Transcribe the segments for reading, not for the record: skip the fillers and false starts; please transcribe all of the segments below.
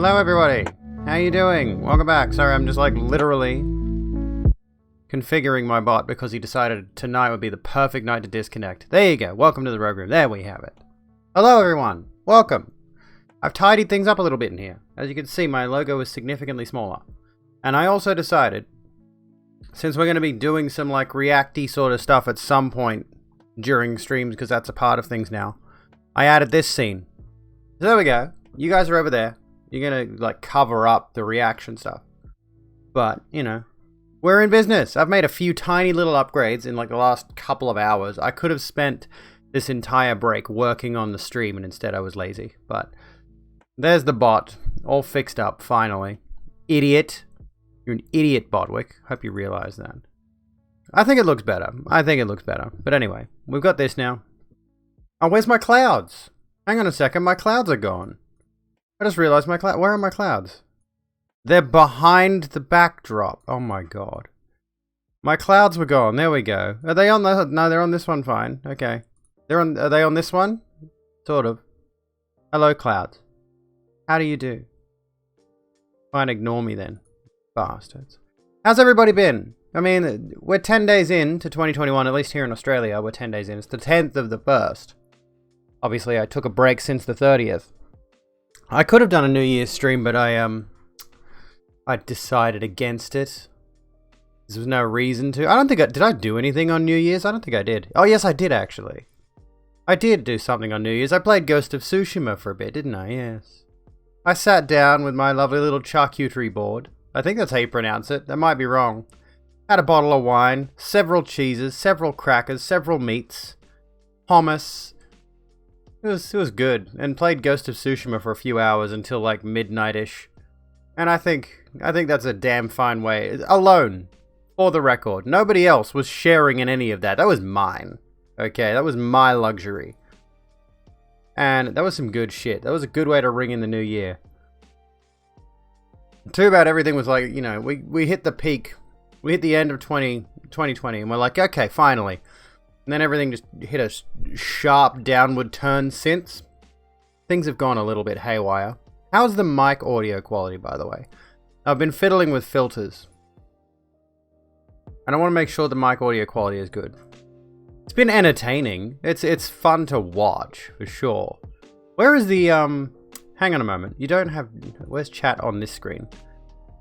Hello everybody! How you doing? Welcome back. Sorry, I'm just like literally configuring my bot because he decided tonight would be the perfect night to disconnect. There you go. Welcome to the Rogue Room. There we have it. Hello everyone! Welcome! I've tidied things up a little bit in here. As you can see, my logo is significantly smaller. And I also decided, since we're going to be doing some like react-y sort of stuff at some point during streams, because that's a part of things now, I added this scene. So there we go. You guys are over there. You're going to like cover up the reaction stuff. But, you know, we're in business. I've made a few tiny little upgrades in like the last couple of hours. I could have spent this entire break working on the stream, and instead I was lazy. But there's the bot, all fixed up, finally. Idiot. You're an idiot, Bodwick. Hope you realize that. I think it looks better. But anyway, we've got this now. Oh, where's my clouds? Hang on a second, my clouds are gone. I just realized my cloud. Where are my clouds? They're behind the backdrop. Oh my god. My clouds were gone. There we go. Are they on the... No, they're on this one fine. Okay. Are they on this one? Sort of. Hello, clouds. How do you do? Fine, ignore me then. Bastards. How's everybody been? I mean, we're 10 days in to 2021, at least here in Australia, we're 10 days in. It's the 10th of the 1st. Obviously, I took a break since the 30th. I could have done a New Year's stream, but I decided against it. There was no reason to. I don't think did I do anything on New Year's? I don't think I did. Oh, yes, I did, actually. I did do something on New Year's. I played Ghost of Tsushima for a bit, didn't I? Yes. I sat down with my lovely little charcuterie board. I think that's how you pronounce it. That might be wrong. Had a bottle of wine, several cheeses, several crackers, several meats, hummus. It was good, and played Ghost of Tsushima for a few hours until like midnight-ish. And I think that's a damn fine way. Alone, for the record. Nobody else was sharing in any of that. That was mine. Okay, that was my luxury. And that was some good shit. That was a good way to ring in the new year. Too bad everything was like, you know, we hit the peak. We hit the end of 2020, and we're like, okay, finally. And then everything just hit a sharp downward turn since. Things have gone a little bit haywire. How's the mic audio quality, by the way? I've been fiddling with filters. And I want to make sure the mic audio quality is good. It's been entertaining. It's fun to watch, for sure. Where is the, hang on a moment. You don't have... Where's chat on this screen?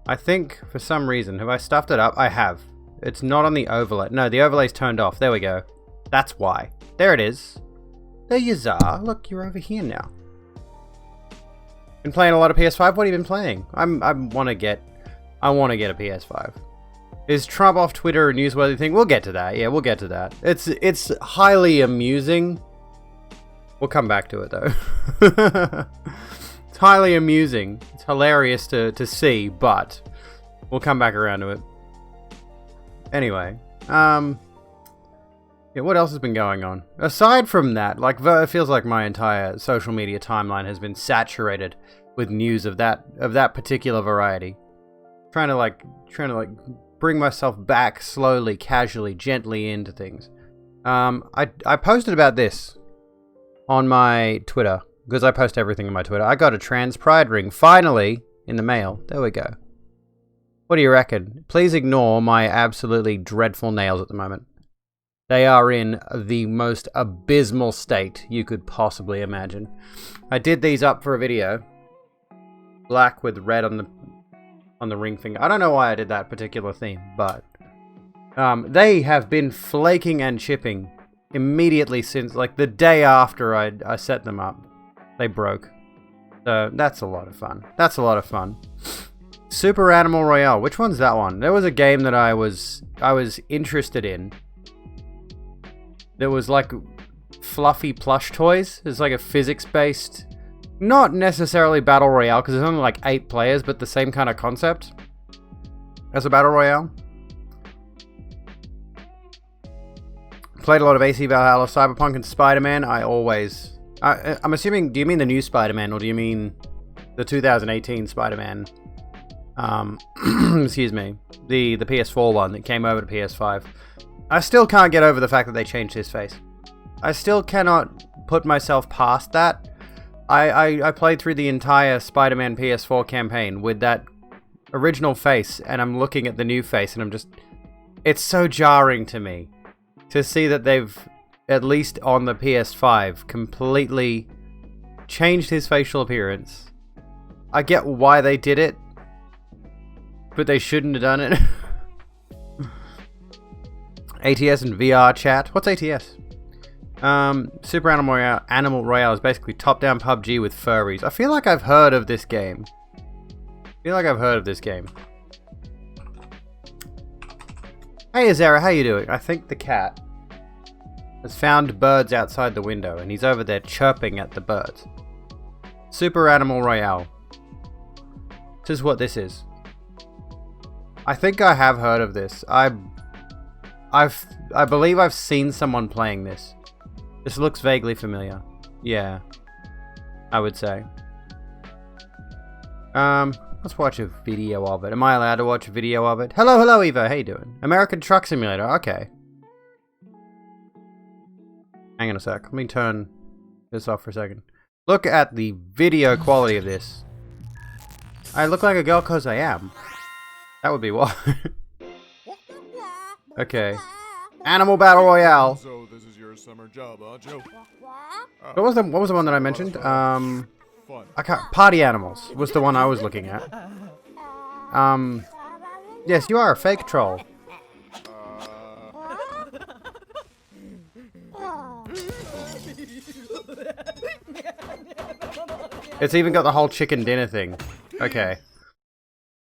I think, for some reason, have I stuffed it up? I have. It's not on the overlay. No, the overlay's turned off. There we go. That's why. There it is. There you are. Look, you're over here now. Been playing a lot of PS5? What have you been playing? I want to get a PS5. Is Trump off Twitter a newsworthy thing? We'll get to that. Yeah, we'll get to that. It's highly amusing. We'll come back to it, though. It's highly amusing. It's hilarious to see, but we'll come back around to it. Anyway, yeah, what else has been going on? Aside from that, like, it feels like my entire social media timeline has been saturated with news of that particular variety. Trying to like bring myself back slowly, casually, gently into things. I posted about this on my Twitter, because I post everything on my Twitter. I got a trans pride ring, finally, in the mail. There we go. What do you reckon? Please ignore my absolutely dreadful nails at the moment. They are in the most abysmal state you could possibly imagine. I did these up for a video. Black with red on the ring finger. I don't know why I did that particular theme, but they have been flaking and chipping immediately since, like, the day after I set them up. They broke. So that's a lot of fun. Super Animal Royale. Which one's that one? There was a game that I was interested in. There was like fluffy plush toys. It's like a physics-based, not necessarily battle royale because there's only like 8 players, but the same kind of concept as a battle royale. Played a lot of AC Valhalla, Cyberpunk, and Spider-Man. I'm assuming. Do you mean the new Spider-Man, or do you mean the 2018 Spider-Man? Excuse me, the PS4 one that came over to PS5. I still can't get over the fact that they changed his face. I still cannot put myself past that. I played through the entire Spider-Man PS4 campaign with that original face, and I'm looking at the new face, and I'm just... It's so jarring to me to see that they've, at least on the PS5, completely changed his facial appearance. I get why they did it, but they shouldn't have done it. ATS and VR chat. What's ATS? Super Animal Royale is basically top-down PUBG with furries. I feel like I've heard of this game. Hey Azera, how you doing? I think the cat has found birds outside the window and he's over there chirping at the birds. Super Animal Royale. This is what this is. I think I have heard of this. I believe I've seen someone playing this. This looks vaguely familiar. Yeah, I would say. Let's watch a video of it. Am I allowed to watch a video of it? Hello, Eva. How you doing? American Truck Simulator. Okay. Hang on a sec. Let me turn this off for a second. Look at the video quality of this. I look like a girl because I am. That would be why. Okay. Animal Battle Royale. So this is your summer job, huh, Joe? What was the one that I mentioned? I can't. Party Animals was the one I was looking at. Yes, you are a fake troll. It's even got the whole chicken dinner thing. Okay.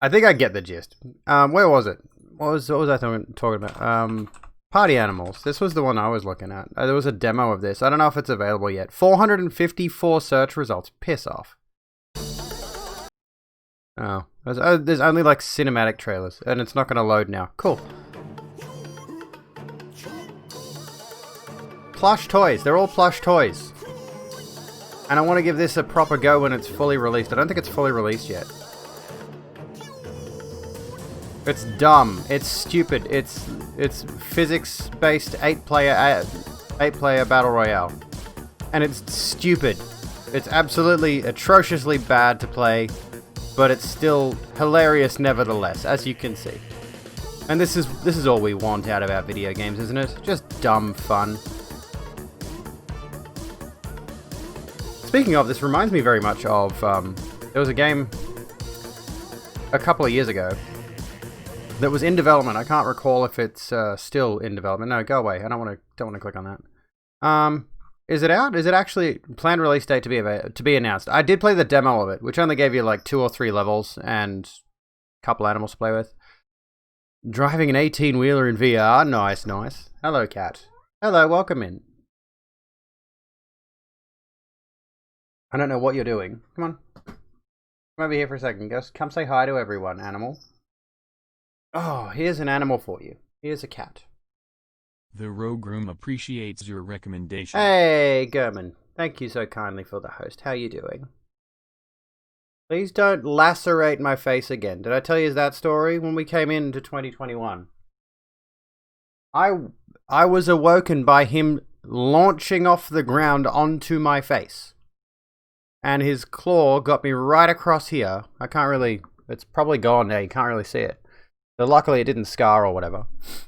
I think I get the gist. Where was it? What was I talking about? Party Animals. This was the one I was looking at. There was a demo of this. I don't know if it's available yet. 454 search results. Piss off. Oh. There's only like cinematic trailers. And it's not going to load now. Cool. Plush toys. They're all plush toys. And I want to give this a proper go when it's fully released. I don't think it's fully released yet. It's dumb. It's stupid. It's physics-based 8-player battle royale, and it's stupid. It's absolutely atrociously bad to play, but it's still hilarious nevertheless, as you can see. And this is all we want out of our video games, isn't it? Just dumb fun. Speaking of, this reminds me very much of there was a game a couple of years ago that was in development. I can't recall if it's still in development. No, go away. I don't want to click on that. Is it out? Is it actually planned release date to be announced? I did play the demo of it, which only gave you like 2 or 3 levels and a couple animals to play with. Driving an 18-wheeler in VR. Nice, nice. Hello, cat. Hello, welcome in. I don't know what you're doing. Come on. Come over here for a second. Come say hi to everyone, animal. Oh, here's an animal for you. Here's a cat. The Rogue Room appreciates your recommendation. Hey, German. Thank you so kindly for the host. How you doing? Please don't lacerate my face again. Did I tell you that story when we came into 2021? I was awoken by him launching off the ground onto my face. And his claw got me right across here. I can't really... It's probably gone now. You can't really see it. So luckily it didn't scar or whatever.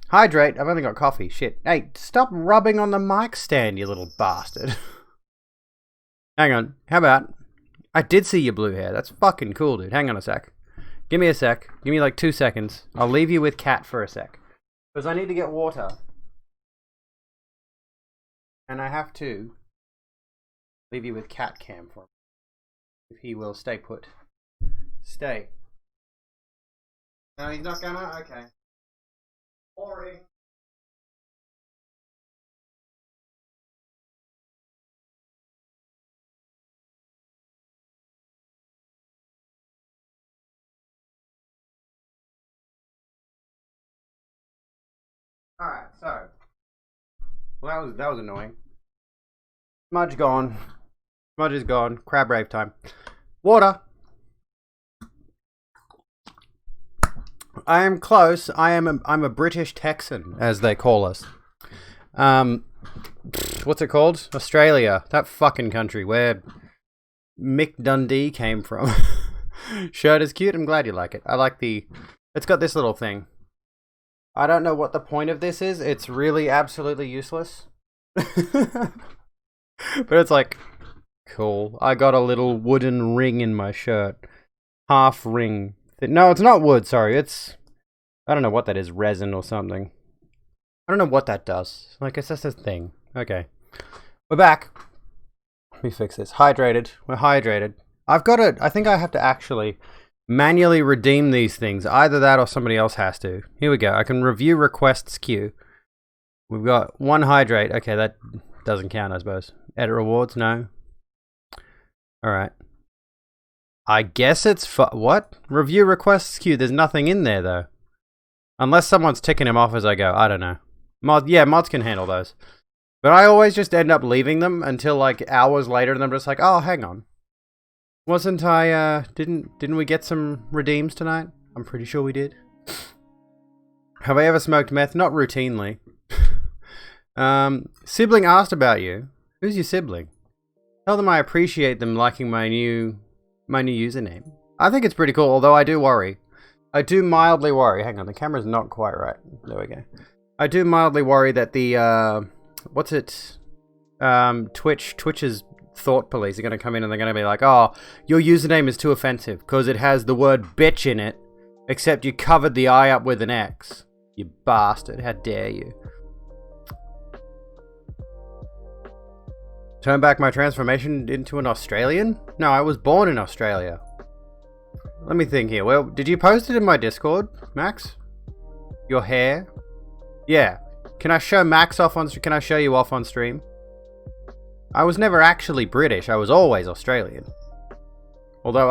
Hydrate. I've only got coffee. Shit. Hey, stop rubbing on the mic stand, you little bastard. Hang on. How about... I did see your blue hair. That's fucking cool, dude. Hang on a sec. Give me a sec. Give me like 2 seconds. I'll leave you with Cat for a sec. Because I need to get water. And I have to leave you with Cat Cam for him. If he will stay put. Stay. No, he's not gonna? Okay. Boring. Alright, so. Well, that was annoying. Smudge gone. Smudge is gone. Crab rave time. Water. I am close. I'm a British Texan, as they call us. What's it called? Australia. That fucking country. We're Mick Dundee came from. Shirt is cute. I'm glad you like it. I like the... It's got this little thing. I don't know what the point of this is. It's really absolutely useless. But it's like, cool. I got a little wooden ring in my shirt. Half ring. No, it's not wood, sorry. It's... I don't know what that is. Resin or something. I don't know what that does. Like, it's just a thing. Okay. We're back. Let me fix this. Hydrated. We're hydrated. I've got to... I think I have to actually manually redeem these things. Either that or somebody else has to. Here we go. I can review requests queue. We've got one hydrate. Okay, that doesn't count, I suppose. Edit rewards? No. Alright. I guess it's... What? Review requests queue. There's nothing in there, though. Unless someone's ticking them off as I go. I don't know. Mods can handle those. But I always just end up leaving them until like hours later and I'm just like, oh, hang on. Wasn't I, didn't we get some redeems tonight? I'm pretty sure we did. Have I ever smoked meth? Not routinely. Sibling asked about you. Who's your sibling? Tell them I appreciate them liking my new username. I think it's pretty cool, although I do worry. I do mildly worry. Hang on, the camera's not quite right. There we go. I do mildly worry that the, what's it? Twitch's thought police are going to come in and they're going to be like, oh, your username is too offensive because it has the word bitch in it, except you covered the I up with an X. You bastard. How dare you? Turn back my transformation into an Australian? No, I was born in Australia. Let me think here. Well, did you post it in my Discord, Max? Your hair? Yeah. Can I show Max off on... Can I show you off on stream? I was never actually British. I was always Australian. Although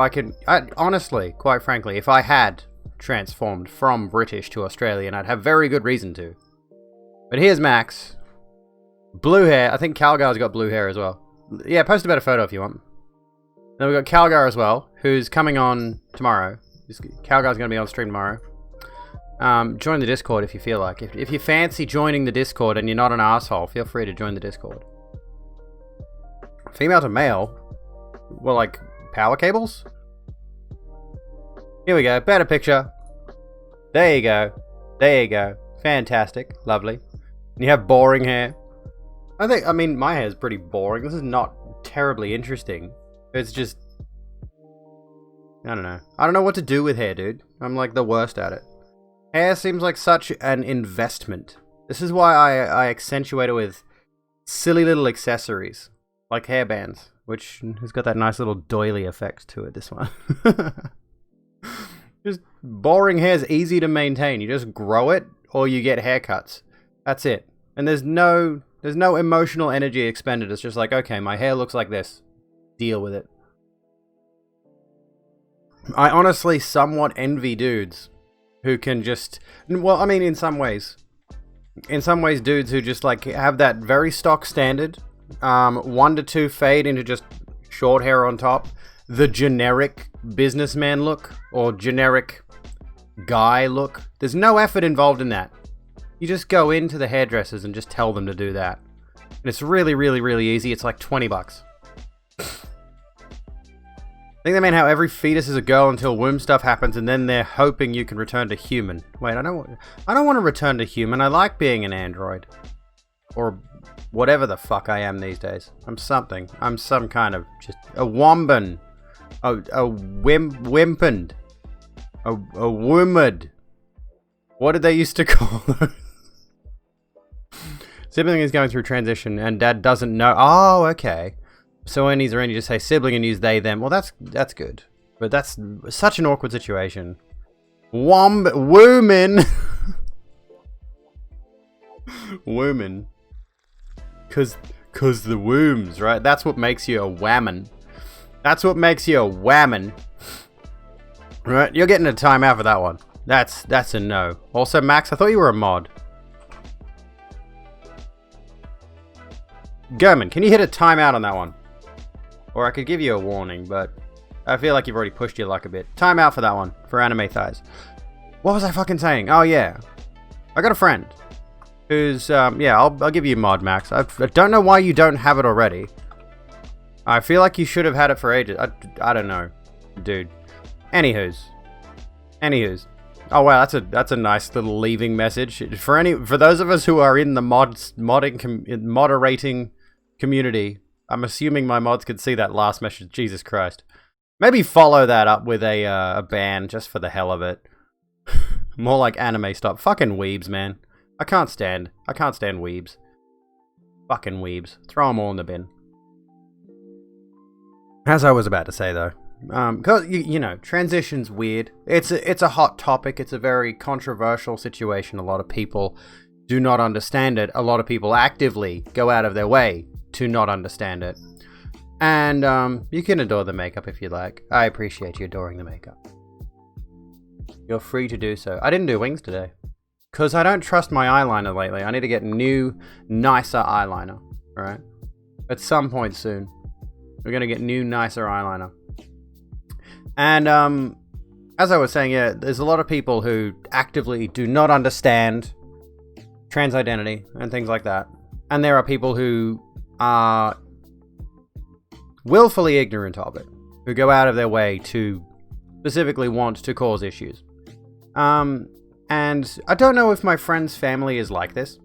honestly, quite frankly, if I had transformed from British to Australian, I'd have very good reason to. But here's Max. Blue hair. I think Calgar's got blue hair as well. Yeah, post a better photo if you want. Then we've got Calgar as well, who's coming on tomorrow. Calgar's going to be on stream tomorrow. Join the Discord if you feel like. If you fancy joining the Discord and you're not an asshole, feel free to join the Discord. Female to male? Well, like, power cables? Here we go. Better picture. There you go. There you go. Fantastic. Lovely. And you have boring hair. I mean, my hair is pretty boring. This is not terribly interesting. It's just... I don't know. I don't know what to do with hair, dude. I'm like the worst at it. Hair seems like such an investment. This is why I accentuate it with silly little accessories. Like hairbands, which has got that nice little doily effect to it, this one. Just boring hair is easy to maintain. You just grow it or you get haircuts. That's it. And there's no emotional energy expended. It's just like, okay, my hair looks like this. Deal with it. I honestly somewhat envy dudes who can just... Well, I mean, in some ways. In some ways, dudes who just like have that very stock standard... 1 to 2 fade into just short hair on top. The generic businessman look or generic guy look. There's no effort involved in that. You just go into the hairdressers and just tell them to do that. And it's really, really, really easy. It's like $20. I think they mean how every fetus is a girl until womb stuff happens and then they're hoping you can return to human. Wait, I don't want to return to human. I like being an android. Or... whatever the fuck I am these days. I'm something. I'm some kind of just a womban. A wimpend. A woomad. What did they used to call those? Sibling is going through transition and dad doesn't know. Oh, okay. So when he's around, you just say sibling and use they, them. Well, that's good. But that's such an awkward situation. Wooman. Wooman. Cause the wombs, right? That's what makes you a whammon. That's what makes you a whammon. Right? You're getting a timeout for that one. That's a no. Also, Max, I thought you were a mod. German, can you hit a timeout on that one? Or I could give you a warning, but I feel like you've already pushed your luck a bit. Timeout for that one, for anime thighs. What was I fucking saying? Oh yeah. I got a friend. Who's, yeah, I'll give you mod, Max. I don't know why you don't have it already. I feel like you should have had it for ages. I don't know, dude. Anywho's. Oh wow, that's a nice little leaving message for those of us who are in the moderating community. I'm assuming my mods could see that last message. Jesus Christ. Maybe follow that up with a ban just for the hell of it. More like anime stop. Fucking weebs, man. I can't stand weebs. Fucking weebs. Throw them all in the bin. As I was about to say though, because you know, transition's weird. It's a hot topic. It's a very controversial situation. A lot of people do not understand it. A lot of people actively go out of their way to not understand it. And you can adore the makeup if you like. I appreciate you adoring the makeup. You're free to do so. I didn't do wings today because I don't trust my eyeliner lately. I need to get new, nicer eyeliner. All right, at some point soon. We're going to get new, nicer eyeliner. And as I was saying, yeah, there's a lot of people who actively do not understand trans identity and things like that. And there are people who are willfully ignorant of it, who go out of their way to specifically want to cause issues. And I don't know if my friend's family is like this.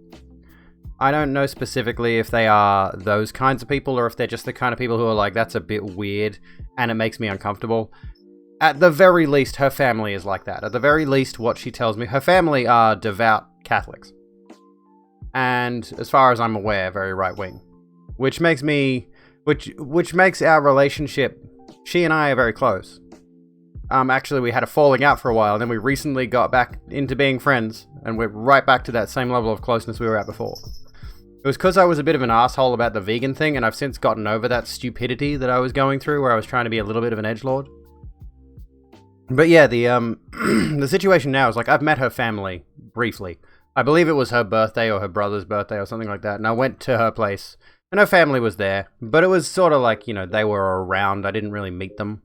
I don't know specifically if they are those kinds of people or if they're just the kind of people who are like, that's a bit weird and it makes me uncomfortable. At the very least, her family is like that. At the very least, what she tells me, her family are devout Catholics. And as far as I'm aware, very right-wing. Which makes our relationship, she and I are very close. Actually, we had a falling out for a while, and then we recently got back into being friends, and we're right back to that same level of closeness we were at before. It was because I was a bit of an asshole about the vegan thing, and I've since gotten over that stupidity that I was going through, where I was trying to be a little bit of an edgelord. But yeah, the the situation now is like, I've met her family briefly. I believe it was her birthday or her brother's birthday or something like that, and I went to her place, and her family was there, but it was sort of like, you know, they were around, I didn't really meet them.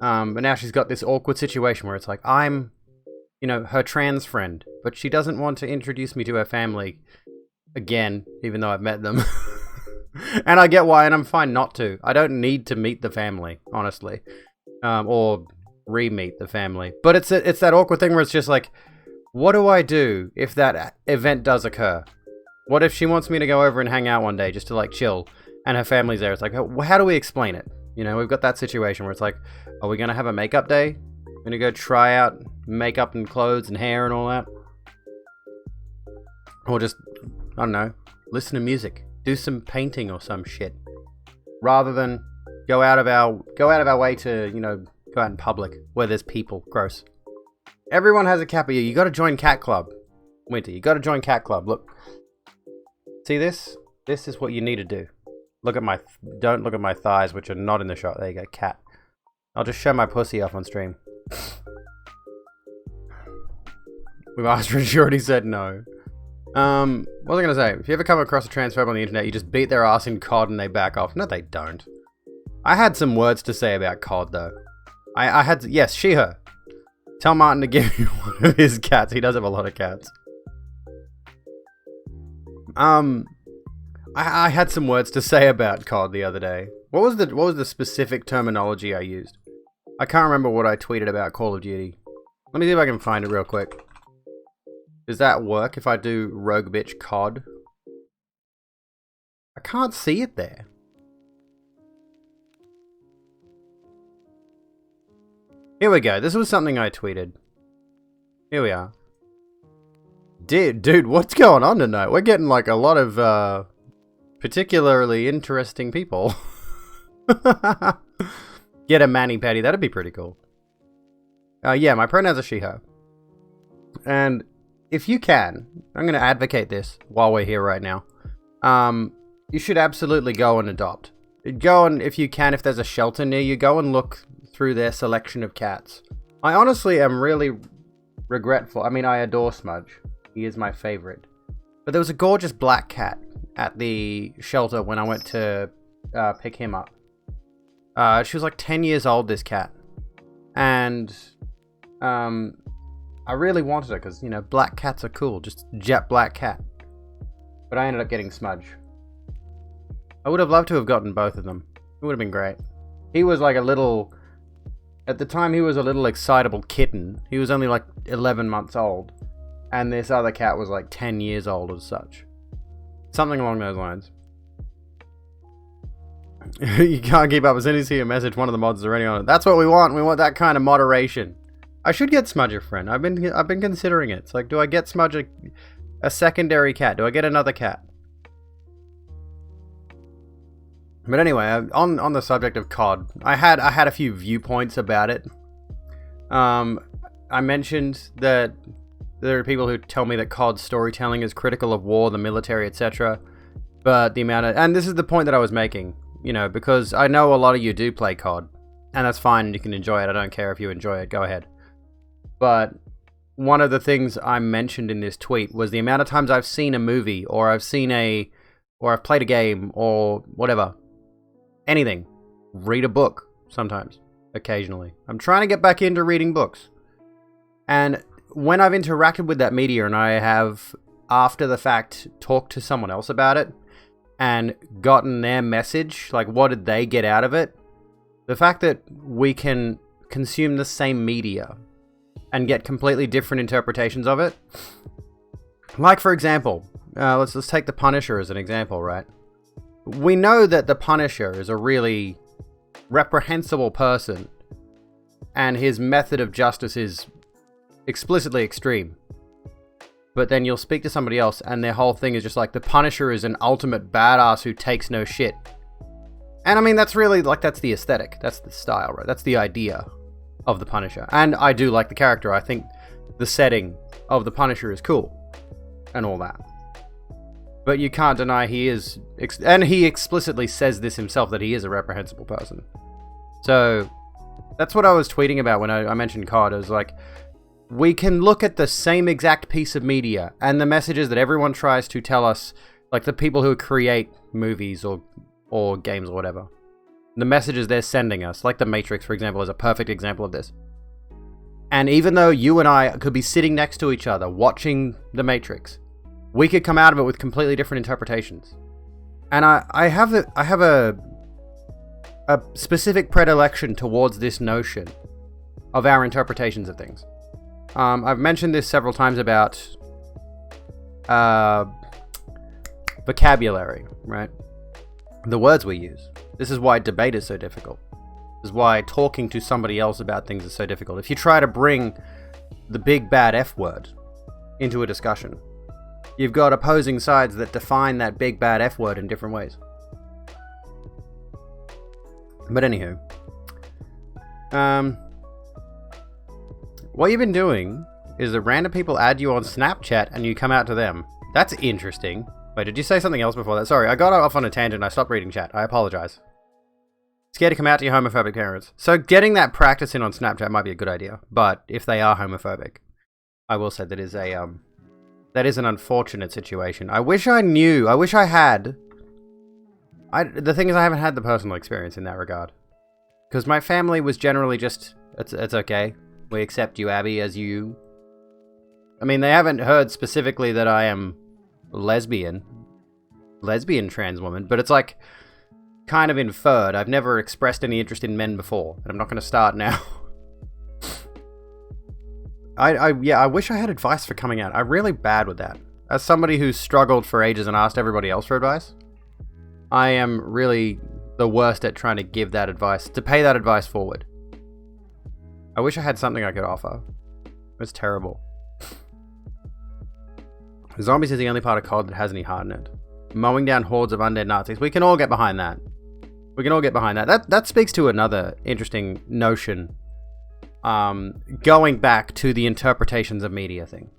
But now she's got this awkward situation where it's like, I'm, you know, her trans friend, but she doesn't want to introduce me to her family again, even though I've met them. And I get why, and I'm fine not to. I don't need to meet the family, honestly. Or re-meet the family. But it's that awkward thing where it's just like, what do I do if that event does occur? What if she wants me to go over and hang out one day just to like chill, and her family's there? It's like, how do we explain it? You know, we've got that situation where it's like, are we going to have a makeup day? Going to go try out makeup and clothes and hair and all that? Or just, I don't know, listen to music, do some painting or some shit, rather than go out of our way to, you know, go out in public where there's people. Gross. Everyone has a cat, but you got to join Cat Club. Winter, you got to join Cat Club. Look, see this? This is what you need to do. Don't look at my thighs, which are not in the shot. There you go, cat. I'll just show my pussy off on stream. We've asked her and she already said no. What was I going to say? If you ever come across a transphobe on the internet, you just beat their ass in COD and they back off. No, they don't. I had some words to say about COD, though. Yes, she, her. Tell Martin to give you one of his cats. He does have a lot of cats. I had some words to say about COD the other day. What was the specific terminology I used? I can't remember what I tweeted about Call of Duty. Let me see if I can find it real quick. Does that work if I do Rogue Bitch COD? I can't see it there. Here we go. This was something I tweeted. Here we are. Dude, what's going on tonight? We're getting like a lot of particularly interesting people. Get a mani-pedi. That'd be pretty cool. Yeah, my pronouns are she, her. And if you can, I'm going to advocate this while we're here right now. You should absolutely go and adopt. Go and, if you can, if there's a shelter near you, go and look through their selection of cats. I honestly am really regretful. I mean, I adore Smudge. He is my favorite. But there was a gorgeous black cat at the shelter when I went to pick him up. She was like 10 years old, this cat. And I really wanted her because, you know, black cats are cool. Just jet black cat. But I ended up getting Smudge. I would have loved to have gotten both of them. It would have been great. He was like a little... At the time, he was a little excitable kitten. He was only like 11 months old. And this other cat was like 10 years old as such. Something along those lines. You can't keep up. As soon as you see a message, one of the mods is already on it. That's what we want. We want that kind of moderation. I should get Smudge a friend. I've been considering it. It's like, do I get Smudge a secondary cat? Do I get another cat? But anyway, on the subject of COD, I had a few viewpoints about it. I mentioned that there are people who tell me that COD storytelling is critical of war, the military, etc. But the amount of... And this is the point that I was making, you know, because I know a lot of you do play COD, and that's fine, and you can enjoy it. I don't care if you enjoy it, go ahead. But one of the things I mentioned in this tweet was the amount of times I've seen a movie, or I've played a game, or whatever. Anything. Read a book, sometimes. Occasionally. I'm trying to get back into reading books. And when I've interacted with that media, and I have, after the fact, talked to someone else about it, and gotten their message, like what did they get out of it, the fact that we can consume the same media and get completely different interpretations of it. Like, for example, let's take The Punisher as an example, right? We know that The Punisher is a really reprehensible person, and his method of justice is explicitly extreme. But then you'll speak to somebody else, and their whole thing is just like, The Punisher is an ultimate badass who takes no shit. And I mean, that's really, like, that's the aesthetic. That's the style, right? That's the idea of The Punisher. And I do like the character. I think the setting of The Punisher is cool. And all that. But you can't deny he is... And he explicitly says this himself, that he is a reprehensible person. So, that's what I was tweeting about when I mentioned COD. I was like, we can look at the same exact piece of media, and the messages that everyone tries to tell us, like the people who create movies or games or whatever. The messages they're sending us, like The Matrix, for example, is a perfect example of this. And even though you and I could be sitting next to each other watching The Matrix, we could come out of it with completely different interpretations. And I have a specific predilection towards this notion of our interpretations of things. I've mentioned this several times about vocabulary, right? The words we use. This is why debate is so difficult. This is why talking to somebody else about things is so difficult. If you try to bring the big bad F word into a discussion, you've got opposing sides that define that big bad F word in different ways. But anywho, what you've been doing is that random people add you on Snapchat and you come out to them. That's interesting. Wait, did you say something else before that? Sorry, I got off on a tangent and I stopped reading chat. I apologize. Scared to come out to your homophobic parents. So getting that practice in on Snapchat might be a good idea. But if they are homophobic, I will say that is an unfortunate situation. I wish I knew. I wish I had. The thing is, I haven't had the personal experience in that regard. Because my family was generally just, it's okay. We accept you, Abby, as you. I mean, they haven't heard specifically that I am lesbian trans woman, but it's like kind of inferred. I've never expressed any interest in men before, and I'm not going to start now. I wish I had advice for coming out. I'm really bad with that. As somebody who's struggled for ages and asked everybody else for advice, I am really the worst at trying to give that advice, to pay that advice forward. I wish I had something I could offer. It's terrible. Zombies is the only part of COD that has any heart in it. Mowing down hordes of undead Nazis. We can all get behind that. That speaks to another interesting notion. Going back to the interpretations of media thing.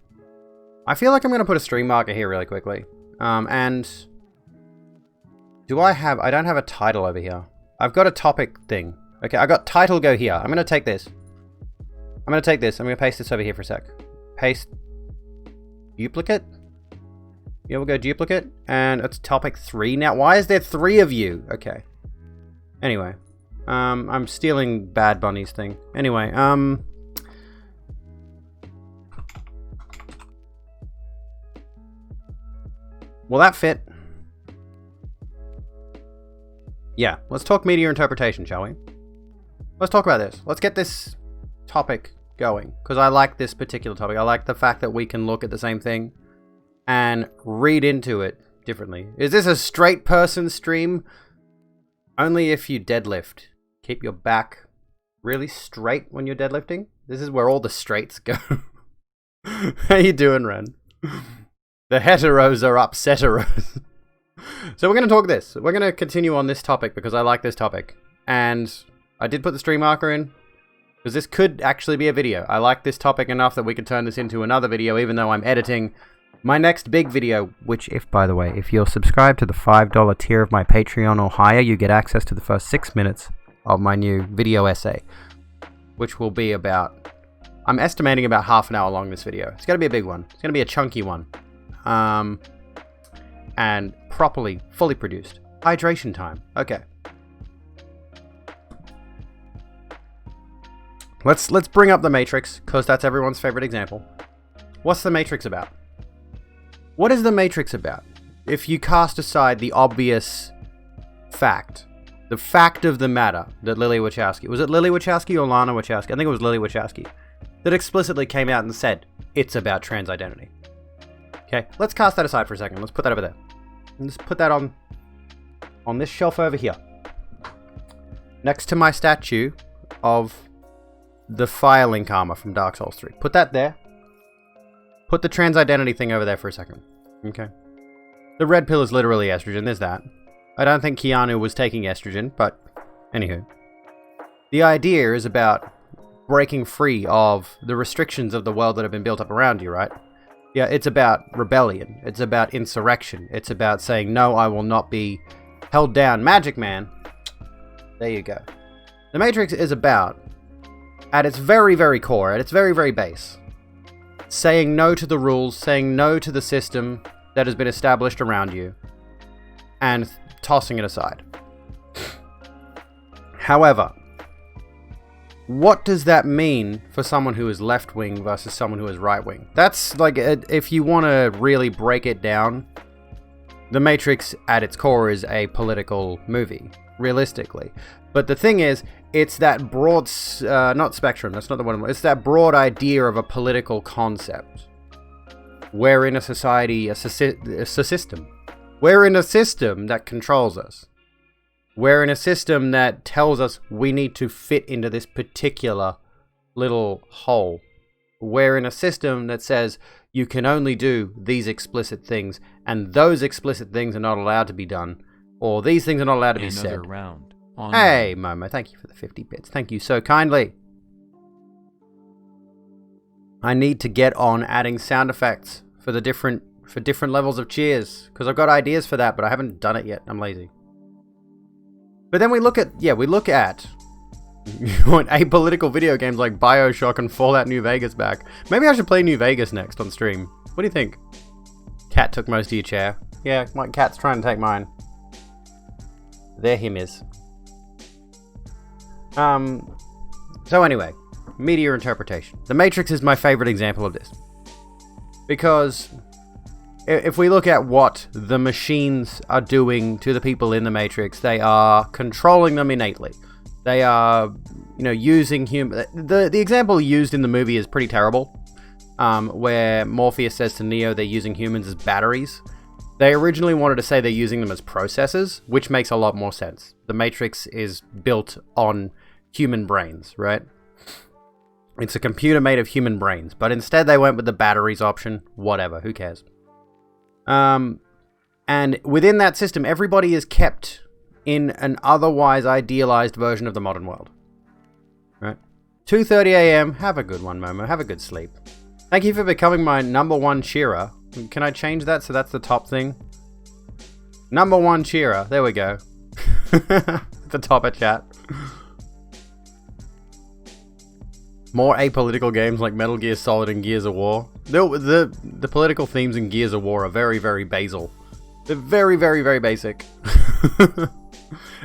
I feel like I'm going to put a stream marker here really quickly. And... I don't have a title over here. I've got a topic thing. Okay, I got title go here. I'm going to take this. I'm going to paste this over here for a sec. Paste. Duplicate? Yeah, we'll go duplicate. And it's topic 3 now. Why is there 3 of you? Okay. Anyway. I'm stealing Bad Bunny's thing. Anyway, will that fit? Yeah, let's talk media interpretation, shall we? Let's talk about this. Let's get this topic going, because I like this particular topic. I like the fact that we can look at the same thing and read into it differently. Is this a straight person stream? Only if you deadlift. Keep your back really straight when you're deadlifting. This is where all the straights go. How you doing, Ren? The heteros are upsetteros. So we're going to talk this. We're going to continue on this topic because I like this topic. And I did put the stream marker in because this could actually be a video. I like this topic enough that we could turn this into another video, even though I'm editing my next big video, which, by the way, if you're subscribed to the $5 tier of my Patreon or higher, you get access to the first 6 minutes of my new video essay, which will be about, I'm estimating about half an hour long, this video. It's going to be a big one. It's going to be a chunky one. And properly, fully produced. Hydration time. Okay. Let's bring up The Matrix, because that's everyone's favorite example. What's The Matrix about? What is The Matrix about? If you cast aside the obvious fact, the fact of the matter that Lily Wachowski, was it Lily Wachowski or Lana Wachowski? I think it was Lily Wachowski, that explicitly came out and said, it's about trans identity. Okay, let's cast that aside for a second. Let's put that over there. And let's put that on this shelf over here. Next to my statue of the fire link armor from Dark Souls 3. Put that there. Put the trans identity thing over there for a second. Okay. The red pill is literally estrogen, there's that. I don't think Keanu was taking estrogen, but anywho. The idea is about breaking free of the restrictions of the world that have been built up around you, right? Yeah, it's about rebellion. It's about insurrection. It's about saying, no, I will not be held down. Magic Man. There you go. The Matrix is about, at its very, very core, at its very, very base, saying no to the rules, saying no to the system that has been established around you, and tossing it aside. However, what does that mean for someone who is left-wing versus someone who is right-wing? That's like, if you want to really break it down, The Matrix at its core is a political movie, realistically. But the thing is, it's that broad, not spectrum, that's not the one, it's that broad idea of a political concept. We're in a society, a system. We're in a system that controls us. We're in a system that tells us we need to fit into this particular little hole. We're in a system that says you can only do these explicit things, and those explicit things are not allowed to be done, or these things are not allowed to be said. Round. Hey, Momo, thank you for the 50 bits. Thank you so kindly. I need to get on adding sound effects for the different levels of cheers, because I've got ideas for that, but I haven't done it yet. I'm lazy. But then we look at apolitical video games like BioShock and Fallout New Vegas back. Maybe I should play New Vegas next on stream. What do you think? Cat took most of your chair. Yeah, my cat's trying to take mine. There him is. So anyway, media interpretation. The Matrix is my favorite example of this. Because if we look at what the machines are doing to the people in the Matrix, they are controlling them innately. They are, using human. The example used in the movie is pretty terrible, where Morpheus says to Neo they're using humans as batteries. They originally wanted to say they're using them as processors, which makes a lot more sense. The Matrix is built on human brains, right? It's a computer made of human brains, but instead they went with the batteries option. Whatever, who cares? And within that system, everybody is kept in an otherwise idealized version of the modern world. Right? 2:30 a.m. Have a good one, Momo. Have a good sleep. Thank you for becoming my #1 cheerer. Can I change that so that's the top thing? #1 cheerer. There we go. The top of chat. More apolitical games like Metal Gear Solid and Gears of War. The political themes in Gears of War are very, very basal. They're very, very, very basic.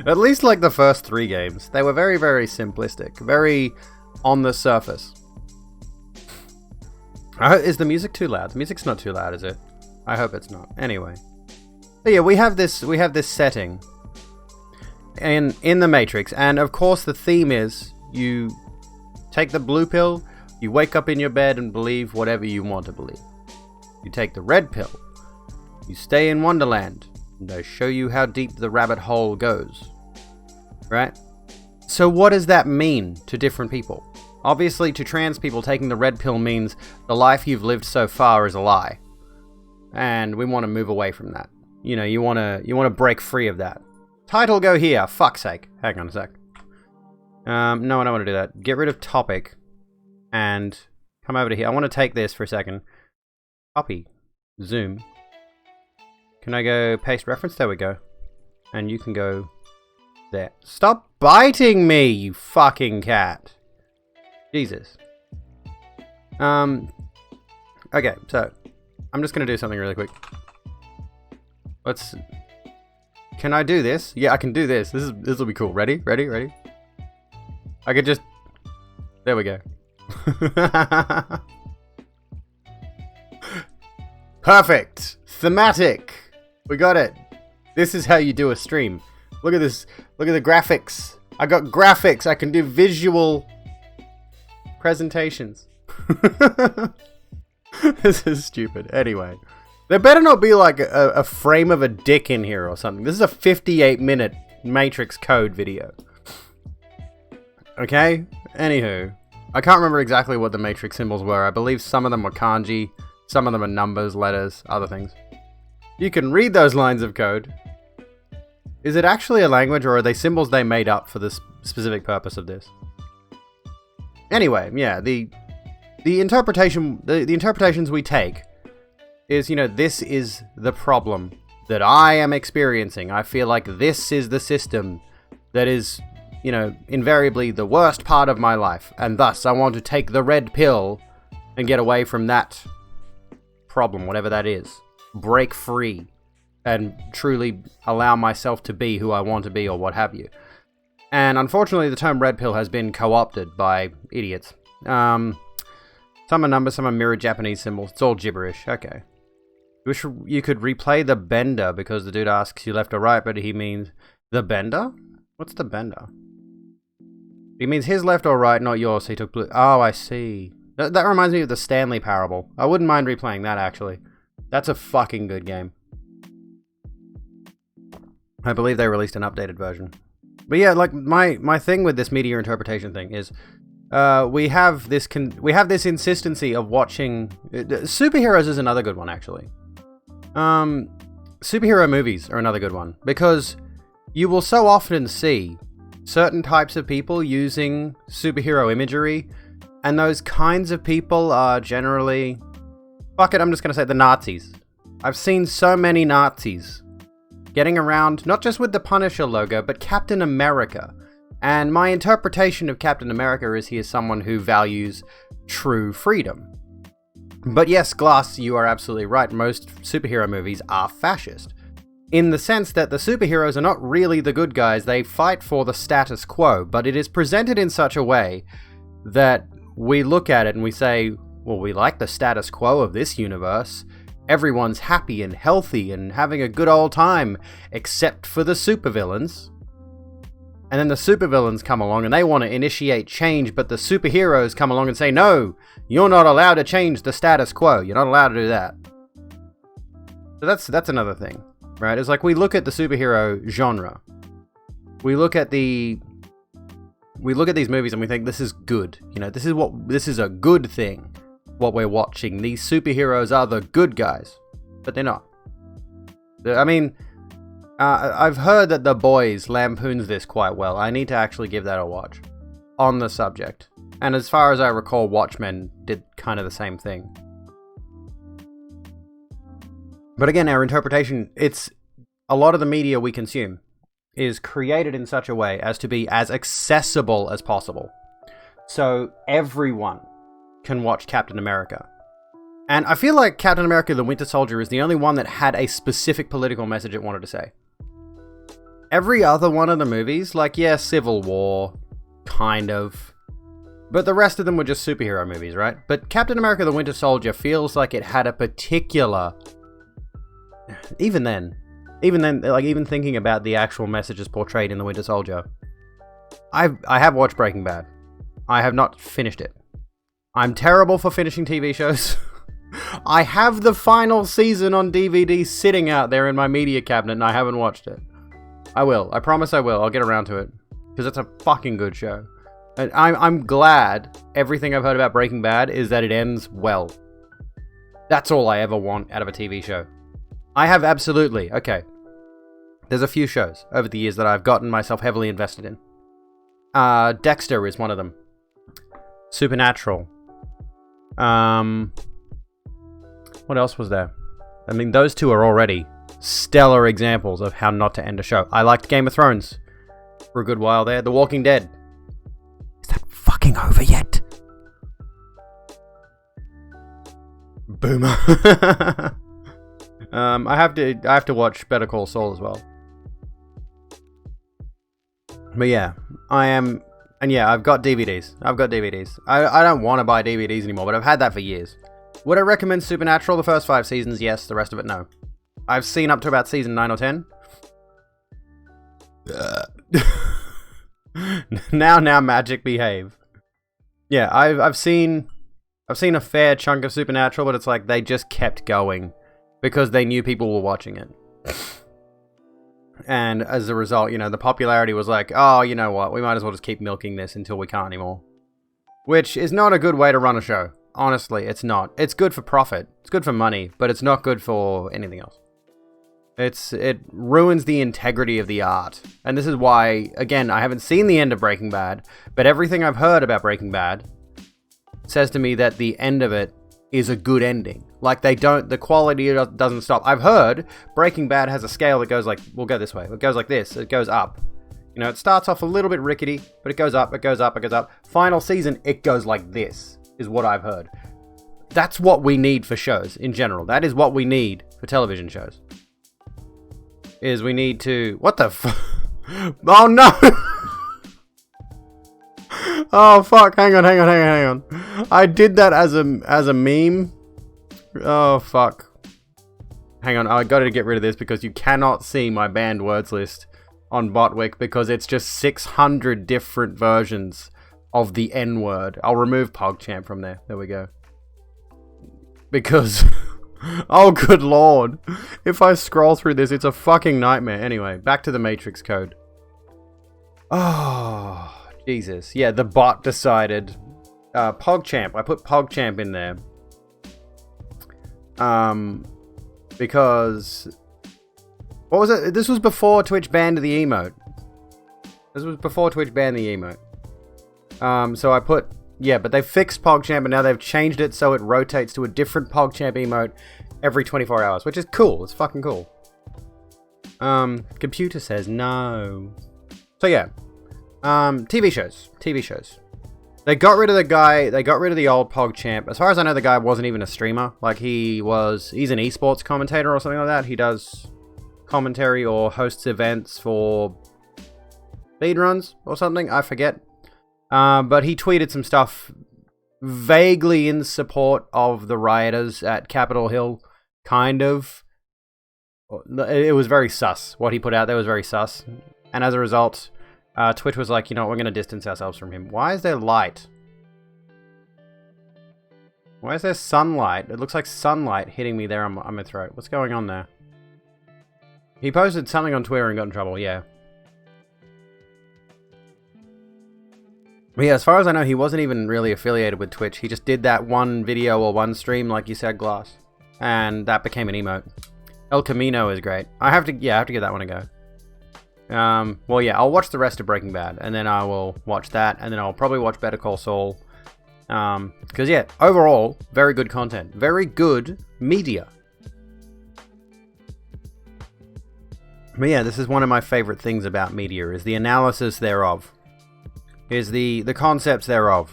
At least like the first 3 games. They were very, very simplistic. Very on the surface. Is the music too loud? The music's not too loud, is it? I hope it's not. Anyway. So yeah, we have this setting. in the Matrix, and of course the theme is you take the blue pill, you wake up in your bed and believe whatever you want to believe. You take the red pill, you stay in Wonderland, and they show you how deep the rabbit hole goes. Right? So what does that mean to different people? Obviously, to trans people, taking the red pill means the life you've lived so far is a lie. And we want to move away from that. You know, you want to break free of that. Title go here, fuck's sake. Hang on a sec. No, I don't want to do that. Get rid of topic and come over to here. I want to take this for a second. Copy. Zoom. Can I go paste reference? There we go. And you can go there. Stop biting me, you fucking cat. Jesus. Okay, so I'm just gonna do something really quick. Can I do this? Yeah, I can do this. This will be cool. Ready? I could just... There we go. Perfect! Thematic! We got it! This is how you do a stream. Look at this. Look at the graphics. I got graphics. I can do visual presentations. This is stupid. Anyway. There better not be like a frame of a dick in here or something. This is a 58-minute Matrix Code video. Okay? Anywho. I can't remember exactly what the Matrix symbols were. I believe some of them were kanji, some of them are numbers, letters, other things. You can read those lines of code. Is it actually a language, or are they symbols they made up for this specific purpose of this? Anyway, yeah, the interpretations we take is, you know, this is the problem that I am experiencing. I feel like this is the system that is, you know, invariably the worst part of my life, and thus I want to take the red pill and get away from that problem, whatever that is. Break free and truly allow myself to be who I want to be, or what have you. And unfortunately, the term red pill has been co-opted by idiots. Some are numbers, some are mirrored Japanese symbols. It's all gibberish. Okay. Wish you could replay the bender, because the dude asks you left or right, but he means the bender? What's the bender? He means his left or right, not yours. So he took blue. Oh, I see. That reminds me of the Stanley Parable. I wouldn't mind replaying that, actually. That's a fucking good game. I believe they released an updated version. But yeah, like my thing with this media interpretation thing is, we have this insistency of watching superheroes is another good one, actually. Superhero movies are another good one, because you will so often see certain types of people using superhero imagery, and those kinds of people are generally, fuck it, I'm just gonna say the Nazis. I've seen so many Nazis getting around, not just with the Punisher logo, but Captain America. And my interpretation of Captain America is he is someone who values true freedom. But yes, Glass, you are absolutely right. Most superhero movies are fascist. In the sense that the superheroes are not really the good guys, they fight for the status quo, but it is presented in such a way that we look at it and we say, well, we like the status quo of this universe. Everyone's happy and healthy and having a good old time, except for the supervillains. And then the supervillains come along and they want to initiate change, but the superheroes come along and say, no, you're not allowed to change the status quo. You're not allowed to do that. So that's another thing, right? It's like we look at the superhero genre. We look at these movies and we think this is good. You know, this is a good thing. What we're watching. These superheroes are the good guys, but they're not. I mean, I've heard that The Boys lampoons this quite well. I need to actually give that a watch on the subject. And as far as I recall, Watchmen did kind of the same thing. But again, our interpretation, it's a lot of the media we consume is created in such a way as to be as accessible as possible. So everyone can watch Captain America. And I feel like Captain America the Winter Soldier is the only one that had a specific political message it wanted to say. Every other one of the movies, like, yeah, Civil War, kind of. But the rest of them were just superhero movies, right? But Captain America the Winter Soldier feels like it had a particular... Even then, Even then, like, even thinking about the actual messages portrayed in The Winter Soldier, I have watched Breaking Bad. I have not finished it. I'm terrible for finishing TV shows. I have the final season on DVD sitting out there in my media cabinet, and I haven't watched it. I will. I promise I will. I'll get around to it. Because it's a fucking good show. And I'm glad everything I've heard about Breaking Bad is that it ends well. That's all I ever want out of a TV show. I have absolutely... Okay. There's a few shows over the years that I've gotten myself heavily invested in. Dexter is one of them. Supernatural. What else was there? I mean, those two are already stellar examples of how not to end a show. I liked Game of Thrones for a good while there. The Walking Dead. Is that fucking over yet? Boomer. I have to watch Better Call Saul as well. But yeah, and yeah, I've got DVDs. I don't want to buy DVDs anymore, but I've had that for years. Would I recommend Supernatural the first 5 seasons? Yes, the rest of it, no. I've seen up to about season 9 or 10. Now, magic behave. Yeah, I've seen a fair chunk of Supernatural, but it's like they just kept going because they knew people were watching it. And as a result, the popularity was like, oh, you know what, we might as well just keep milking this until we can't anymore. Which is not a good way to run a show. Honestly, it's not. It's good for profit. It's good for money, but it's not good for anything else. It ruins the integrity of the art. And this is why, again, I haven't seen the end of Breaking Bad, but everything I've heard about Breaking Bad says to me that the end of it is a good ending. Like, the quality doesn't stop. I've heard Breaking Bad has a scale that goes like, we'll go this way. It goes like this. It goes up. It starts off a little bit rickety, but it goes up, it goes up, it goes up. Final season, it goes like this, is what I've heard. That's what we need for shows in general. That is what we need for television shows. Is we need to... What the fuck? Oh no! Oh fuck, hang on. I did that as a meme. Oh fuck. Hang on, I gotta get rid of this because you cannot see my banned words list on Botwick because it's just 600 different versions of the N-word. I'll remove PogChamp from there. There we go. Because... Oh, good lord. If I scroll through this, it's a fucking nightmare. Anyway, back to the Matrix code. Oh, Jesus. Yeah, the bot decided. PogChamp. I put PogChamp in there. Because... What was it? This was before Twitch banned the emote. So I put... Yeah, but they fixed PogChamp and now they've changed it so it rotates to a different PogChamp emote every 24 hours, which is cool. It's fucking cool. Computer says no. So yeah. TV shows. They got rid of the guy, they got rid of the old PogChamp. As far as I know, the guy wasn't even a streamer. Like, he's an esports commentator or something like that. He does commentary or hosts events for speedruns or something. I forget. But he tweeted some stuff vaguely in support of the rioters at Capitol Hill, kind of. It was very sus. What he put out there was very sus. And as a result, Twitch was like, you know what, we're going to distance ourselves from him. Why is there light? Why is there sunlight? It looks like sunlight hitting me there on my throat. What's going on there? He posted something on Twitter and got in trouble, yeah. But yeah, as far as I know, he wasn't even really affiliated with Twitch. He just did that one video or one stream, like you said, Glass. And that became an emote. El Camino is great. I have to give that one a go. Well, yeah, I'll watch the rest of Breaking Bad, and then I will watch that, and then I'll probably watch Better Call Saul. Because, yeah, overall, very good content. Very good media. But yeah, this is one of my favorite things about media, is the analysis thereof. Is the concepts thereof.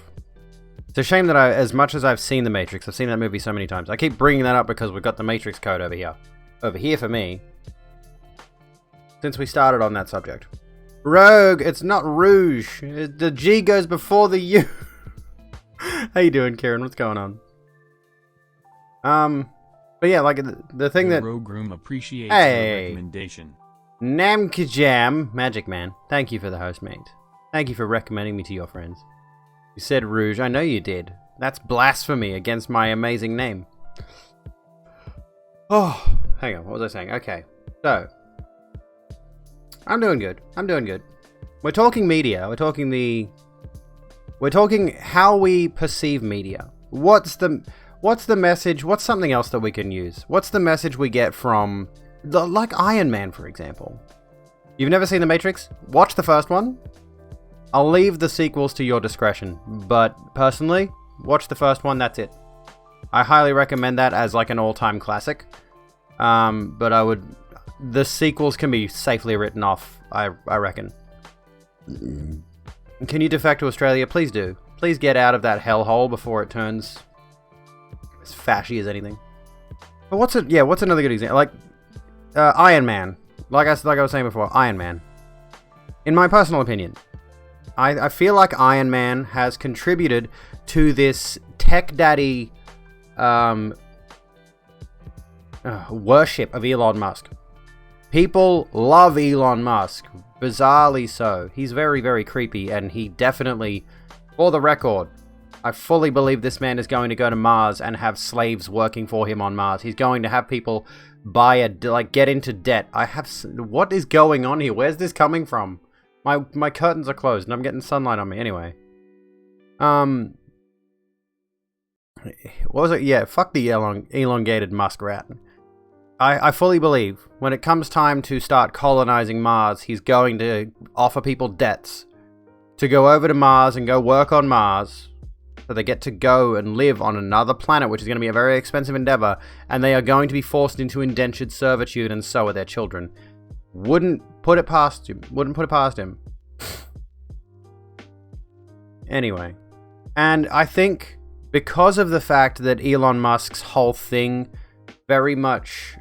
It's a shame that as much as I've seen The Matrix, I've seen that movie so many times. I keep bringing that up because we've got the Matrix code over here. Over here for me. Since we started on that subject. Rogue, it's not Rouge. The G goes before the U. How you doing, Kieran? What's going on? But yeah, like the thing that... Rogue Room appreciates Hey. your recommendation. Namkajam, Magic Man, thank you for the host, mate. Thank you for recommending me to your friends. You said Rouge, I know you did. That's blasphemy against my amazing name. Oh, hang on, what was I saying? Okay, so... I'm doing good. We're talking media. We're talking how we perceive media. What's the message? What's something else that we can use? What's the message we get from, like Iron Man, for example? You've never seen The Matrix? Watch the first one. I'll leave the sequels to your discretion, but personally, watch the first one, that's it. I highly recommend that as like an all-time classic. But the sequels can be safely written off, I reckon. Can you defect to Australia? Please do. Please get out of that hellhole before it turns as fashy as anything. But what's another good example? Like, Iron Man. Like I was saying before, Iron Man. In my personal opinion, I feel like Iron Man has contributed to this tech daddy worship of Elon Musk. People love Elon Musk, bizarrely so. He's very, very creepy, and he definitely, for the record, I fully believe this man is going to go to Mars and have slaves working for him on Mars. He's going to have people get into debt. What is going on here? Where's this coming from? My curtains are closed and I'm getting sunlight on me. Anyway. What was it? Yeah, fuck the elongated muskrat. I fully believe when it comes time to start colonizing Mars, he's going to offer people debts to go over to Mars and go work on Mars. So they get to go and live on another planet, which is going to be a very expensive endeavor, and they are going to be forced into indentured servitude, and so are their children. Wouldn't put it past him. Anyway. And I think because of the fact that Elon Musk's whole thing very much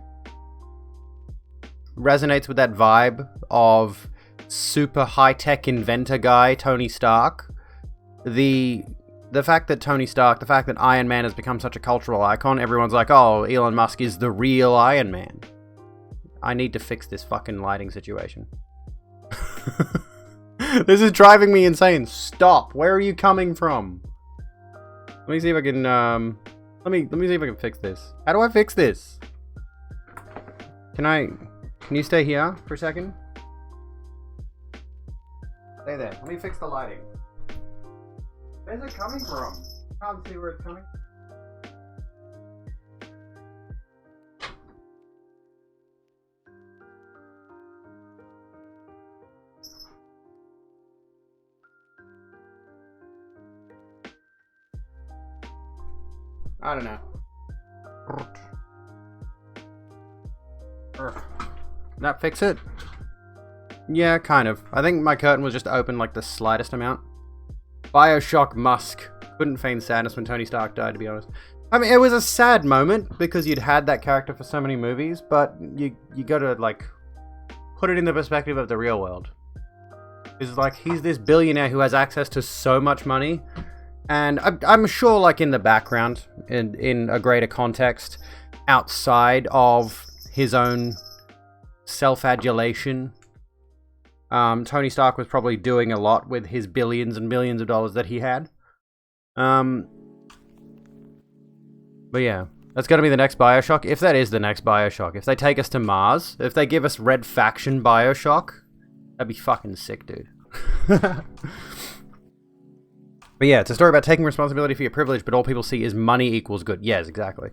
resonates with that vibe of super high-tech inventor guy Tony Stark, the fact that Iron Man has become such a cultural icon, everyone's like, oh, Elon Musk is the real Iron Man. I need to fix this fucking lighting situation. This is driving me insane. Stop. Where are you coming from? Let me see if I can, let me see if I can fix this. How do I fix this? Can you stay here for a second? Stay there. Let me fix the lighting. Where's it coming from? I can't see where it's coming. I don't know. That fix it? Yeah, kind of. I think my curtain was just open like the slightest amount. Bioshock Musk. Couldn't feign sadness when Tony Stark died, to be honest. I mean, it was a sad moment because you'd had that character for so many movies, but you gotta, like, put it in the perspective of the real world. It's like, he's this billionaire who has access to so much money, and I'm sure, like, in the background, in a greater context, outside of his own self-adulation, Tony Stark was probably doing a lot with his billions and billions of dollars that he had. But yeah, that's gonna be the next Bioshock. If that is the next Bioshock, if they take us to Mars, if they give us Red Faction Bioshock, that'd be fucking sick, dude. But yeah, it's a story about taking responsibility for your privilege, but all people see is money equals good. Yes, exactly.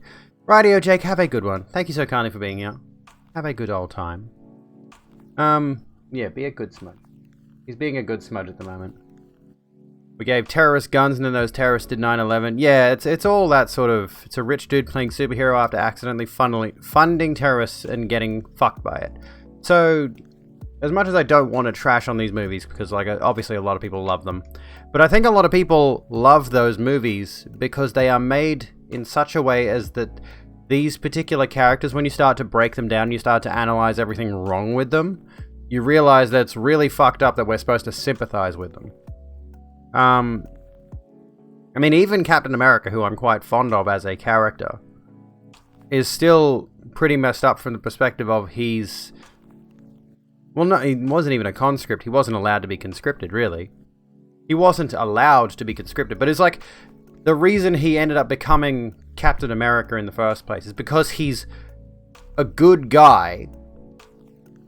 Rightio, Jake, have a good one. Thank you so kindly for being here. Have a good old time. Yeah, be a good smudge. He's being a good smudge at the moment. We gave terrorists guns and then those terrorists did 9/11. Yeah, it's all that sort of... It's a rich dude playing superhero after accidentally funding terrorists and getting fucked by it. So, as much as I don't want to trash on these movies, because like obviously a lot of people love them, but I think a lot of people love those movies because they are made in such a way as that these particular characters, when you start to break them down, you start to analyze everything wrong with them, you realize that it's really fucked up that we're supposed to sympathize with them. I mean, even Captain America, who I'm quite fond of as a character, is still pretty messed up from the perspective of he's... Well, no, he wasn't even a conscript. He wasn't allowed to be conscripted, really. He wasn't allowed to be conscripted, but it's like the reason he ended up becoming Captain America in the first place is because he's a good guy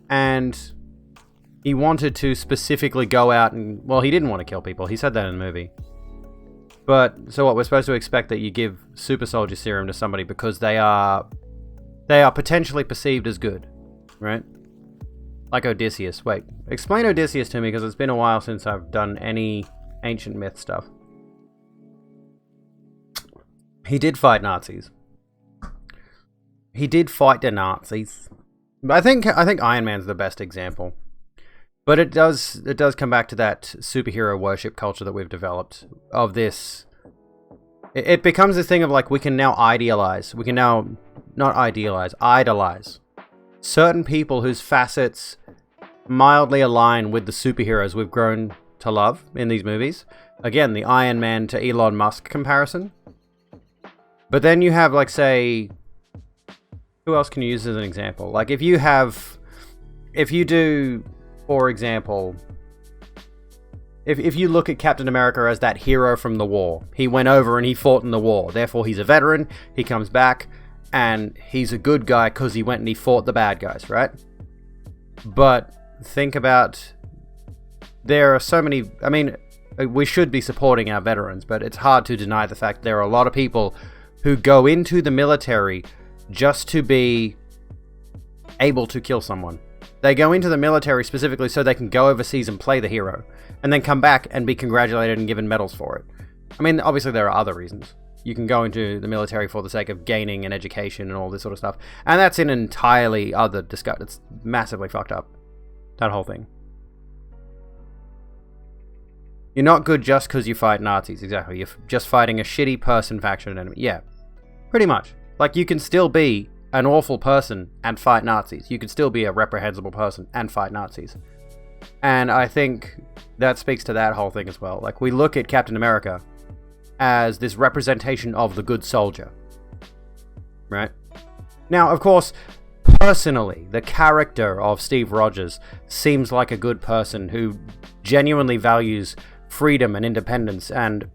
and he wanted to specifically go out and... Well, he didn't want to kill people. He said that in the movie. But, so what, we're supposed to expect that you give super soldier serum to somebody because they are potentially perceived as good, right? Like Odysseus. Wait, explain Odysseus to me because it's been a while since I've done any ancient myth stuff. He did fight Nazis. He did fight the Nazis. I think Iron Man's the best example. But it does come back to that superhero worship culture that we've developed of this. It becomes this thing of like we can now idealize. We can now not idealize, idolize certain people whose facets mildly align with the superheroes we've grown to love in these movies. Again, the Iron Man to Elon Musk comparison. But then you have, like, say, who else can you use as an example? Like, if you do, for example, if you look at Captain America as that hero from the war, he went over and he fought in the war, therefore he's a veteran, he comes back, and he's a good guy because he went and he fought the bad guys, right? But think about, there are so many, I mean, we should be supporting our veterans, but it's hard to deny the fact there are a lot of people who go into the military just to be able to kill someone. They go into the military specifically so they can go overseas and play the hero, and then come back and be congratulated and given medals for it. I mean, obviously there are other reasons. You can go into the military for the sake of gaining an education and all this sort of stuff. And that's an entirely other discussion. It's massively fucked up. That whole thing. You're not good just because you fight Nazis. Exactly. You're just fighting a shitty person, faction, enemy. Yeah. Pretty much. Like, you can still be an awful person and fight Nazis. You can still be a reprehensible person and fight Nazis. And I think that speaks to that whole thing as well. Like, we look at Captain America as this representation of the good soldier. Right? Now, of course, personally, the character of Steve Rogers seems like a good person who genuinely values freedom and independence, and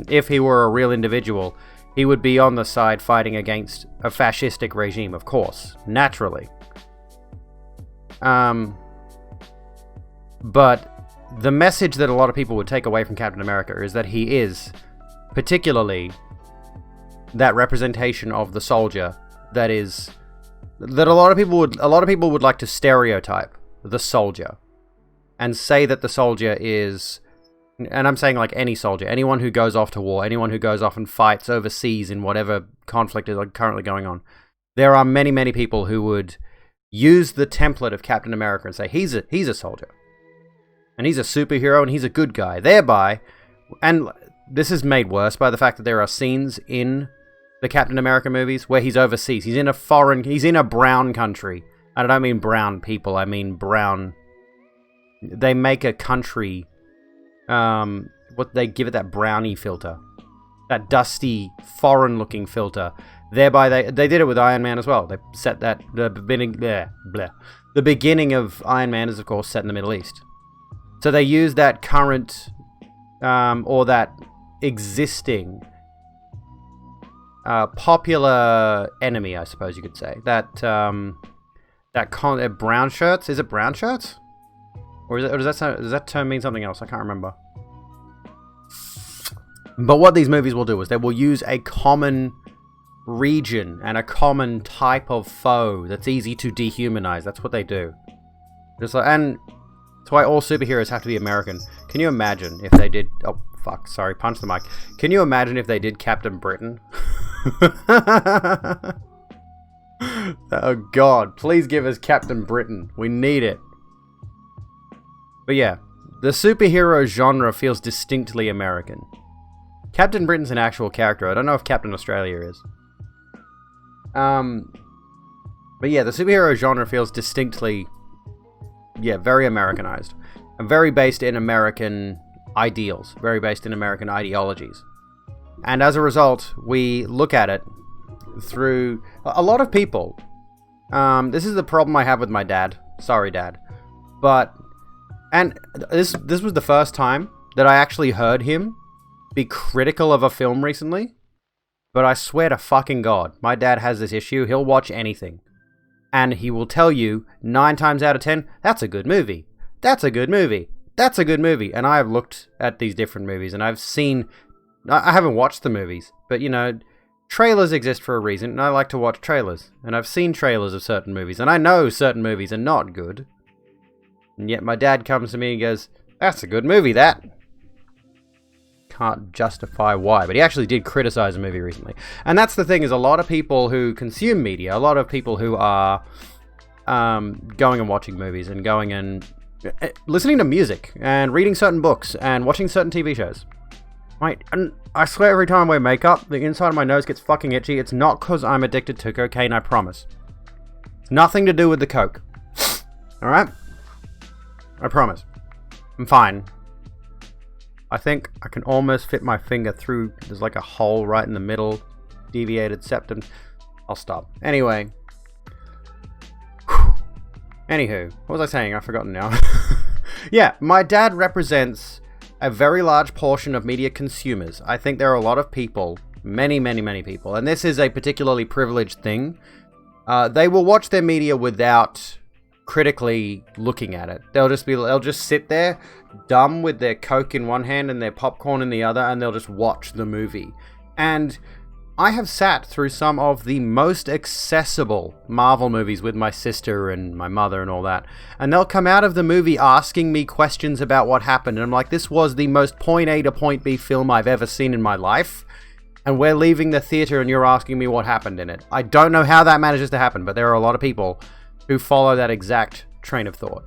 if he were a real individual, he would be on the side fighting against a fascistic regime, of course, naturally. But the message that a lot of people would take away from Captain America is that he is particularly that representation of the soldier that a lot of people would like to stereotype the soldier and say that the soldier is, and I'm saying like any soldier, anyone who goes off to war, anyone who goes off and fights overseas in whatever conflict is currently going on. There are many, many people who would use the template of Captain America and say he's a soldier, and he's a superhero, and he's a good guy. Thereby, and this is made worse by the fact that there are scenes in the Captain America movies where he's overseas. He's in a brown country. And I don't mean brown people, I mean brown. They make a country, they give it that brownie filter. That dusty, foreign-looking filter. Thereby, they did it with Iron Man as well. They set that, the beginning of Iron Man is, of course, set in the Middle East. So they use that current, or that existing popular enemy, I suppose you could say. Brown shirts? Is it brown shirts? Or does that term mean something else? I can't remember. But what these movies will do is they will use a common region and a common type of foe that's easy to dehumanize. That's what they do. Just like, and that's why all superheroes have to be American. Can you imagine if they did... Oh, fuck. Sorry. Punch the mic. Can you imagine if they did Captain Britain? Oh, God. Please give us Captain Britain. We need it. But yeah, the superhero genre feels distinctly American. Captain Britain's an actual character. I don't know if Captain Australia is. But yeah, the superhero genre feels distinctly, very Americanized. And very based in American ideals. Very based in American ideologies. And as a result, we look at it through a lot of people. This is the problem I have with my dad. Sorry, Dad. And this was the first time that I actually heard him be critical of a film recently. But I swear to fucking God, my dad has this issue. He'll watch anything. And he will tell you 9 times out of 10, that's a good movie. That's a good movie. That's a good movie. And I have looked at these different movies and I've seen... I haven't watched the movies, but you know, trailers exist for a reason, and I like to watch trailers. And I've seen trailers of certain movies, and I know certain movies are not good. And yet my dad comes to me and goes, that's a good movie, that. Can't justify why, but he actually did criticize a movie recently. And that's the thing, is a lot of people who consume media, a lot of people who are going and watching movies and going and listening to music and reading certain books and watching certain TV shows. Right, and I swear every time I wear makeup, the inside of my nose gets fucking itchy. It's not because I'm addicted to cocaine, I promise. It's nothing to do with the coke. Alright? I promise. I'm fine. I think I can almost fit my finger through. There's like a hole right in the middle. Deviated septum. I'll stop. Anyway. Anywho, what was I saying? I've forgotten now. Yeah, my dad represents a very large portion of media consumers. I think there are a lot of people, many people, and this is a particularly privileged thing. They will watch their media without critically looking at it. They'll just sit there, dumb, with their Coke in one hand and their popcorn in the other, and they'll just watch the movie. And I have sat through some of the most accessible Marvel movies with my sister and my mother and all that. And they'll come out of the movie asking me questions about what happened. And I'm like, this was the most point A to point B film I've ever seen in my life. And we're leaving the theater and you're asking me what happened in it. I don't know how that manages to happen, but there are a lot of people who follow that exact train of thought.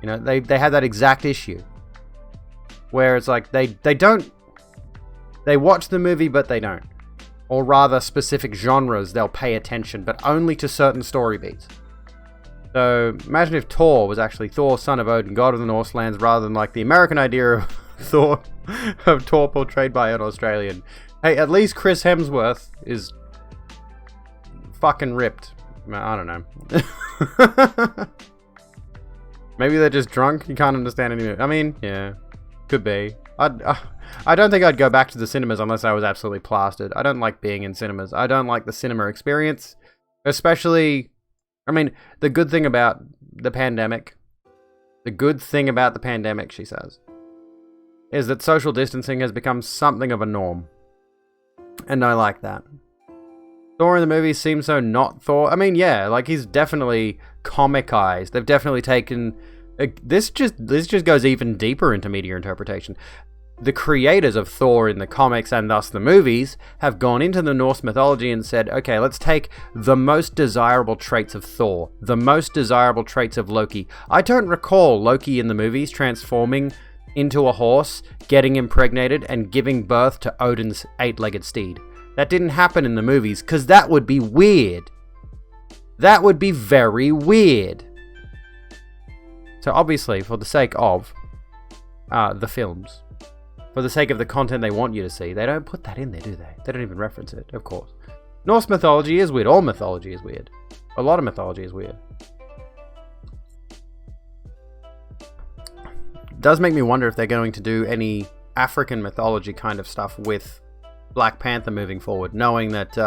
You know, they have that exact issue. Where it's like, they watch the movie, but they don't. Or rather, specific genres they'll pay attention, but only to certain story beats. So, imagine if Thor was actually Thor, son of Odin, god of the Northlands, rather than like the American idea of Thor portrayed by an Australian. Hey, at least Chris Hemsworth is fucking ripped. I don't know. Maybe they're just drunk, you can't understand anything. I mean, yeah, could be. I don't think I'd go back to the cinemas unless I was absolutely plastered. I don't like being in cinemas. I don't like the cinema experience. Especially, I mean, the good thing about the pandemic, she says, is that social distancing has become something of a norm. And I like that. Thor in the movie seems so not Thor. I mean, yeah, like he's definitely comicized. They've definitely taken... This just goes even deeper into media interpretation. The creators of Thor in the comics and thus the movies have gone into the Norse mythology and said, okay, let's take the most desirable traits of Thor, the most desirable traits of Loki. I don't recall Loki in the movies transforming into a horse, getting impregnated, and giving birth to Odin's 8-legged steed. That didn't happen in the movies, because that would be weird. That would be very weird. So obviously, for the sake of the films, for the sake of the content they want you to see, they don't put that in there, do they? They don't even reference it, of course. Norse mythology is weird. All mythology is weird. A lot of mythology is weird. It does make me wonder if they're going to do any African mythology kind of stuff with Black Panther moving forward, knowing that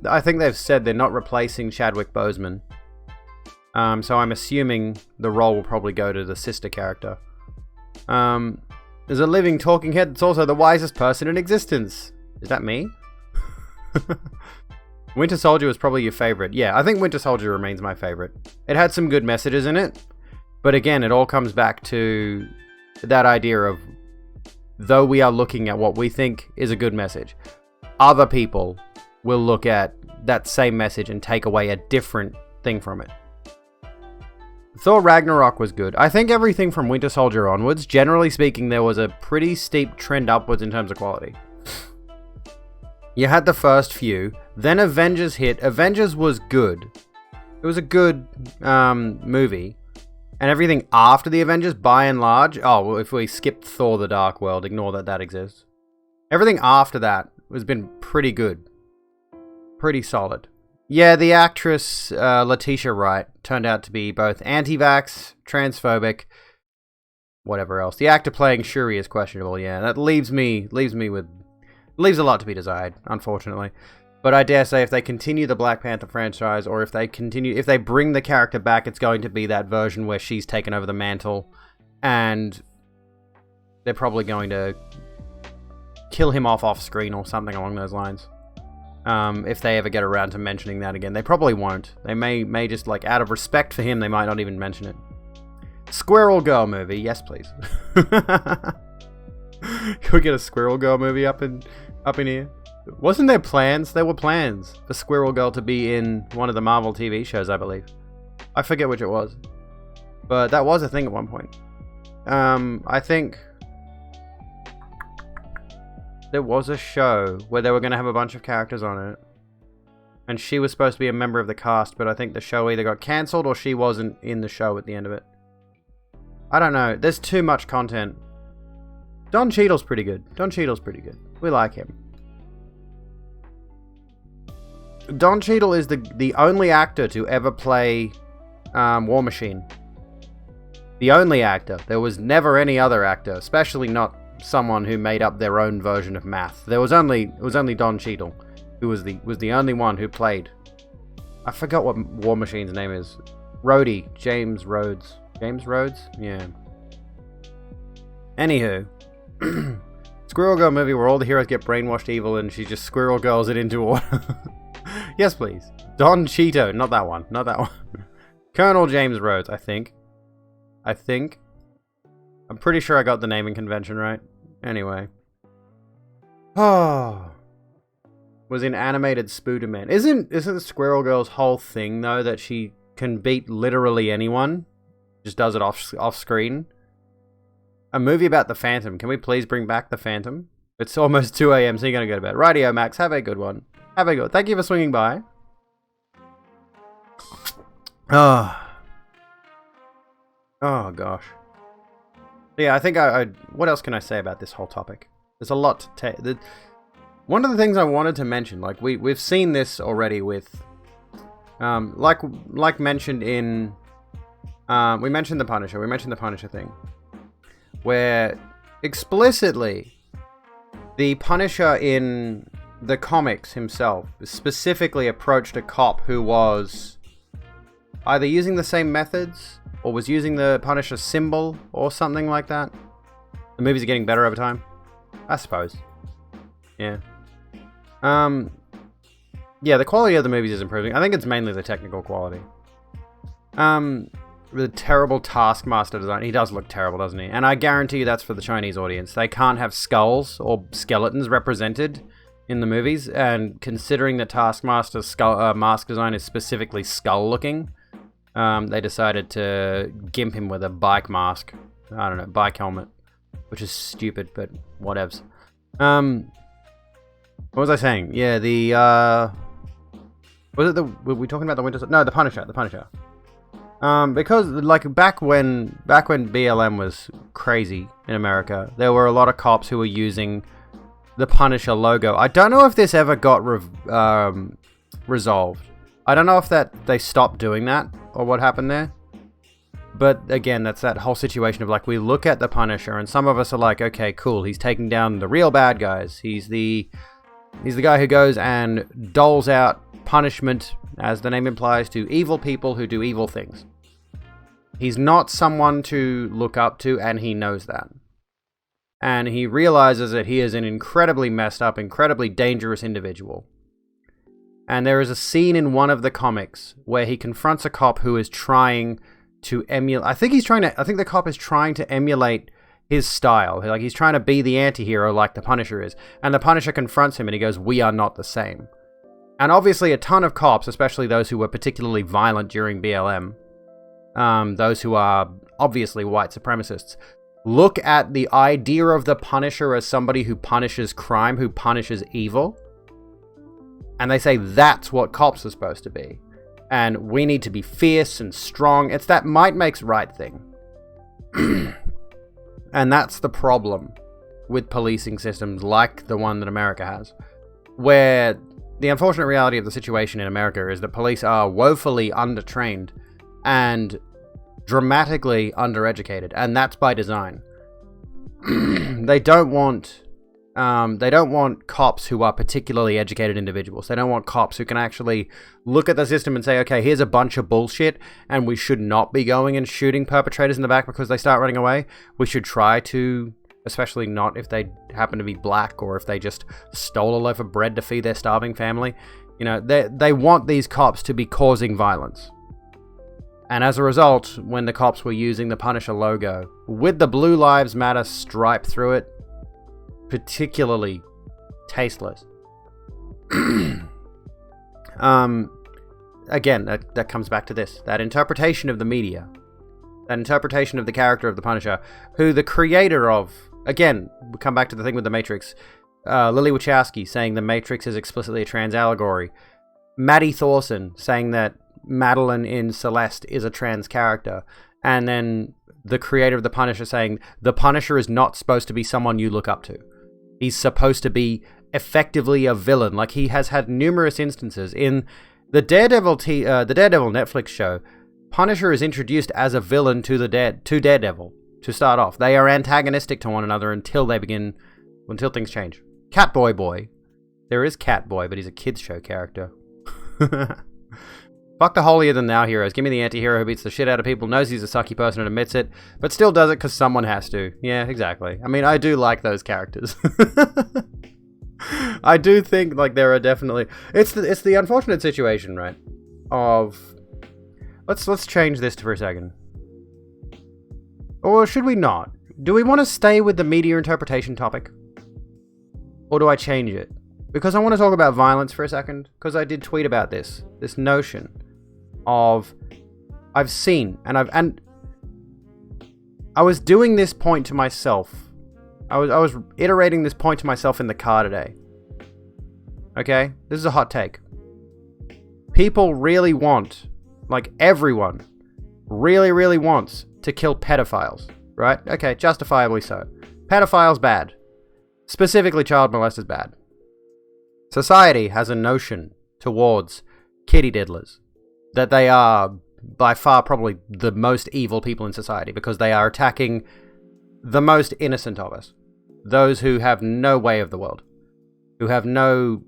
I think they've said they're not replacing Chadwick Boseman. So I'm assuming the role will probably go to the sister character. There's a living talking head that's also the wisest person in existence. Is that me? Winter Soldier was probably your favorite. Yeah, I think Winter Soldier remains my favorite. It had some good messages in it. But again, it all comes back to that idea of, though we are looking at what we think is a good message, other people will look at that same message and take away a different thing from it. Thor Ragnarok was good. I think everything from Winter Soldier onwards, generally speaking, there was a pretty steep trend upwards in terms of quality. You had the first few, then Avengers hit. Avengers was good. It was a good movie. And everything after the Avengers, by and large... Oh, well, if we skipped Thor the Dark World, ignore that exists. Everything after that has been pretty good. pretty solid. Yeah, the actress Letitia Wright turned out to be both anti-vax, transphobic, whatever else. The actor playing Shuri is questionable. Yeah, that leaves a lot to be desired, unfortunately. But I dare say if they continue the Black Panther franchise, or if they bring the character back, it's going to be that version where she's taken over the mantle, and they're probably going to kill him off screen or something along those lines. If they ever get around to mentioning that again. They probably won't. They may just, like, out of respect for him, they might not even mention it. Squirrel Girl movie, yes please. Can we get a Squirrel Girl movie up in here? Wasn't there plans? There were plans for Squirrel Girl to be in one of the Marvel TV shows, I believe. I forget which it was. But that was a thing at one point. I think there was a show where they were going to have a bunch of characters on it. And she was supposed to be a member of the cast, but I think the show either got cancelled or she wasn't in the show at the end of it. I don't know. There's too much content. Don Cheadle's pretty good. We like him. Don Cheadle is the only actor to ever play War Machine. The only actor. There was never any other actor, especially not someone who made up their own version of math. It was only Don Cheadle who was the only one who played. I forgot what War Machine's name is. Rhodey, James Rhodes. James Rhodes? Yeah. Anywho, Squirrel Girl movie where all the heroes get brainwashed evil and she just Squirrel Girls it into order. Yes, please. Don Cheeto. Not that one. Colonel James Rhodes, I think. I'm pretty sure I got the naming convention right. Anyway. Oh. Was in animated Spooderman. Isn't Squirrel Girl's whole thing, though, that she can beat literally anyone? Just does it off screen? A movie about the Phantom. Can we please bring back the Phantom? It's almost 2 a.m, so you're going to go to bed. Rightio, Max. Have a good one. Thank you for swinging by. Oh gosh. Yeah, I think what else can I say about this whole topic? There's a lot to take. One of the things I wanted to mention, like we've seen this already with, like mentioned in, we mentioned the Punisher thing, where explicitly the Punisher in the comics himself specifically approached a cop who was either using the same methods or was using the Punisher symbol or something like that. The movies are getting better over time, I suppose. Yeah. Yeah, the quality of the movies is improving. I think it's mainly the technical quality. The terrible Taskmaster design. He does look terrible, doesn't he? And I guarantee you that's for the Chinese audience. They can't have skulls or skeletons represented in the movies, and considering the Taskmaster's mask design is specifically skull-looking, they decided to gimp him with a bike mask. I don't know, bike helmet, which is stupid, but whatevs. What was I saying? Yeah, were we talking about the Winter Soldier? No, the Punisher. Because like back when BLM was crazy in America, there were a lot of cops who were using the Punisher logo. I don't know if this ever got resolved. I don't know if they stopped doing that or what happened there. But again, that's that whole situation of like, we look at the Punisher and some of us are like, okay, cool, he's taking down the real bad guys. He's the guy who goes and doles out punishment, as the name implies, to evil people who do evil things. He's not someone to look up to, and he knows that. And he realizes that he is an incredibly messed up, incredibly dangerous individual. And there is a scene in one of the comics where he confronts a cop who is trying to emulate... I think the cop is trying to emulate his style. Like, he's trying to be the anti-hero like the Punisher is. And the Punisher confronts him and he goes, "We are not the same." And obviously a ton of cops, especially those who were particularly violent during BLM, those who are obviously white supremacists, look at the idea of the Punisher as somebody who punishes crime, who punishes evil, and they say that's what cops are supposed to be. And we need to be fierce and strong. It's that might makes right thing. And that's the problem with policing systems like the one that America has, where the unfortunate reality of the situation in America is that police are woefully undertrained and dramatically undereducated, and that's by design. They don't want cops who are particularly educated individuals. They don't want cops who can actually look at the system and say, okay, here's a bunch of bullshit, and we should not be going and shooting perpetrators in the back because they start running away. We should try to, especially not if they happen to be black or if they just stole a loaf of bread to feed their starving family. You know, they want these cops to be causing violence. And as a result, when the cops were using the Punisher logo with the Blue Lives Matter stripe through it, particularly tasteless. Again, that comes back to this. That interpretation of the media. That interpretation of the character of the Punisher, who the creator of... Again, we come back to the thing with the Matrix. Lily Wachowski saying the Matrix is explicitly a trans allegory. Maddie Thorson saying that Madeline in Celeste is a trans character. And then the creator of the Punisher saying the Punisher is not supposed to be someone you look up to. He's supposed to be effectively a villain. Like, he has had numerous instances in the Daredevil Netflix show. Punisher is introduced as a villain to Daredevil to start off. They are antagonistic to one another until things change. Catboy Boy. There is Catboy, but he's a kids show character. Fuck the holier-than-thou heroes. Give me the anti-hero who beats the shit out of people, knows he's a sucky person and admits it, but still does it because someone has to. Yeah, exactly. I mean, I do like those characters. I do think, like, there are definitely... It's the unfortunate situation, right? Of... Let's change this for a second. Or should we not? Do we want to stay with the media interpretation topic? Or do I change it? Because I want to talk about violence for a second, because I did tweet about this notion of I've seen and I was doing this point to myself. I was iterating this point to myself in the car today. Okay? This is a hot take. People really want, like everyone really, really wants to kill pedophiles, right? Okay, justifiably so. Pedophiles bad. Specifically child molesters bad. Society has a notion towards kitty diddlers that they are by far probably the most evil people in society because they are attacking the most innocent of us. Those who have no way of the world. Who have no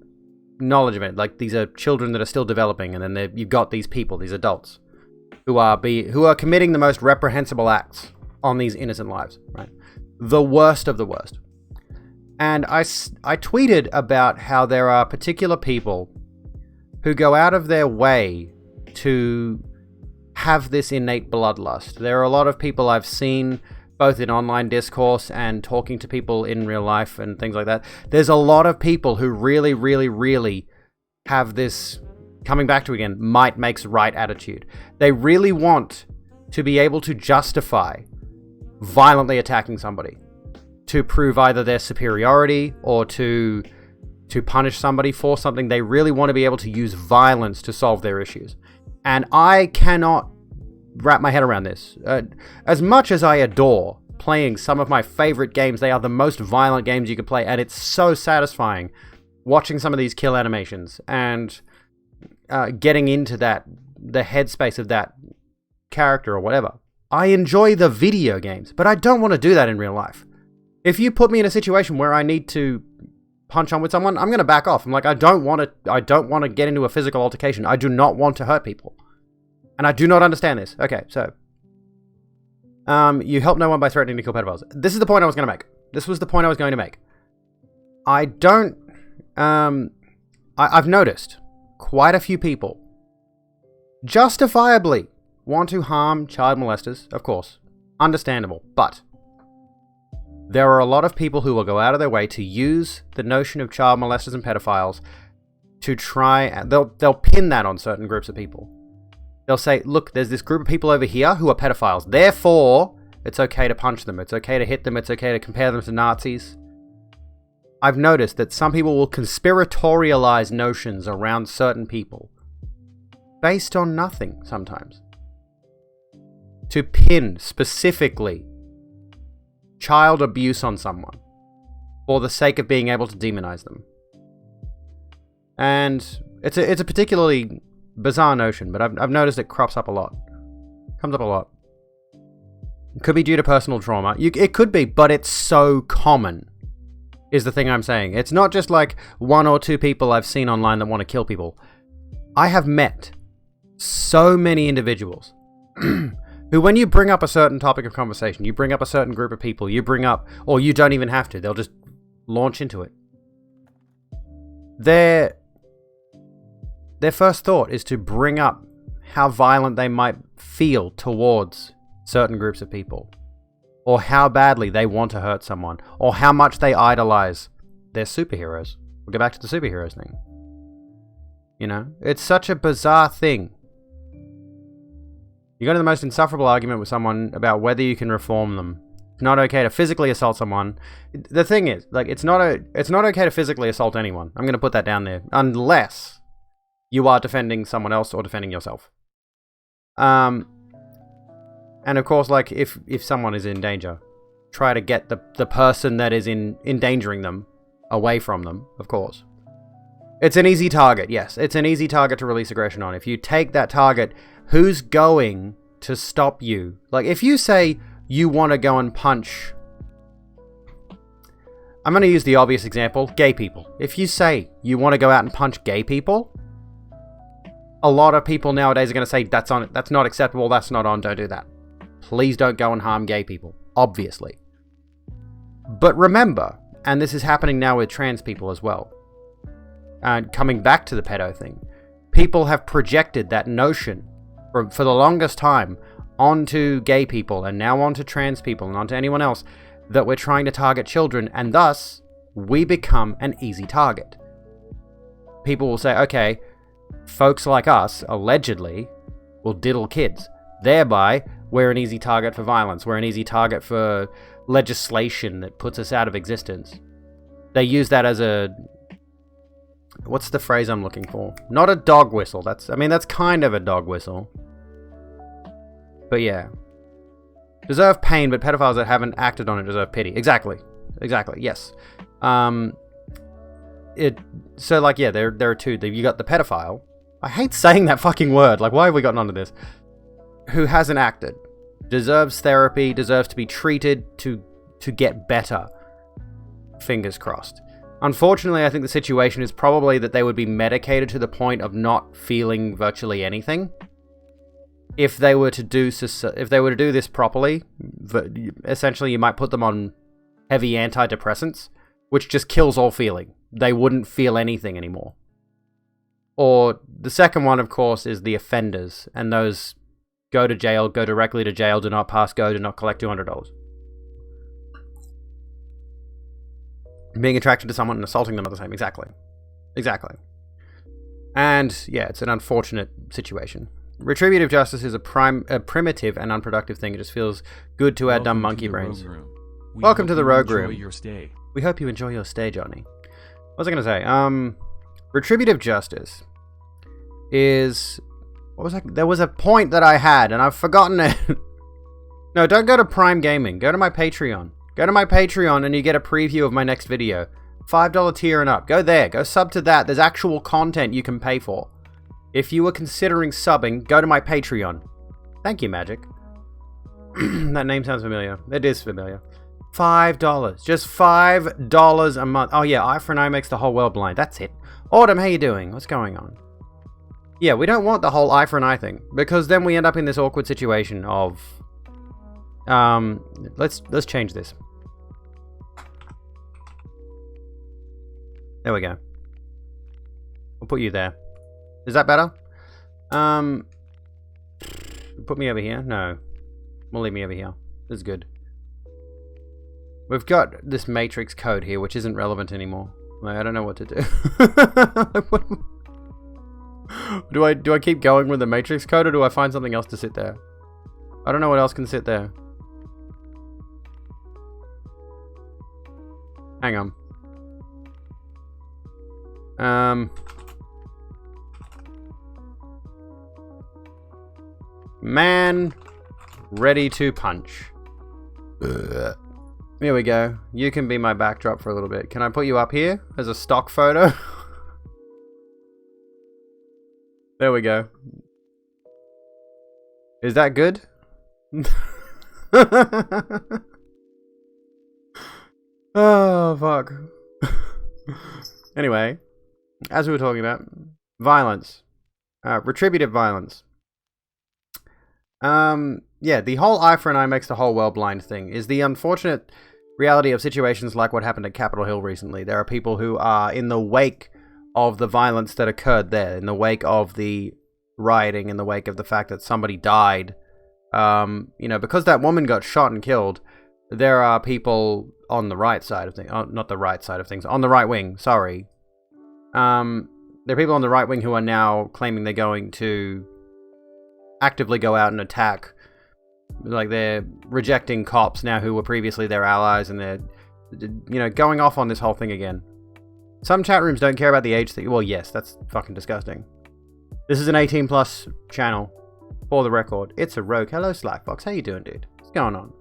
knowledge of it. Like, these are children that are still developing, and then you've got these people, these adults, who are committing the most reprehensible acts on these innocent lives, right? The worst of the worst. And I tweeted about how there are particular people who go out of their way to have this innate bloodlust. There are a lot of people I've seen, both in online discourse and talking to people in real life and things like that. There's a lot of people who really, really, really have this, coming back to again, might makes right attitude. They really want to be able to justify violently attacking somebody, to prove either their superiority or to punish somebody for something. They really want to be able to use violence to solve their issues. And I cannot wrap my head around this. As much as I adore playing some of my favorite games, they are the most violent games you could play, and it's so satisfying watching some of these kill animations and getting into the headspace of that character or whatever. I enjoy the video games, but I don't want to do that in real life. If you put me in a situation where I need to punch on with someone, I'm going to back off. I'm like, I don't want to get into a physical altercation. I do not want to hurt people. And I do not understand this. Okay, so you help no one by threatening to kill pedophiles. This is the point I was going to make. This was the point I was going to make. I've noticed quite a few people justifiably want to harm child molesters, of course. Understandable. But there are a lot of people who will go out of their way to use the notion of child molesters and pedophiles to try... They'll pin that on certain groups of people. They'll say, look, there's this group of people over here who are pedophiles. Therefore, it's okay to punch them. It's okay to hit them. It's okay to compare them to Nazis. I've noticed that some people will conspiratorialize notions around certain people based on nothing sometimes. To pin specifically child abuse on someone for the sake of being able to demonize them. And it's a particularly bizarre notion, but I've noticed it crops up a lot. Comes up a lot. It could be due to personal trauma. It could be, but it's so common, is the thing I'm saying. It's not just like 1 or 2 people I've seen online that want to kill people. I have met so many individuals who, when you bring up a certain topic of conversation, you bring up a certain group of people, you bring up, or you don't even have to, they'll just launch into it. Their first thought is to bring up how violent they might feel towards certain groups of people, or how badly they want to hurt someone, or how much they idolize their superheroes. We'll go back to the superheroes thing. You know, it's such a bizarre thing. You go to the most insufferable argument with someone about whether you can reform them. It's not okay to physically assault someone. The thing is, like, it's not okay to physically assault anyone. I'm going to put that down there, unless you are defending someone else or defending yourself. And of course, like, if someone is in danger, try to get the person that is endangering them away from them, of course. It's an easy target, yes. It's an easy target to release aggression on. If you take that target, who's going to stop you? Like, if you say you want to go and punch... I'm going to use the obvious example, gay people. If you say you want to go out and punch gay people, a lot of people nowadays are going to say, that's not acceptable, that's not on, don't do that. Please don't go and harm gay people, obviously. But remember, and this is happening now with trans people as well, and coming back to the pedo thing, people have projected that notion for the longest time onto gay people, and now onto trans people, and onto anyone else, that we're trying to target children, and thus, we become an easy target. People will say, okay, folks like us, allegedly, will diddle kids. Thereby, we're an easy target for violence. We're an easy target for legislation that puts us out of existence. They use that as a... What's the phrase I'm looking for? Not a dog whistle. That's kind of a dog whistle. But yeah. Deserve pain, but pedophiles that haven't acted on it deserve pity. Exactly, yes. So, like, yeah, there are two. You got the pedophile. I hate saying that fucking word. Like, why have we gotten onto this? Who hasn't acted. Deserves therapy, deserves to be treated to get better. Fingers crossed. Unfortunately, I think the situation is probably that they would be medicated to the point of not feeling virtually anything. If they were to do this properly, essentially you might put them on heavy antidepressants, which just kills all feeling. They wouldn't feel anything anymore. Or the second one, of course, is the offenders, and those go to jail, go directly to jail, do not pass go, do not collect $200. Being attracted to someone and assaulting them are the same. Exactly. And yeah, it's an unfortunate situation. Retributive justice is a primitive and unproductive thing. It just feels good to our dumb monkey brains. Welcome to the Rogue Room. We hope you enjoy your stay, Johnny. What was I going to say? Retributive justice is... There was a point that I had, and I've forgotten it. No, don't go to Prime Gaming. Go to my Patreon. Go to my Patreon and you get a preview of my next video. $5 tier and up. Go there. Go sub to that. There's actual content you can pay for. If you were considering subbing, go to my Patreon. Thank you, Magic. That name sounds familiar. It is familiar. $5. Just $5 a month. Oh yeah, eye for an eye makes the whole world blind. That's it. Autumn, how you doing? What's going on? Yeah, we don't want the whole eye for an eye thing, because then we end up in this awkward situation of... let's change this. There we go. We'll put you there. Is that better? Put me over here? No. We'll leave me over here. This is good. We've got this matrix code here, which isn't relevant anymore. Like, I don't know what to do. Do I keep going with the matrix code, or do I find something else to sit there? I don't know what else can sit there. Hang on. Man ready to punch. Here we go. You can be my backdrop for a little bit. Can I put you up here as a stock photo? There we go. Is that good? Oh, fuck. Anyway, as we were talking about, violence. Retributive violence. Yeah, the whole eye for an eye makes the whole world blind thing is the unfortunate reality of situations like what happened at Capitol Hill recently. There are people who are in the wake of the violence that occurred there, in the wake of the rioting, in the wake of the fact that somebody died. Because that woman got shot and killed, there are people on the right side of things, not the right side of things, on the right wing, sorry. There are people on the right wing who are now claiming they're going to actively go out and attack. Like, they're rejecting cops now who were previously their allies, and they're, going off on this whole thing again. Some chat rooms don't care about the age thing. Well, yes, that's fucking disgusting. This is an 18+ channel, for the record. It's a rogue. Hello, Slackbox. How you doing, dude? What's going on?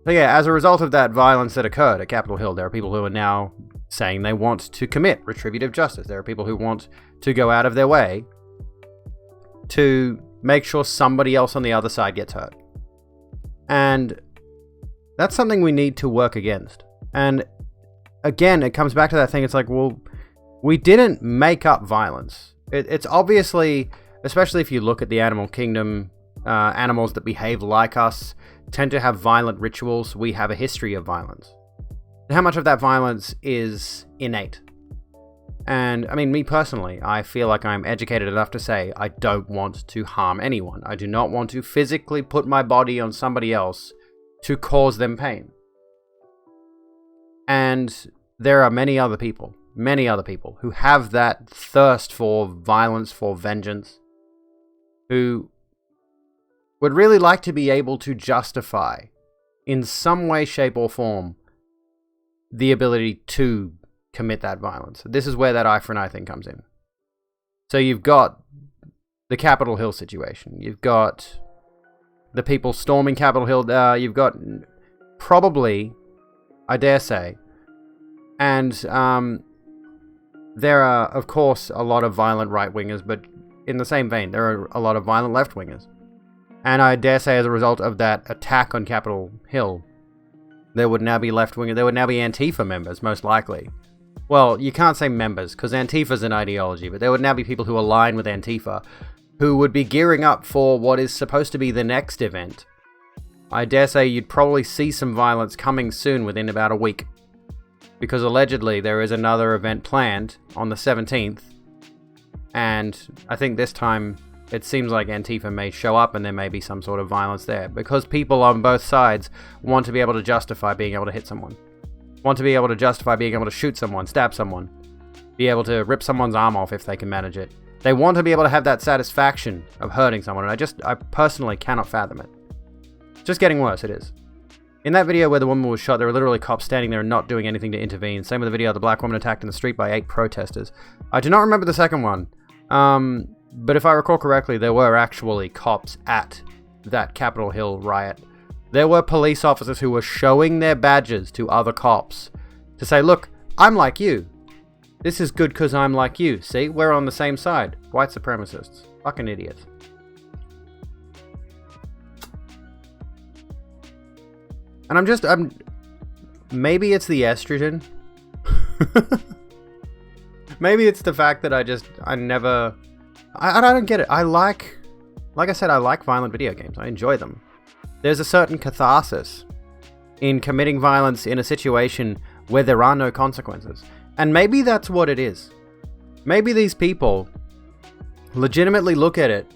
So yeah, as a result of that violence that occurred at Capitol Hill, there are people who are now saying they want to commit retributive justice. There are people who want to go out of their way to make sure somebody else on the other side gets hurt. And that's something we need to work against. And again, it comes back to that thing. It's like, well, we didn't make up violence. It's obviously, especially if you look at the animal kingdom, animals that behave like us tend to have violent rituals. We have a history of violence. How much of that violence is innate? And, I mean, me personally, I feel like I'm educated enough to say I don't want to harm anyone. I do not want to physically put my body on somebody else to cause them pain. And there are many other people who have that thirst for violence, for vengeance, who would really like to be able to justify, in some way, shape, or form, the ability to commit that violence. This is where that eye for an eye thing comes in. So you've got the Capitol Hill situation. You've got the people storming Capitol Hill. You've got probably, I dare say, and there are, of course, a lot of violent right-wingers, but in the same vein, there are a lot of violent left-wingers. And I dare say, as a result of that attack on Capitol Hill, there would now be left-wingers, there would now be Antifa members, most likely. Well, you can't say members, because Antifa's an ideology, but there would now be people who align with Antifa, who would be gearing up for what is supposed to be the next event. I dare say you'd probably see some violence coming soon within about a week. Because allegedly there is another event planned on the 17th, and I think this time it seems like Antifa may show up and there may be some sort of violence there, because people on both sides want to be able to justify being able to hit someone. Want to be able to justify being able to shoot someone, stab someone, be able to rip someone's arm off if they can manage it. They want to be able to have that satisfaction of hurting someone, and I personally cannot fathom it. It's just getting worse, it is. In that video where the woman was shot, there were literally cops standing there and not doing anything to intervene. Same with the video of the black woman attacked in the street by 8 protesters. I do not remember the second one. But if I recall correctly, there were actually cops at that Capitol Hill riot. There were police officers who were showing their badges to other cops to say, look, I'm like you. This is good because I'm like you. See, we're on the same side. White supremacists. Fucking idiots. And maybe it's the estrogen. Maybe it's the fact that I don't get it. Like I said, I like violent video games. I enjoy them. There's a certain catharsis in committing violence in a situation where there are no consequences. And maybe that's what it is. Maybe these people legitimately look at it.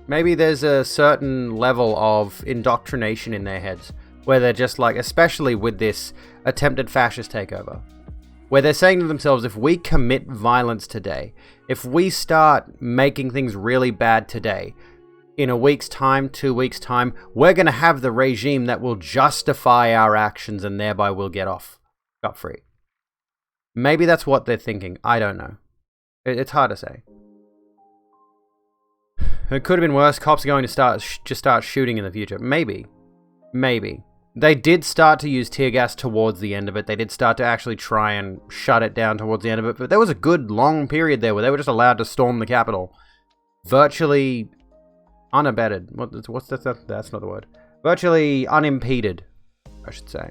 Maybe there's a certain level of indoctrination in their heads where they're just like, especially with this attempted fascist takeover, where they're saying to themselves, if we commit violence today, if we start making things really bad today, in a week's time, 2 weeks' time, we're going to have the regime that will justify our actions and thereby we'll get off scot-free. Maybe that's what they're thinking. I don't know. It's hard to say. It could have been worse. Cops are going to start shooting in the future. Maybe. They did start to use tear gas towards the end of it. They did start to actually try and shut it down towards the end of it. But there was a good long period there where they were just allowed to storm the Capitol. Virtually unabated. What's that? That's not the word. Virtually unimpeded, I should say.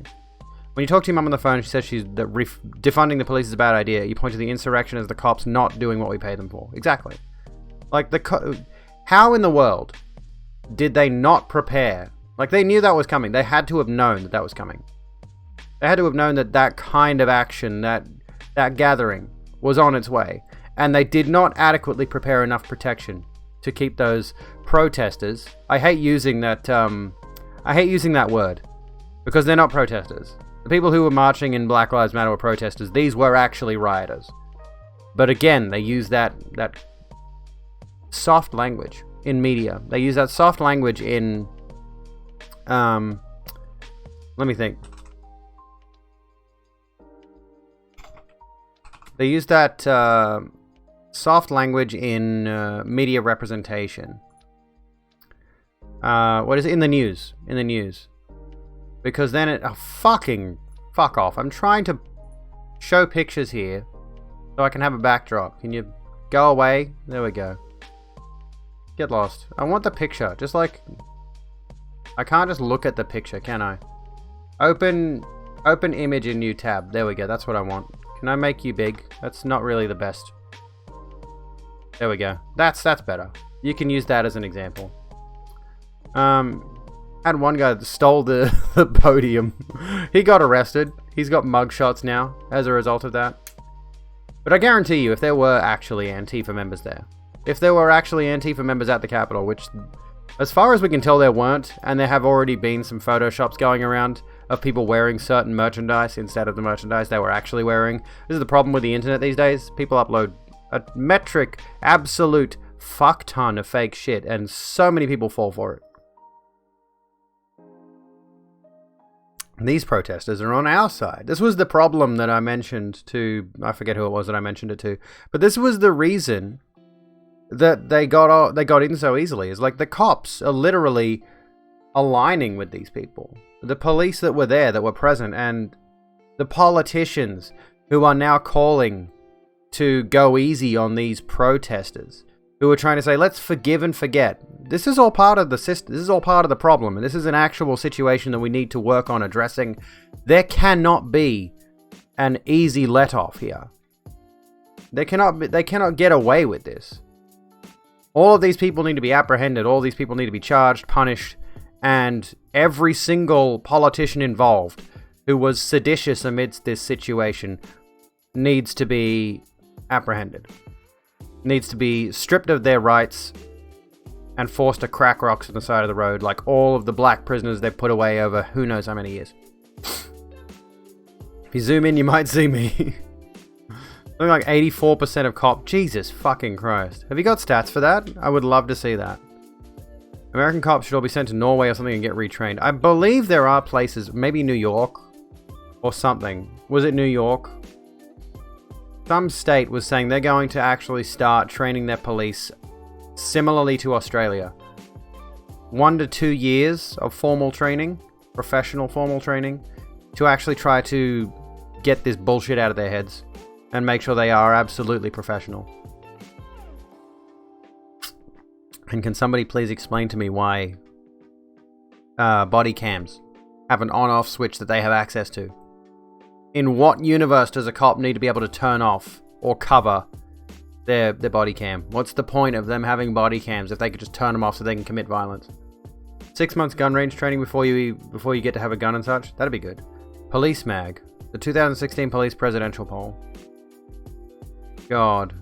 When you talk to your mum on the phone, she says defunding the police is a bad idea. You point to the insurrection as the cops not doing what we pay them for. Exactly. Like, how in the world did they not prepare? Like, they knew that was coming. They had to have known that that was coming. They had to have known that that kind of action, that gathering, was on its way. And they did not adequately prepare enough protection to keep those protesters. I hate using that word. Because they're not protesters. The people who were marching in Black Lives Matter were protesters. These were actually rioters. But again, they use that soft language in media. They use that soft language in... let me think. They use that soft language in media representation. What is it? In the news. In the news. Because then it... Oh, fuck off. I'm trying to show pictures here so I can have a backdrop. Can you go away? There we go. Get lost. I want the picture. Just like... I can't just look at the picture, can I? Open image in new tab. There we go. That's what I want. Can I make you big? That's not really the best. There we go. That's better. You can use that as an example. Had one guy that stole the podium. He got arrested. He's got mugshots now as a result of that. But I guarantee you, if there were actually Antifa members there, if there were actually Antifa members at the Capitol, which, as far as we can tell, there weren't, and there have already been some photoshops going around of people wearing certain merchandise instead of the merchandise they were actually wearing. This is the problem with the internet these days. People upload a metric, absolute fuck ton of fake shit, and so many people fall for it. These protesters are on our side. This was the problem that I mentioned to... I forget who it was that I mentioned it to. But this was the reason that they got in so easily. It's like the cops are literally aligning with these people. The police that were there, that were present, and the politicians who are now calling to go easy on these protesters, who are trying to say, let's forgive and forget. This is all part of the system. This is all part of the problem. And this is an actual situation that we need to work on addressing. There cannot be an easy let-off here. They cannot get away with this. All of these people need to be apprehended. All these people need to be charged, punished. And every single politician involved who was seditious amidst this situation needs to be apprehended. Needs to be stripped of their rights and forced to crack rocks on the side of the road like all of the black prisoners they've put away over who knows how many years. If you zoom in, you might see me. Something like 84% of cop... Jesus fucking Christ. Have you got stats for that? I would love to see that. American cops should all be sent to Norway or something and get retrained. I believe there are places, maybe New York or something. Was it New York? Some state was saying they're going to actually start training their police similarly to Australia. 1 to 2 years of formal training, professional formal training, to actually try to get this bullshit out of their heads and make sure they are absolutely professional. And can somebody please explain to me why body cams have an on-off switch that they have access to? In what universe does a cop need to be able to turn off or cover their body cam? What's the point of them having body cams if they could just turn them off so they can commit violence? 6 months gun range training before you get to have a gun and such? That'd be good. Police Mag. The 2016 police presidential poll. God.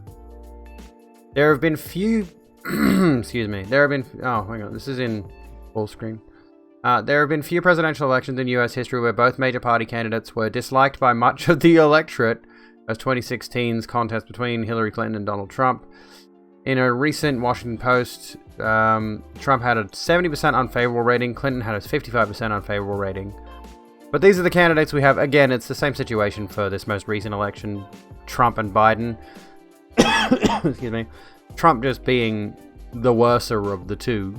There have been few... Excuse me. There have been... Oh, hang on. This is in full screen. There have been few presidential elections in US history where both major party candidates were disliked by much of the electorate, as 2016's contest between Hillary Clinton and Donald Trump. In a recent Washington Post, Trump had a 70% unfavorable rating, Clinton had a 55% unfavorable rating. But these are the candidates we have. Again, it's the same situation for this most recent election, Trump and Biden. Excuse me. Trump just being the worser of the two.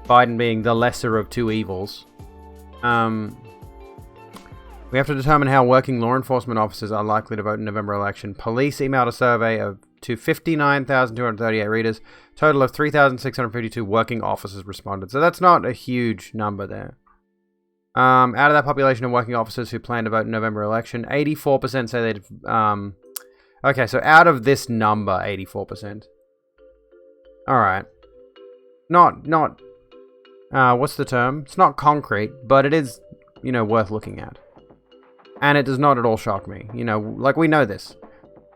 Biden being the lesser of two evils. We have to determine how working law enforcement officers are likely to vote in November election. Police emailed a survey to 59,238 readers. Total of 3,652 working officers responded. So that's not a huge number there. Out of that population of working officers who plan to vote in November election, 84% say they'd... okay, so out of this number, 84%. Alright. Not... what's the term? It's not concrete, but it is, worth looking at. And it does not at all shock me. Like, we know this.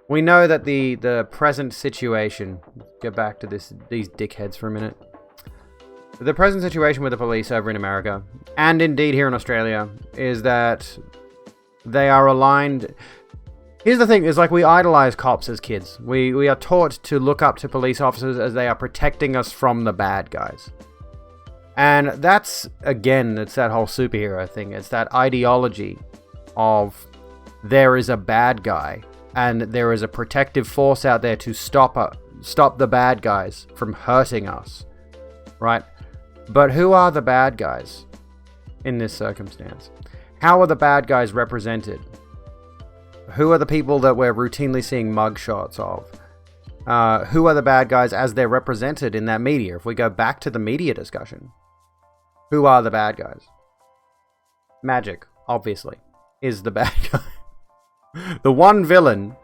We know that the present situation... Get back to these dickheads for a minute. The present situation with the police over in America, and indeed here in Australia, is that they are aligned... Here's the thing, is like we idolize cops as kids. We are taught to look up to police officers as they are protecting us from the bad guys. And that's, again, it's that whole superhero thing. It's that ideology of there is a bad guy and there is a protective force out there to stop the bad guys from hurting us, right? But who are the bad guys in this circumstance? How are the bad guys represented? Who are the people that we're routinely seeing mugshots of? Who are the bad guys as they're represented in that media? If we go back to the media discussion, who are the bad guys? Magic, obviously, is the bad guy. The one villain.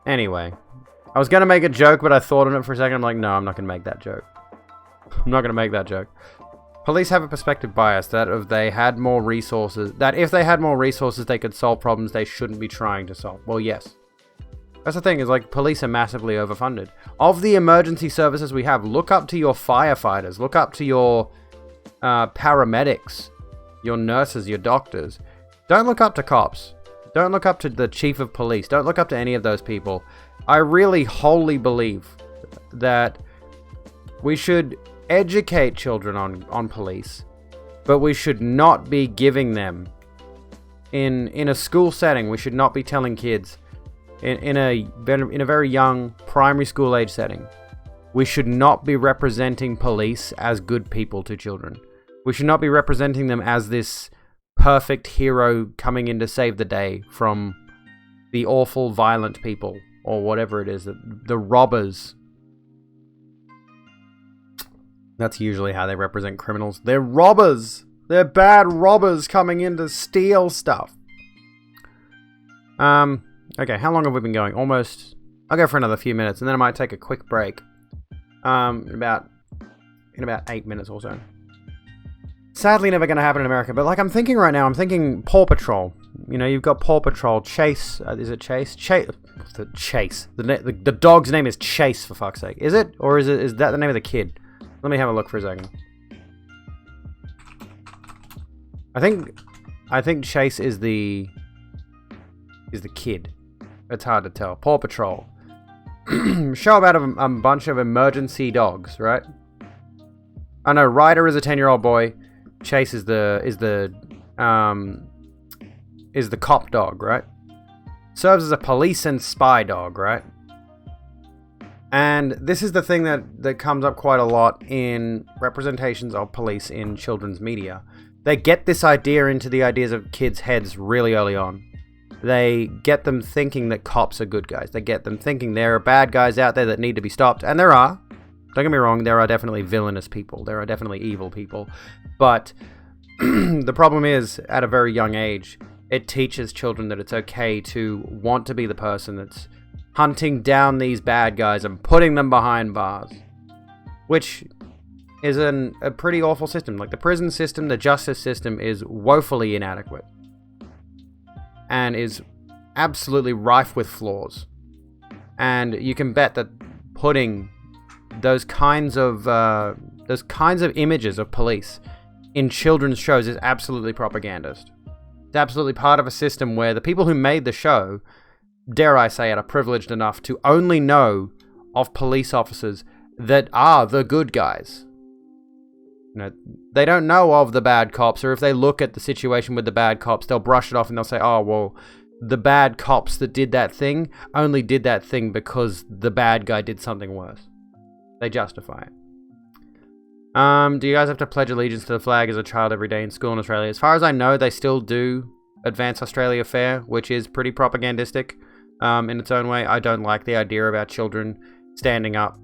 Anyway, I was going to make a joke, but I thought on it for a second. I'm like, no, I'm not going to make that joke. I'm not going to make that joke. Police have a perspective bias that if they had more resources, they could solve problems they shouldn't be trying to solve. Well, yes. That's the thing, is like police are massively overfunded. Of the emergency services we have, look up to your firefighters, look up to your paramedics, your nurses, your doctors. Don't look up to cops. Don't look up to the chief of police. Don't look up to any of those people. I really wholly believe that we should educate children on police, but we should not be giving them in a school setting. We should not be telling kids in a very young primary school age setting, we should not be representing police as good people to children. We should not be representing them as this perfect hero coming in to save the day from the awful violent people or whatever it is, the robbers. That's usually how they represent criminals. They're robbers. They're bad robbers coming in to steal stuff. Okay, how long have we been going? Almost... I'll go for another few minutes, and then I might take a quick break. In about 8 minutes or so. Sadly never going to happen in America, but like I'm thinking right now, I'm thinking Paw Patrol. You've got Paw Patrol, Chase... is it Chase? Chase. The dog's name is Chase, for fuck's sake. Is it? Or is that the name of the kid? Let me have a look for a second. I think Chase is the kid. It's hard to tell. Paw Patrol. Show about a bunch of emergency dogs, right? I know Ryder is a 10-year-old boy. Chase is the cop dog, right? Serves as a police and spy dog, right? And this is the thing that comes up quite a lot in representations of police in children's media. They get this idea into the ideas of kids' heads really early on. They get them thinking that cops are good guys. They get them thinking there are bad guys out there that need to be stopped. And there are. Don't get me wrong, there are definitely villainous people. There are definitely evil people. But the problem is, at a very young age, it teaches children that it's okay to want to be the person that's hunting down these bad guys and putting them behind bars. Which is a pretty awful system. Like the prison system, the justice system is woefully inadequate. And is absolutely rife with flaws. And you can bet that putting those kinds of images of police in children's shows is absolutely propagandist. It's absolutely part of a system where the people who made the show, dare I say it, are privileged enough to only know of police officers that are the good guys. They don't know of the bad cops, or if they look at the situation with the bad cops, they'll brush it off and they'll say, oh, well, the bad cops that did that thing only did that thing because the bad guy did something worse. They justify it. Do you guys have to pledge allegiance to the flag as a child every day in school in Australia? As far as I know, they still do Advance Australia Fair, which is pretty propagandistic in its own way. I don't like the idea about children standing up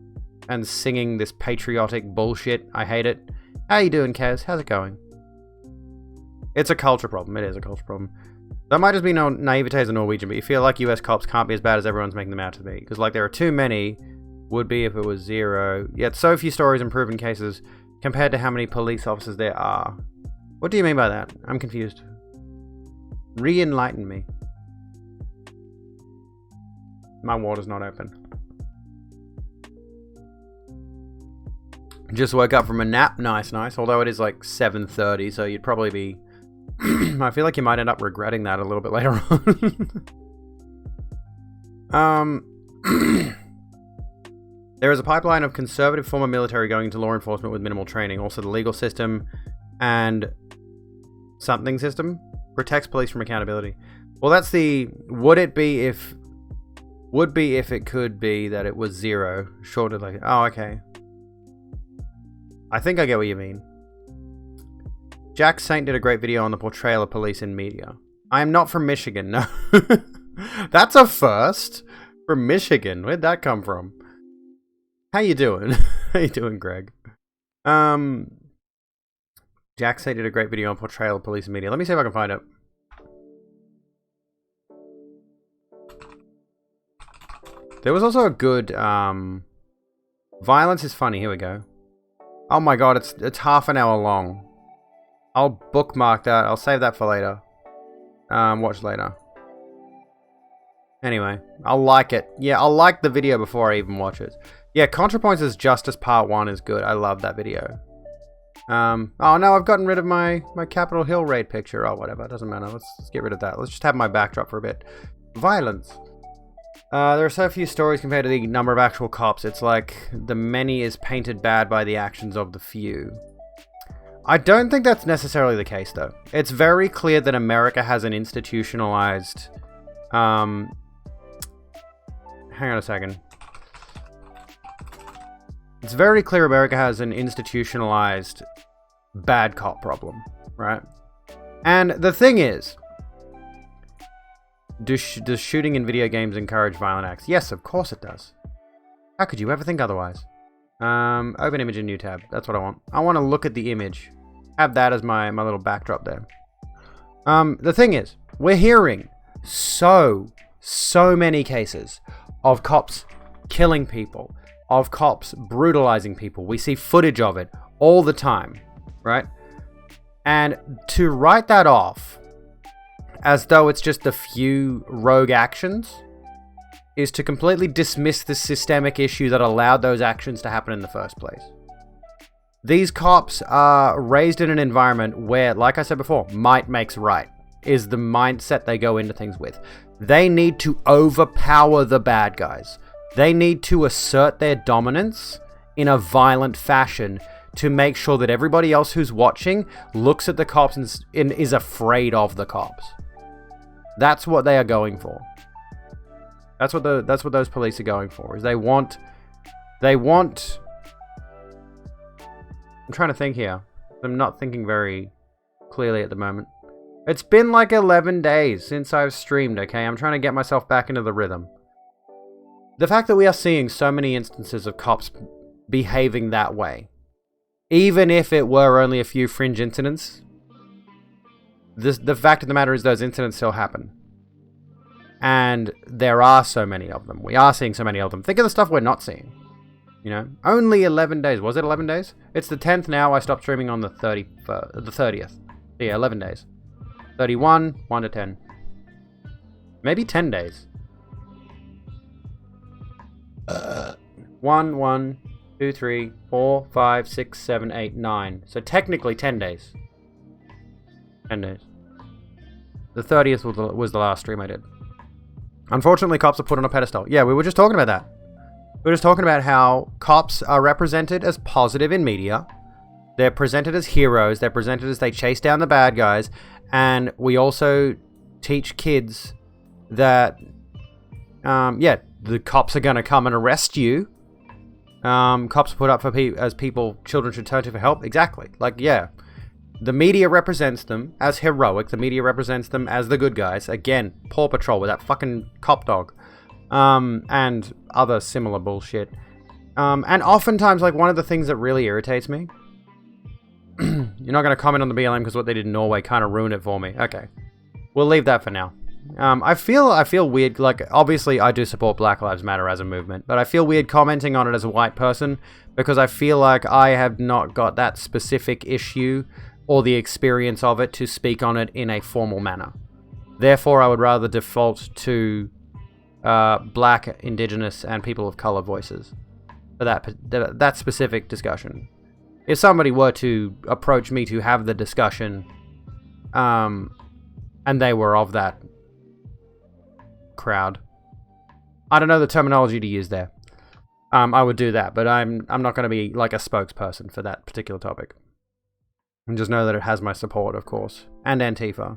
and singing this patriotic bullshit. I hate it. How you doing, Kaz? How's it going? It's a culture problem. It is a culture problem. That might just be naivete as a Norwegian, but you feel like US cops can't be as bad as everyone's making them out to be. Because, like, there are too many. Would be if it was 0. Yet so few stories and proven cases compared to how many police officers there are. What do you mean by that? I'm confused. Re-enlighten me. My water's not open. Just woke up from a nap. Nice. Although it is like 7:30, so you'd probably be... I feel like you might end up regretting that a little bit later on. There is a pipeline of conservative former military going into law enforcement with minimal training. Also, the legal system and something system protects police from accountability. Well, that's the... Would be if it could be that it was 0. Short of like... Oh, okay. I think I get what you mean. Jack Saint did a great video on the portrayal of police in media. I am not from Michigan, no. That's a first. From Michigan. Where'd that come from? How you doing? How you doing, Greg? Jack Saint did a great video on portrayal of police in media. Let me see if I can find it. There was also a good, Violence is funny. Here we go. Oh my god, it's half an hour long. I'll bookmark that. I'll save that for later. Watch later. Anyway, I'll like it. Yeah, I'll like the video before I even watch it. Yeah, ContraPoints' Justice Part 1 is good. I love that video. Oh no, I've gotten rid of my Capitol Hill raid picture. Oh, whatever. It doesn't matter. Let's get rid of that. Let's just have my backdrop for a bit. Violence. There are so few stories compared to the number of actual cops. It's like the many is painted bad by the actions of the few. I don't think that's necessarily the case, though. It's very clear that America has an institutionalized... hang on a second. It's very clear America has an institutionalized bad cop problem, right? And the thing is, does shooting in video games encourage violent acts? Yes, of course it does. How could you ever think otherwise? Open image in new tab. That's what I want. I want to look at the image. Have that as my little backdrop there. The thing is, we're hearing so many cases of cops killing people, of cops brutalizing people. We see footage of it all the time, right? And to write that off as though it's just a few rogue actions is to completely dismiss the systemic issue that allowed those actions to happen in the first place. These cops are raised in an environment where, like I said before, might makes right is the mindset they go into things with. They need to overpower the bad guys. They need to assert their dominance in a violent fashion to make sure that everybody else who's watching looks at the cops and is afraid of the cops. That's what they are going for. That's what those police are going for. Is they want. I'm trying to think here. I'm not thinking very clearly at the moment. It's been like 11 days since I've streamed, okay? I'm trying to get myself back into the rhythm. The fact that we are seeing so many instances of cops behaving that way, even if it were only a few fringe incidents, the fact of the matter is those incidents still happen. And there are so many of them. We are seeing so many of them. Think of the stuff we're not seeing. You know? Only 11 days. Was it 11 days? It's the 10th now. I stopped streaming on the 30th. Yeah, 11 days. 31, 1 to 10. Maybe 10 days. 1, 2, 3, 4, 5, 6, 7, 8, 9. So technically 10 days. 10 days. The 30th was the last stream I did. Unfortunately, cops are put on a pedestal. Yeah, we were just talking about that. We were just talking about how cops are represented as positive in media. They're presented as heroes. They're presented as they chase down the bad guys. And we also teach kids that, the cops are going to come and arrest you Cops put up for as people children should turn to for help. Exactly. Like, yeah. The media represents them as heroic. The media represents them as the good guys. Again, Paw Patrol with that fucking cop dog. And other similar bullshit. And oftentimes, like, one of the things that really irritates me... You're not going to comment on the BLM because what they did in Norway kind of ruined it for me. Okay. We'll leave that for now. I feel weird, like, obviously I do support Black Lives Matter as a movement, but I feel weird commenting on it as a white person because I feel like I have not got that specific issue or the experience of it to speak on it in a formal manner. Therefore, I would rather default to black, indigenous, and people of color voices for that specific discussion. If somebody were to approach me to have the discussion, and they were of that crowd, I don't know the terminology to use there. I would do that, but I'm not going to be like a spokesperson for that particular topic. And just know that it has my support, of course, and Antifa.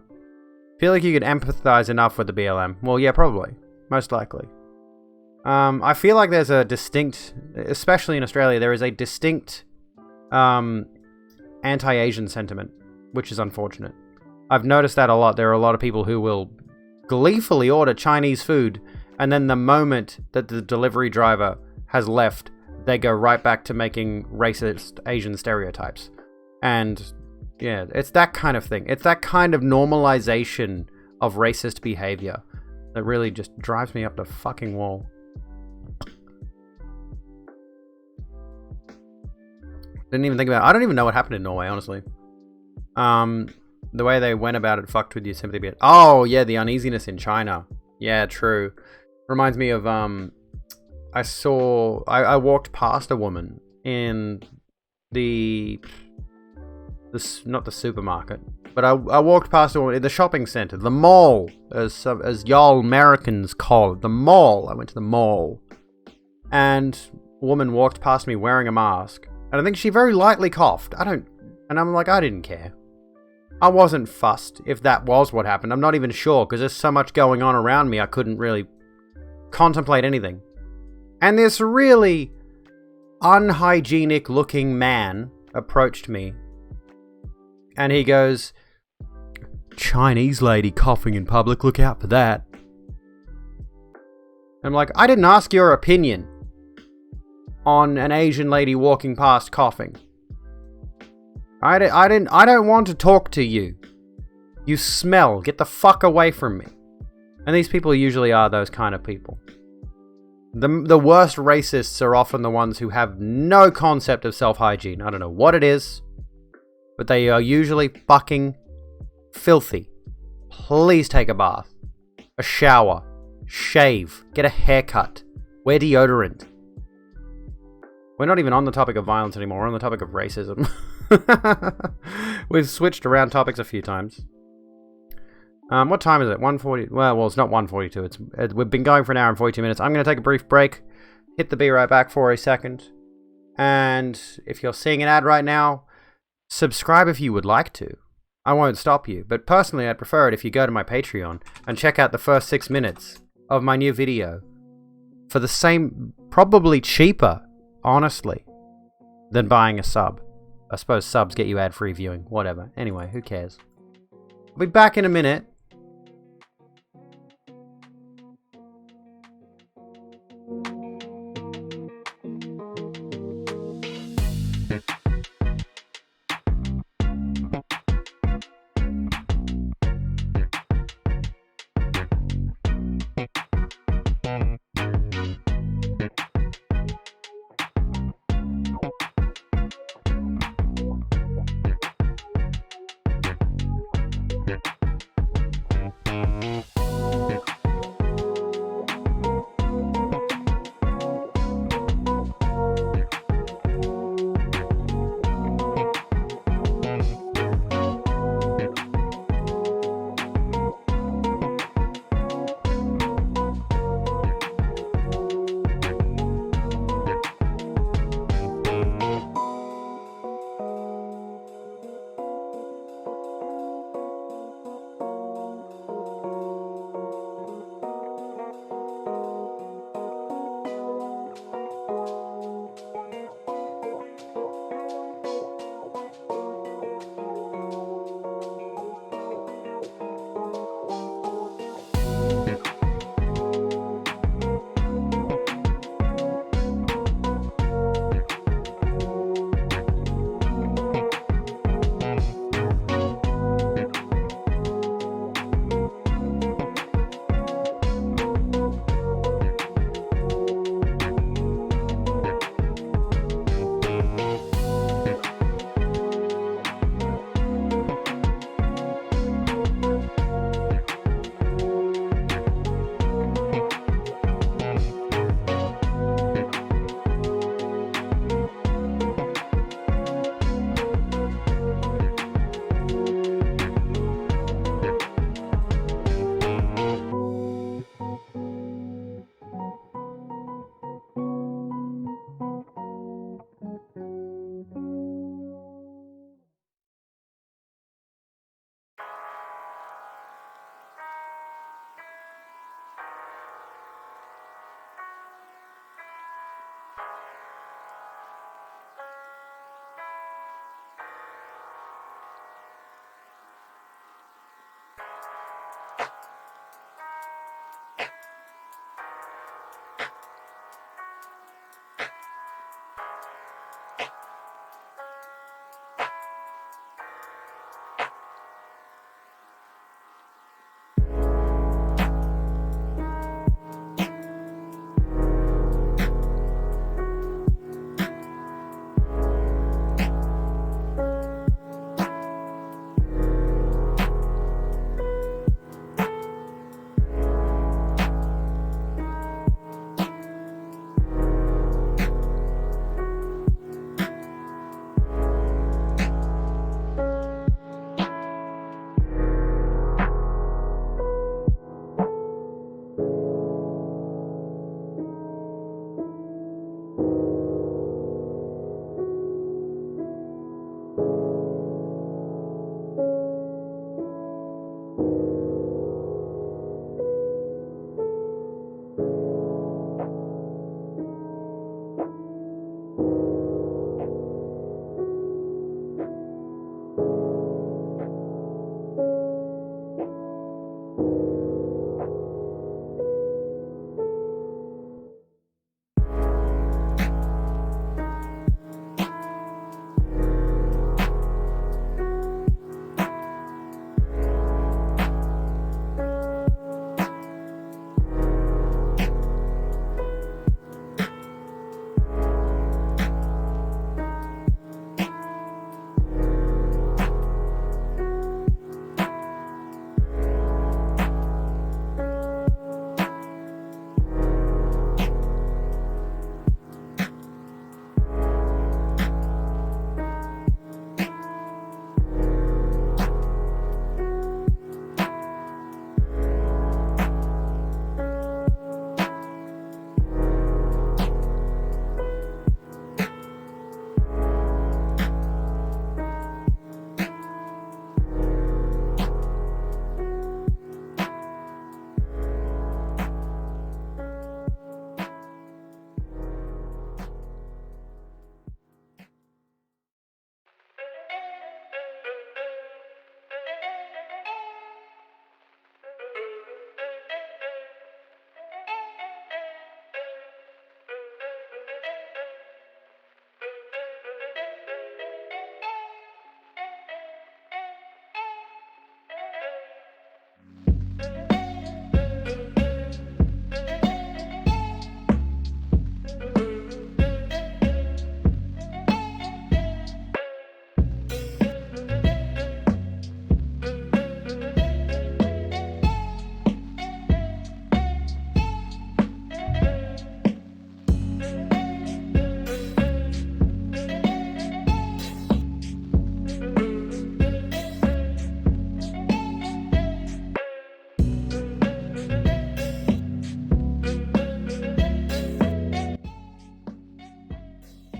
Feel like you could empathize enough with the BLM? Well, yeah, probably, most likely. I feel like there's a distinct, especially in Australia, there is a distinct anti-Asian sentiment, which is unfortunate. I've noticed that a lot. There are a lot of people who will gleefully order Chinese food, and then the moment that the delivery driver has left, they go right back to making racist Asian stereotypes. And yeah, it's that kind of thing. It's that kind of normalization of racist behavior that really just drives me up the fucking wall. Didn't even think about it. I don't even know what happened in Norway, honestly. The way they went about it fucked with your sympathy bit. Oh, yeah, the uneasiness in China. Yeah, true. Reminds me of, I walked past a woman in not the supermarket, but I walked past a woman in the shopping center, the mall, as y'all Americans call it, the mall. I went to the mall, and a woman walked past me wearing a mask, and I think she very lightly coughed. And I'm like, I didn't care. I wasn't fussed if that was what happened. I'm not even sure, because there's so much going on around me, I couldn't really contemplate anything. And this really unhygienic looking man approached me, and he goes, "Chinese lady coughing in public, look out for that." I'm like, I didn't ask your opinion on an Asian lady walking past coughing. I don't want to talk to you. You smell. Get the fuck away from me. And these people usually are those kind of people. The worst racists are often the ones who have no concept of self-hygiene. I don't know what it is, but they are usually fucking filthy. Please take a bath, a shower, shave, get a haircut, wear deodorant. We're not even on the topic of violence anymore. We're on the topic of racism. We've switched around topics a few times. What time is it? 1:40. Well, it's not 1:42. We've been going for an hour and 42 minutes. I'm going to take a brief break. Hit the be right back for a second. And if you're seeing an ad right now, subscribe if you would like to. I won't stop you. But personally, I'd prefer it if you go to my Patreon and check out the first 6 minutes of my new video. For the same, probably cheaper, honestly, than buying a sub. I suppose subs get you ad-free viewing. Whatever. Anyway, who cares? I'll be back in a minute.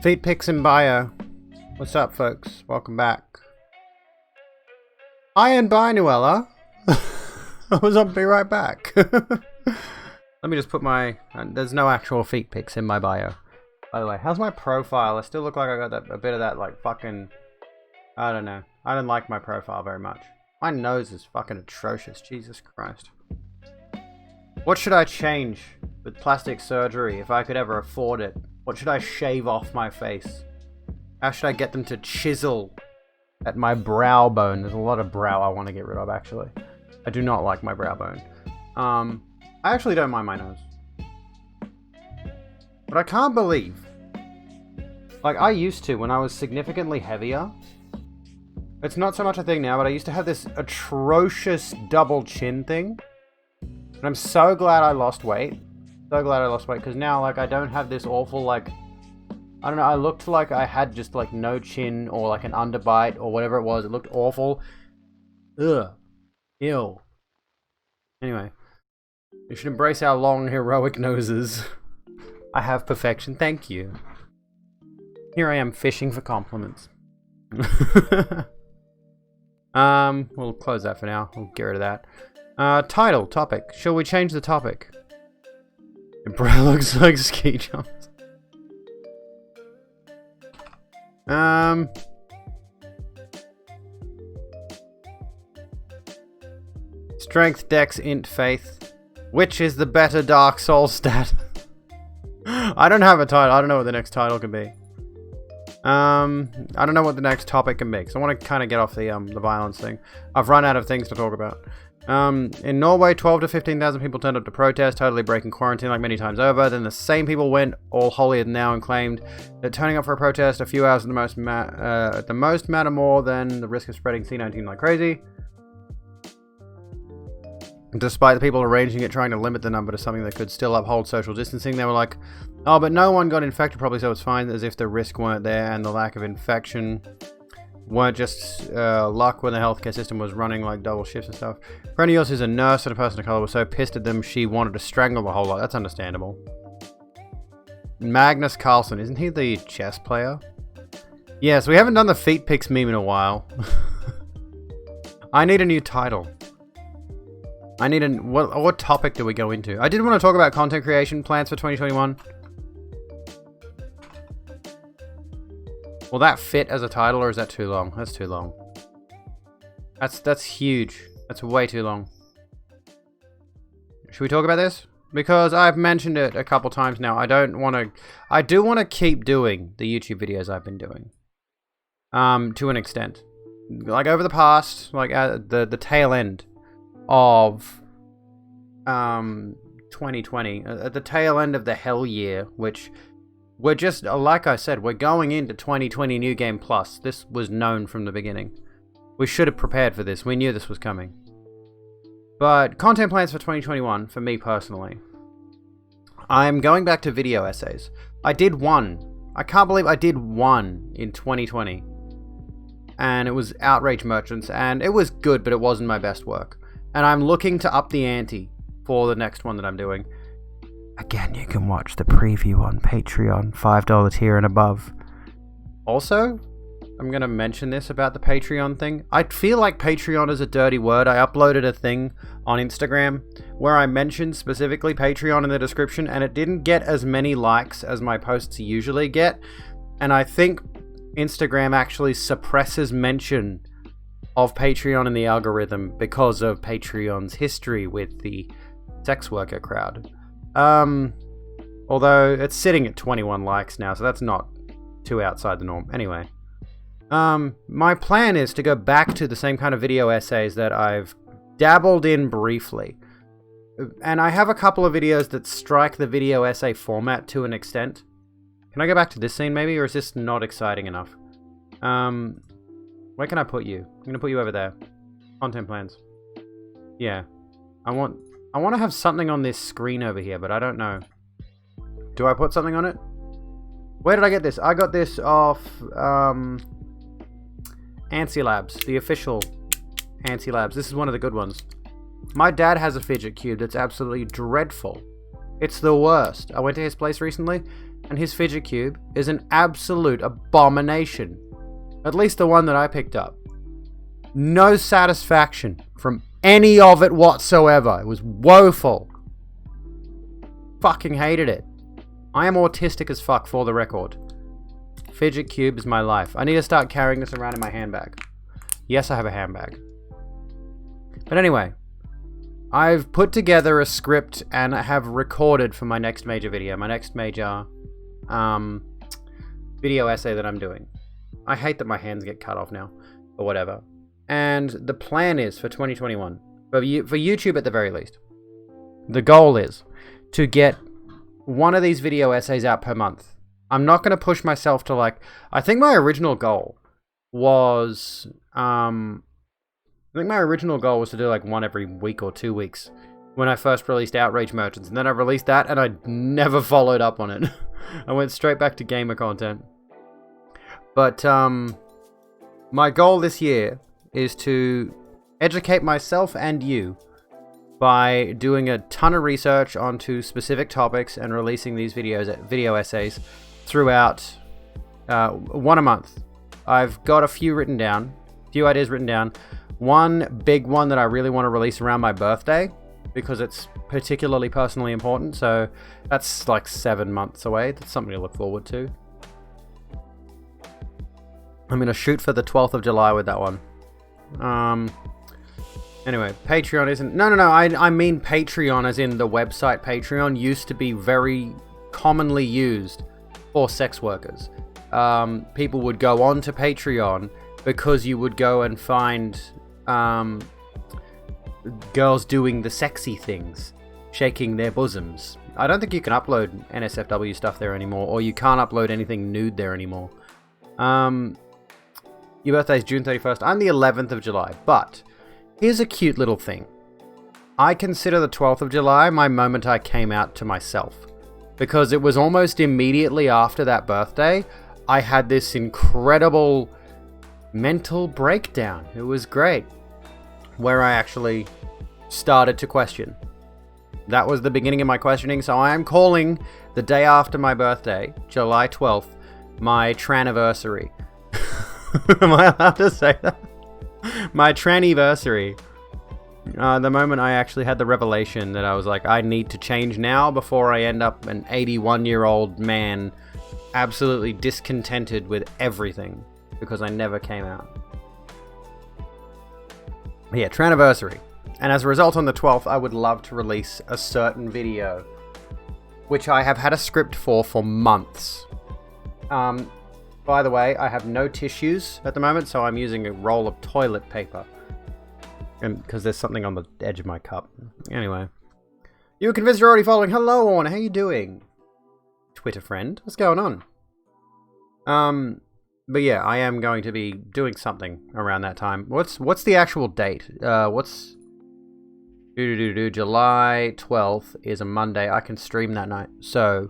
Feet pics in bio. What's up, folks? Welcome back. Hi and bye, Nuella. I was on. Be right back. Let me just put my. There's no actual feet pics in my bio. By the way, how's my profile? I still look like I got a bit of that, like, fucking. I don't know. I don't like my profile very much. My nose is fucking atrocious. Jesus Christ. What should I change with plastic surgery if I could ever afford it? What should I shave off my face? How should I get them to chisel at my brow bone? There's a lot of brow I want to get rid of, actually. I do not like my brow bone. I actually don't mind my nose. But I can't believe, like, I used to when I was significantly heavier. It's not so much a thing now, but I used to have this atrocious double chin thing. And I'm so glad I lost weight. So glad I lost weight, because now, like, I don't have this awful, like, I don't know, I looked like I had just, like, no chin, or, like, an underbite, or whatever it was. It looked awful. Ugh. Ew. Anyway. We should embrace our long, heroic noses. I have perfection, thank you. Here I am fishing for compliments. We'll close that for now. We'll get rid of that. Title, topic. Shall we change the topic? Bro looks like ski jumps. Strength, Dex, Int, Faith. Which is the better Dark Souls stat? I don't have a title. I don't know what the next title can be. I don't know what the next topic can be, so I want to kind of get off the violence thing. I've run out of things to talk about. In Norway, 12 to 15,000 people turned up to protest, totally breaking quarantine like many times over. Then the same people went all holier than thou and claimed that turning up for a protest a few hours at the most matter more than the risk of spreading C19 like crazy. Despite the people arranging it trying to limit the number to something that could still uphold social distancing, they were like, oh, but no one got infected probably, so it's fine, as if the risk weren't there and the lack of infection weren't just luck when the healthcare system was running like double shifts and stuff. For anyone else who's a nurse and a person of color was so pissed at them she wanted to strangle the whole lot. That's understandable. Magnus Carlsen, isn't he the chess player? Yeah, so we haven't done the feet pics meme in a while. I need a new title. I need what topic do we go into? I did want to talk about content creation plans for 2021. Will that fit as a title, or is that too long? That's too long. That's huge. That's way too long. Should we talk about this? Because I've mentioned it a couple times now. I do want to keep doing the YouTube videos I've been doing. To an extent. Like over the past, like at the tail end of 2020, at the tail end of the hell year, which we're just, like I said, we're going into 2020 New Game Plus. This was known from the beginning. We should have prepared for this. We knew this was coming. But content plans for 2021, for me personally. I'm going back to video essays. I did one. I can't believe I did one in 2020. And it was Outrage Merchants, and it was good, but it wasn't my best work. And I'm looking to up the ante for the next one that I'm doing. Again, you can watch the preview on Patreon, $5 tier and above. Also, I'm going to mention this about the Patreon thing. I feel like Patreon is a dirty word. I uploaded a thing on Instagram where I mentioned specifically Patreon in the description, and it didn't get as many likes as my posts usually get. And I think Instagram actually suppresses mention of Patreon in the algorithm because of Patreon's history with the sex worker crowd. Although it's sitting at 21 likes now, so that's not too outside the norm. Anyway. My plan is to go back to the same kind of video essays that I've dabbled in briefly. And I have a couple of videos that strike the video essay format to an extent. Can I go back to this scene maybe, or is this not exciting enough? Where can I put you? I'm gonna put you over there. Content plans. Yeah. I want to have something on this screen over here, but I don't know. Do I put something on it? Where did I get this? I got this off, Ansi Labs, the official Ansi Labs. This is one of the good ones. My dad has a fidget cube that's absolutely dreadful. It's the worst. I went to his place recently, and his fidget cube is an absolute abomination. At least the one that I picked up. No satisfaction from any of it whatsoever. It was woeful. Fucking hated it. I am autistic as fuck, for the record. Fidget cube is my life. I need to start carrying this around in my handbag. Yes, I have a handbag. But anyway, I've put together a script and I have recorded for my next major video. My next major video essay that I'm doing. I hate that my hands get cut off now, or whatever. And the plan is for 2021, for YouTube at the very least, the goal is to get one of these video essays out per month. I'm not going to push myself to like, I think my original goal was, to do like one every week or 2 weeks when I first released Outrage Merchants. And then I released that and I never followed up on it. I went straight back to gamer content. But, my goal this year is to educate myself and you by doing a ton of research onto specific topics and releasing these video essays throughout one a month. I've got a few ideas written down. One big one that I really want to release around my birthday because it's particularly personally important. So that's like 7 months away. That's something to look forward to. I'm going to shoot for the 12th of July with that one. Anyway, Patreon isn't... No, I mean Patreon as in the website Patreon used to be very commonly used for sex workers. People would go on to Patreon because you would go and find girls doing the sexy things, shaking their bosoms. I don't think you can upload NSFW stuff there anymore, or you can't upload anything nude there anymore. Your birthday is June 31st. I'm the 11th of July, but here's a cute little thing. I consider the 12th of July my moment I came out to myself, because it was almost immediately after that birthday, I had this incredible mental breakdown. It was great, where I actually started to question. That was the beginning of my questioning, so I am calling the day after my birthday, July 12th, my traniversary. Am I allowed to say that? My traniversary. The moment I actually had the revelation that I was like, I need to change now before I end up an 81-year-old man absolutely discontented with everything because I never came out. Yeah, Traniversary. And as a result, on the 12th, I would love to release a certain video, which I have had a script for months. By the way, I have no tissues at the moment, so I'm using a roll of toilet paper. And because there's something on the edge of my cup. Anyway. You were convinced you're already following. Hello, Orna. How you doing? Twitter friend. What's going on? But yeah, I am going to be doing something around that time. What's the actual date? What's... July 12th is a Monday. I can stream that night. So,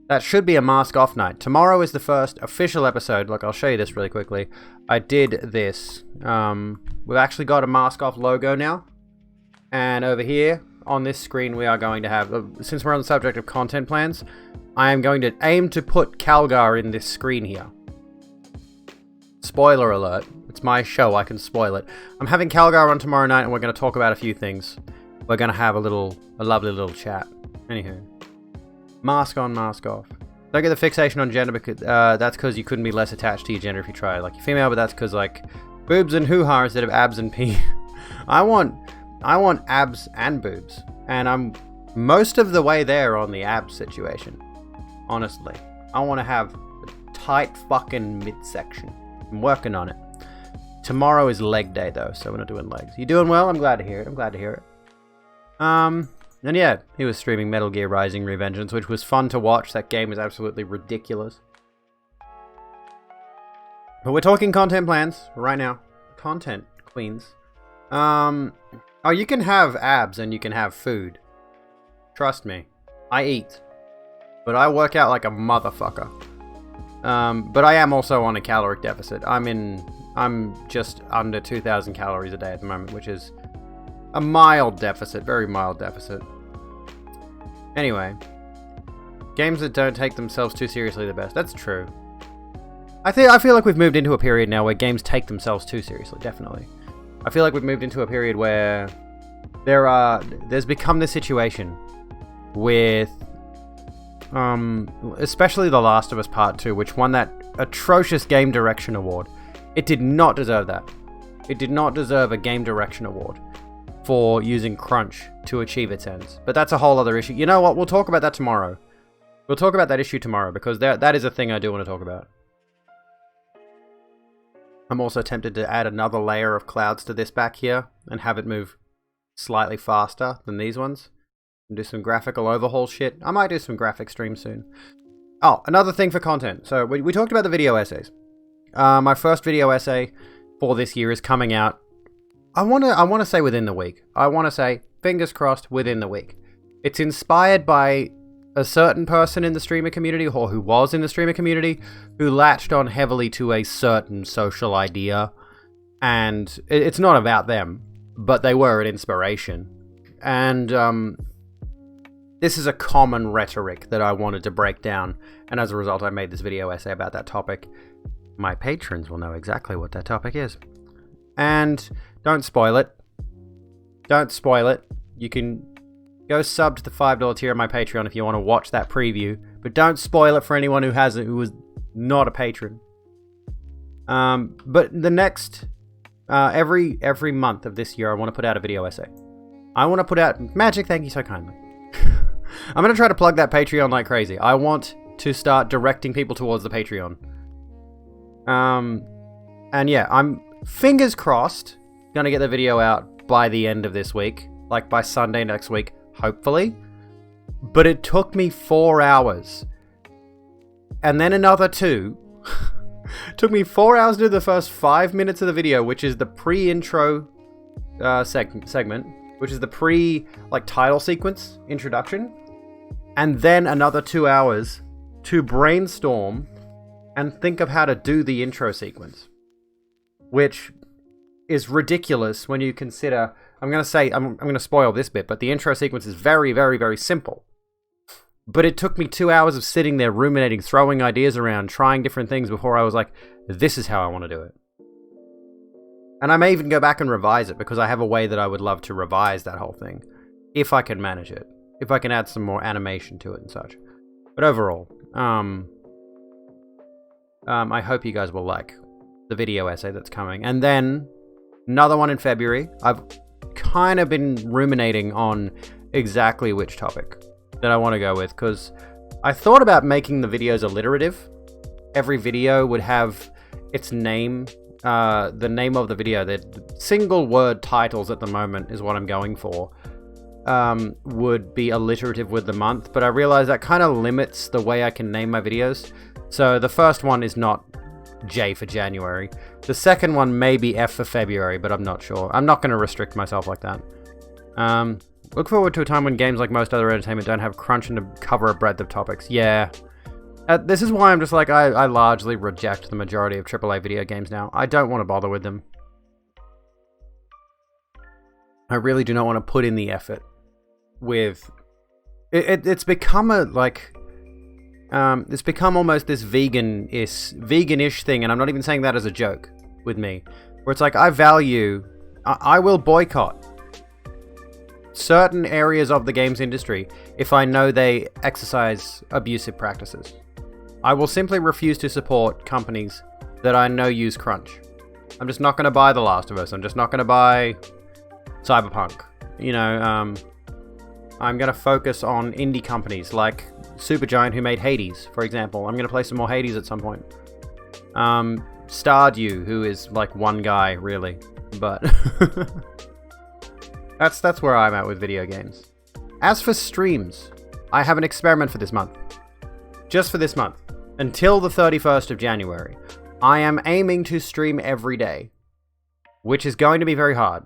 that should be a mask off night. Tomorrow is the first official episode. Look, I'll show you this really quickly. I did this. We've actually got a mask off logo now. And over here, on this screen, we are going to have... since we're on the subject of content plans, I am going to aim to put Calgar in this screen here. Spoiler alert. It's my show, I can spoil it. I'm having Calgar on tomorrow night, and we're going to talk about a few things. We're going to have a lovely little chat. Anywho. Mask on, mask off. Don't get the fixation on gender, because that's because you couldn't be less attached to your gender if you tried. Like, you're female, but that's because, like, boobs and hoo-ha instead of abs and pee. I want abs and boobs. And I'm most of the way there on the abs situation. Honestly. I want to have a tight fucking midsection. I'm working on it. Tomorrow is leg day, though, so we're not doing legs. You doing well? I'm glad to hear it. And yeah, he was streaming Metal Gear Rising Revengeance, which was fun to watch. That game is absolutely ridiculous. But we're talking content plans right now. Content, queens. Oh, you can have abs and you can have food. Trust me. I eat. But I work out like a motherfucker. But I am also on a caloric deficit. I'm just under 2,000 calories a day at the moment, which is a mild deficit, very mild deficit. Anyway, games that don't take themselves too seriously are the best. That's true. I feel like we've moved into a period now where games take themselves too seriously, definitely. I feel like we've moved into a period where there's become this situation with especially The Last of Us Part 2, which won that atrocious Game Direction Award. It did not deserve that. It did not deserve a Game Direction Award for using crunch to achieve its ends. But that's a whole other issue. You know what? We'll talk about that tomorrow. We'll talk about that issue tomorrow, because that is a thing I do want to talk about. I'm also tempted to add another layer of clouds to this back here and have it move slightly faster than these ones. And do some graphical overhaul shit. I might do some graphic streams soon. Oh, another thing for content. So we talked about the video essays. My first video essay for this year is coming out. I want to say within the week. I want to say, fingers crossed, within the week. It's inspired by a certain person in the streamer community, or who was in the streamer community, who latched on heavily to a certain social idea. And it's not about them, but they were an inspiration. And this is a common rhetoric that I wanted to break down, and as a result I made this video essay about that topic. My patrons will know exactly what that topic is. And don't spoil it. Don't spoil it. You can go sub to the $5 tier on my Patreon if you want to watch that preview, but don't spoil it for anyone who was not a patron. But the next every month of this year I want to put out a video essay. I want to put out Magic, thank you so kindly. I'm going to try to plug that Patreon like crazy. I want to start directing people towards the Patreon. And yeah, I'm fingers crossed going to get the video out by the end of this week. Like by Sunday next week, hopefully. But it took me 4 hours. And then another 2. It took me 4 hours to do the first 5 minutes of the video, which is the pre-intro segment. Which is the title sequence introduction. And then another 2 hours to brainstorm and think of how to do the intro sequence. Which is ridiculous when you consider... I'm going to spoil this bit, but the intro sequence is very, very, very simple. But it took me 2 hours of sitting there ruminating, throwing ideas around, trying different things before I was like, this is how I want to do it. And I may even go back and revise it, because I have a way that I would love to revise that whole thing. If I can manage it. If I can add some more animation to it and such. But overall, I hope you guys will like the video essay that's coming. And then, Another one in February. I've kind of been ruminating on exactly which topic that I want to go with, because I thought about making the videos alliterative. Every video would have its name, the name of the video. The single word titles at the moment is what I'm going for. Would be alliterative with the month, but I realize that kind of limits the way I can name my videos. So the first one is not J for January. The second one may be F for February, but I'm not sure. I'm not going to restrict myself like that. Look forward to a time when games like most other entertainment don't have crunch and to cover a breadth of topics. Yeah. This is why I'm just like, I largely reject the majority of AAA video games now. I don't want to bother with them. I really do not want to put in the effort with... It's become a, like... it's become almost this vegan-ish thing, and I'm not even saying that as a joke with me. Where it's like, I will boycott certain areas of the games industry if I know they exercise abusive practices. I will simply refuse to support companies that I know use crunch. I'm just not going to buy The Last of Us. I'm just not going to buy Cyberpunk. You know, I'm going to focus on indie companies like Supergiant, who made Hades, for example. I'm going to play some more Hades at some point. Stardew, who is like one guy, really. But that's where I'm at with video games. As for streams, I have an experiment for this month. Just for this month. Until the 31st of January. I am aiming to stream every day. Which is going to be very hard.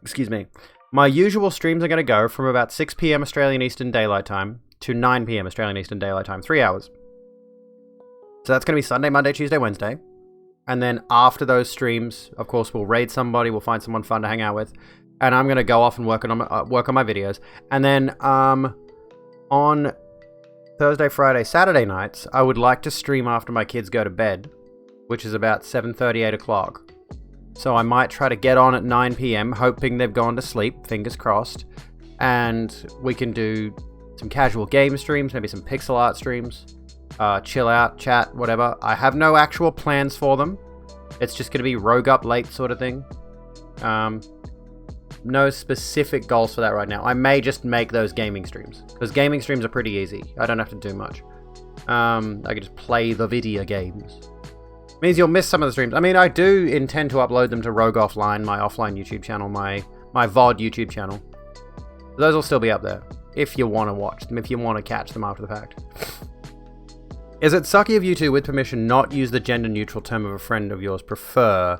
Excuse me. My usual streams are going to go from about 6 PM Australian Eastern Daylight Time to 9 PM Australian Eastern Daylight Time. 3 hours. So that's going to be Sunday, Monday, Tuesday, Wednesday. And then after those streams, of course, we'll raid somebody. We'll find someone fun to hang out with. And I'm going to go off and work on my videos. And then on Thursday, Friday, Saturday nights, I would like to stream after my kids go to bed, which is about 7:30, 8 o'clock. So I might try to get on at 9 PM, hoping they've gone to sleep, fingers crossed. And we can do some casual game streams, maybe some pixel art streams. Chill out, chat, whatever. I have no actual plans for them. It's just going to be rogue up late sort of thing. No specific goals for that right now. I may just make those gaming streams. Because gaming streams are pretty easy. I don't have to do much. I can just play the video games. Means you'll miss some of the streams. I mean, I do intend to upload them to Rogue Offline, my offline YouTube channel, my VOD YouTube channel. Those will still be up there. If you want to watch them, if you want to catch them after the fact. Is it sucky of you to, with permission, not use the gender-neutral term of a friend of yours prefer?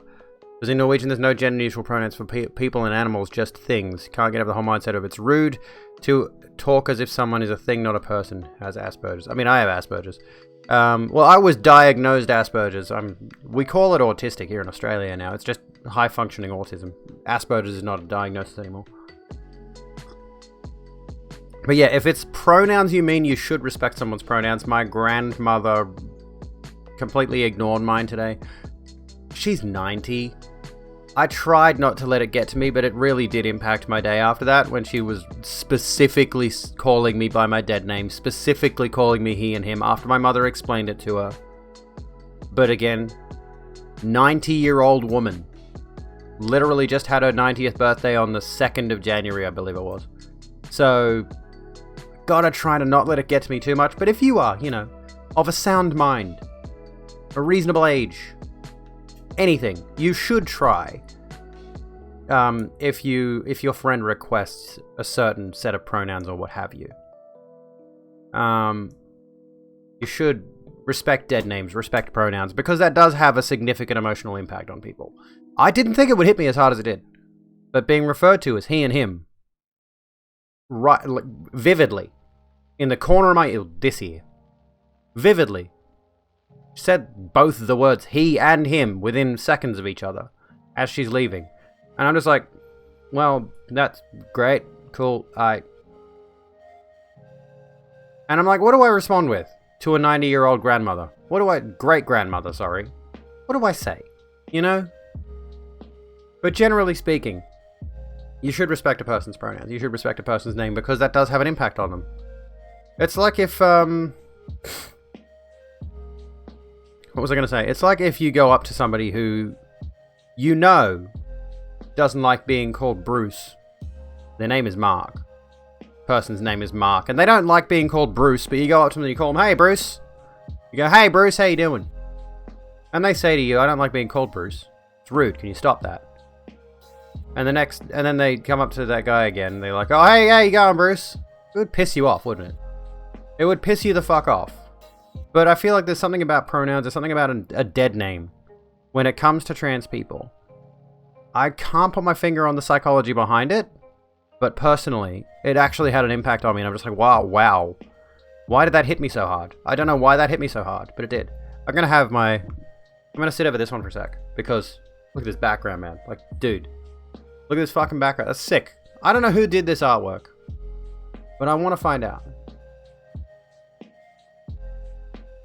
Because in Norwegian there's no gender-neutral pronouns for people and animals, just things. Can't get over the whole mindset of it's rude to talk as if someone is a thing, not a person, has Asperger's. I mean, I have Asperger's. Well, I was diagnosed Asperger's. We call it autistic here in Australia now. It's just high-functioning autism. Asperger's is not a diagnosis anymore. But yeah, if it's pronouns you mean, you should respect someone's pronouns. My grandmother completely ignored mine today. She's 90. I tried not to let it get to me, but it really did impact my day after that when she was specifically calling me by my dead name, specifically calling me he and him after my mother explained it to her. But again, 90-year-old woman. Literally just had her 90th birthday on the 2nd of January, I believe it was. So, gotta try to not let it get to me too much. But if you are, you know, of a sound mind, a reasonable age, anything, you should try. If your friend requests a certain set of pronouns or what have you. You should respect dead names, respect pronouns, because that does have a significant emotional impact on people. I didn't think it would hit me as hard as it did. But being referred to as he and him, right, like, vividly, in the corner of my ear, this ear, vividly, said both the words he and him within seconds of each other as she's leaving. And I'm just like, well, that's great, cool, And I'm like, what do I respond with to a 90-year-old grandmother? Great-grandmother, sorry. What do I say? You know? But generally speaking, you should respect a person's pronouns. You should respect a person's name because that does have an impact on them. It's like if, what was I going to say? It's like if you go up to somebody who you know, doesn't like being called Bruce. Their name is Mark. Person's name is Mark. And they don't like being called Bruce, but you go up to them and you call them, hey, Bruce. You go, hey, Bruce, how you doing? And they say to you, I don't like being called Bruce. It's rude. Can you stop that? And then they come up to that guy again. And they're like, oh, hey, how you going, Bruce? It would piss you off, wouldn't it? It would piss you the fuck off. But I feel like there's something about pronouns, there's something about a dead name when it comes to trans people. I can't put my finger on the psychology behind it, but personally, it actually had an impact on me, and I'm just like, wow. Why did that hit me so hard? I don't know why that hit me so hard, but it did. I'm gonna sit over this one for a sec, because look at this background, man. Like, dude, look at this fucking background. That's sick. I don't know who did this artwork, but I want to find out.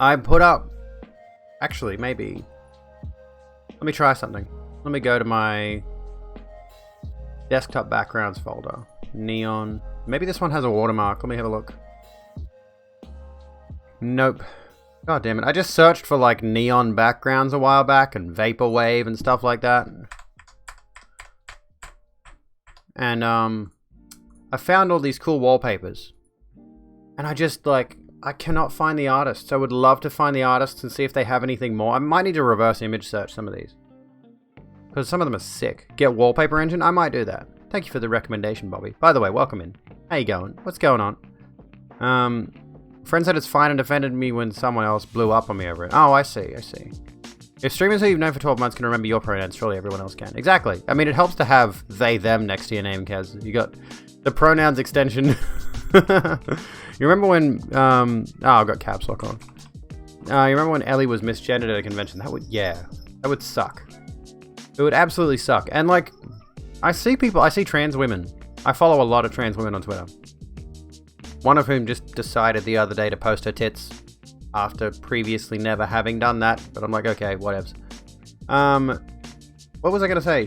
I put up... Actually, maybe... Let me try something. Let me go to my desktop backgrounds folder. Neon. Maybe this one has a watermark. Let me have a look. Nope. God damn it. I just searched for like neon backgrounds a while back and vaporwave and stuff like that. And I found all these cool wallpapers. And I just like... I cannot find the artists. I would love to find the artists and see if they have anything more. I might need to reverse image search some of these. Because some of them are sick. Get wallpaper engine? I might do that. Thank you for the recommendation, Bobby. By the way, welcome in. How you going? What's going on? Friend said it's fine and defended me when someone else blew up on me over it. Oh, I see. If streamers who you've known for 12 months can remember your pronouns, surely everyone else can. Exactly. I mean, it helps to have they, them next to your name, Kaz. You got the pronouns extension... You remember when, I've got caps lock on. You remember when Ellie was misgendered at a convention? That would suck. It would absolutely suck. And like, I see trans women. I follow a lot of trans women on Twitter. One of whom just decided the other day to post her tits after previously never having done that. But I'm like, okay, whatevs. What was I going to say?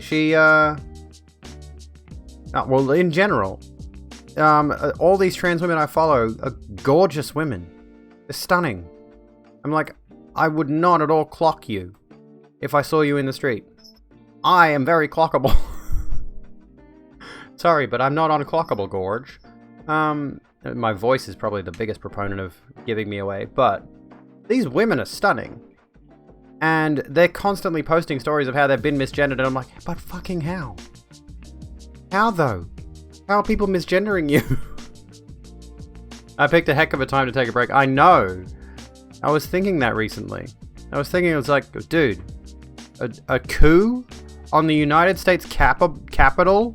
Well, in general... all these trans women I follow are gorgeous women. They're stunning. I'm like, I would not at all clock you if I saw you in the street. I am very clockable. Sorry, but I'm not unclockable, Gorge. My voice is probably the biggest proponent of giving me away, but these women are stunning. And they're constantly posting stories of how they've been misgendered, and I'm like, but fucking how? How though? How are people misgendering you? I picked a heck of a time to take a break. I know. I was thinking that recently. I was like, dude, a coup on the United States Capitol?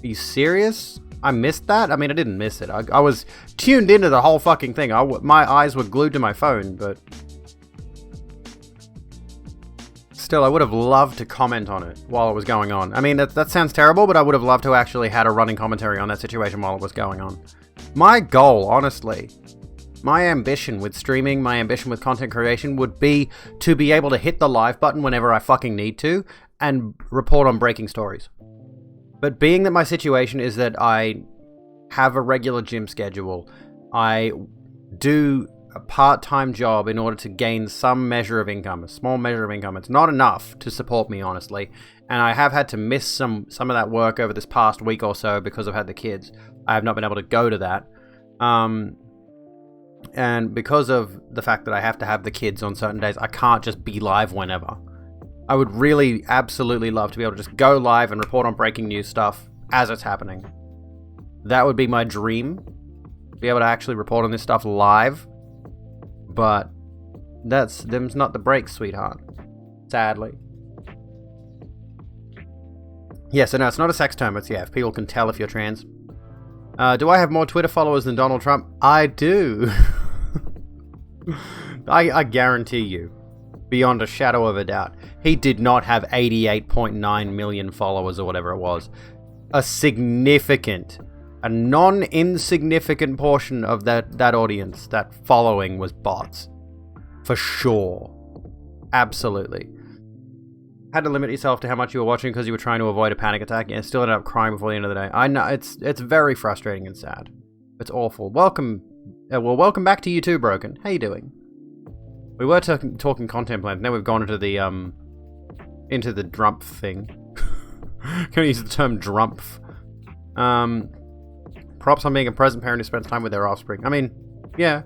Are you serious? I missed that? I mean, I didn't miss it. I was tuned into the whole fucking thing. My eyes were glued to my phone, but... Still, I would have loved to comment on it while it was going on. I mean, that sounds terrible, but I would have loved to actually had a running commentary on that situation while it was going on. My goal, honestly, my ambition with streaming, my ambition with content creation would be to be able to hit the live button whenever I fucking need to and report on breaking stories. But being that my situation is that I have a regular gym schedule, I do a part-time job in order to gain some measure of income, a small measure of income. It's not enough to support me, honestly. And I have had to miss some of that work over this past week or so because I've had the kids. I have not been able to go to that. And because of the fact that I have to have the kids on certain days, I can't just be live whenever. I would really absolutely love to be able to just go live and report on breaking news stuff as it's happening. That would be my dream. Be able to actually report on this stuff live. But them's not the breaks, sweetheart. Sadly. Yeah, so no, it's not a sex term. It's, yeah, if people can tell if you're trans. Do I have more Twitter followers than Donald Trump? I do. I guarantee you, beyond a shadow of a doubt, he did not have 88.9 million followers or whatever it was. A non-insignificant portion of that audience, that following, was bots. For sure. Absolutely. Had to limit yourself to how much you were watching because you were trying to avoid a panic attack and still ended up crying before the end of the day. I know, it's very frustrating and sad. It's awful. Welcome back to you too, Broken. How you doing? We were talking content plans, now we've gone into into the drumpf thing. Can I use the term drumpf? Props on being a present parent who spends time with their offspring. I mean, yeah,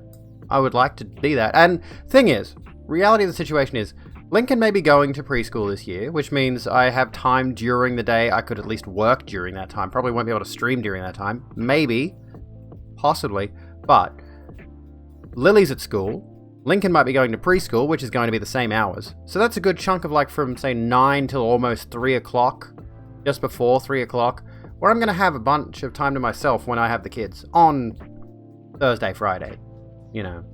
I would like to be that. And thing is, reality of the situation is, Lincoln may be going to preschool this year, which means I have time during the day. I could at least work during that time. Probably won't be able to stream during that time. Maybe. Possibly. But Lily's at school. Lincoln might be going to preschool, which is going to be the same hours. So that's a good chunk of like from, say, 9 till almost 3 o'clock. Just before 3 o'clock. Where I'm going to have a bunch of time to myself when I have the kids. On Thursday, Friday. You know.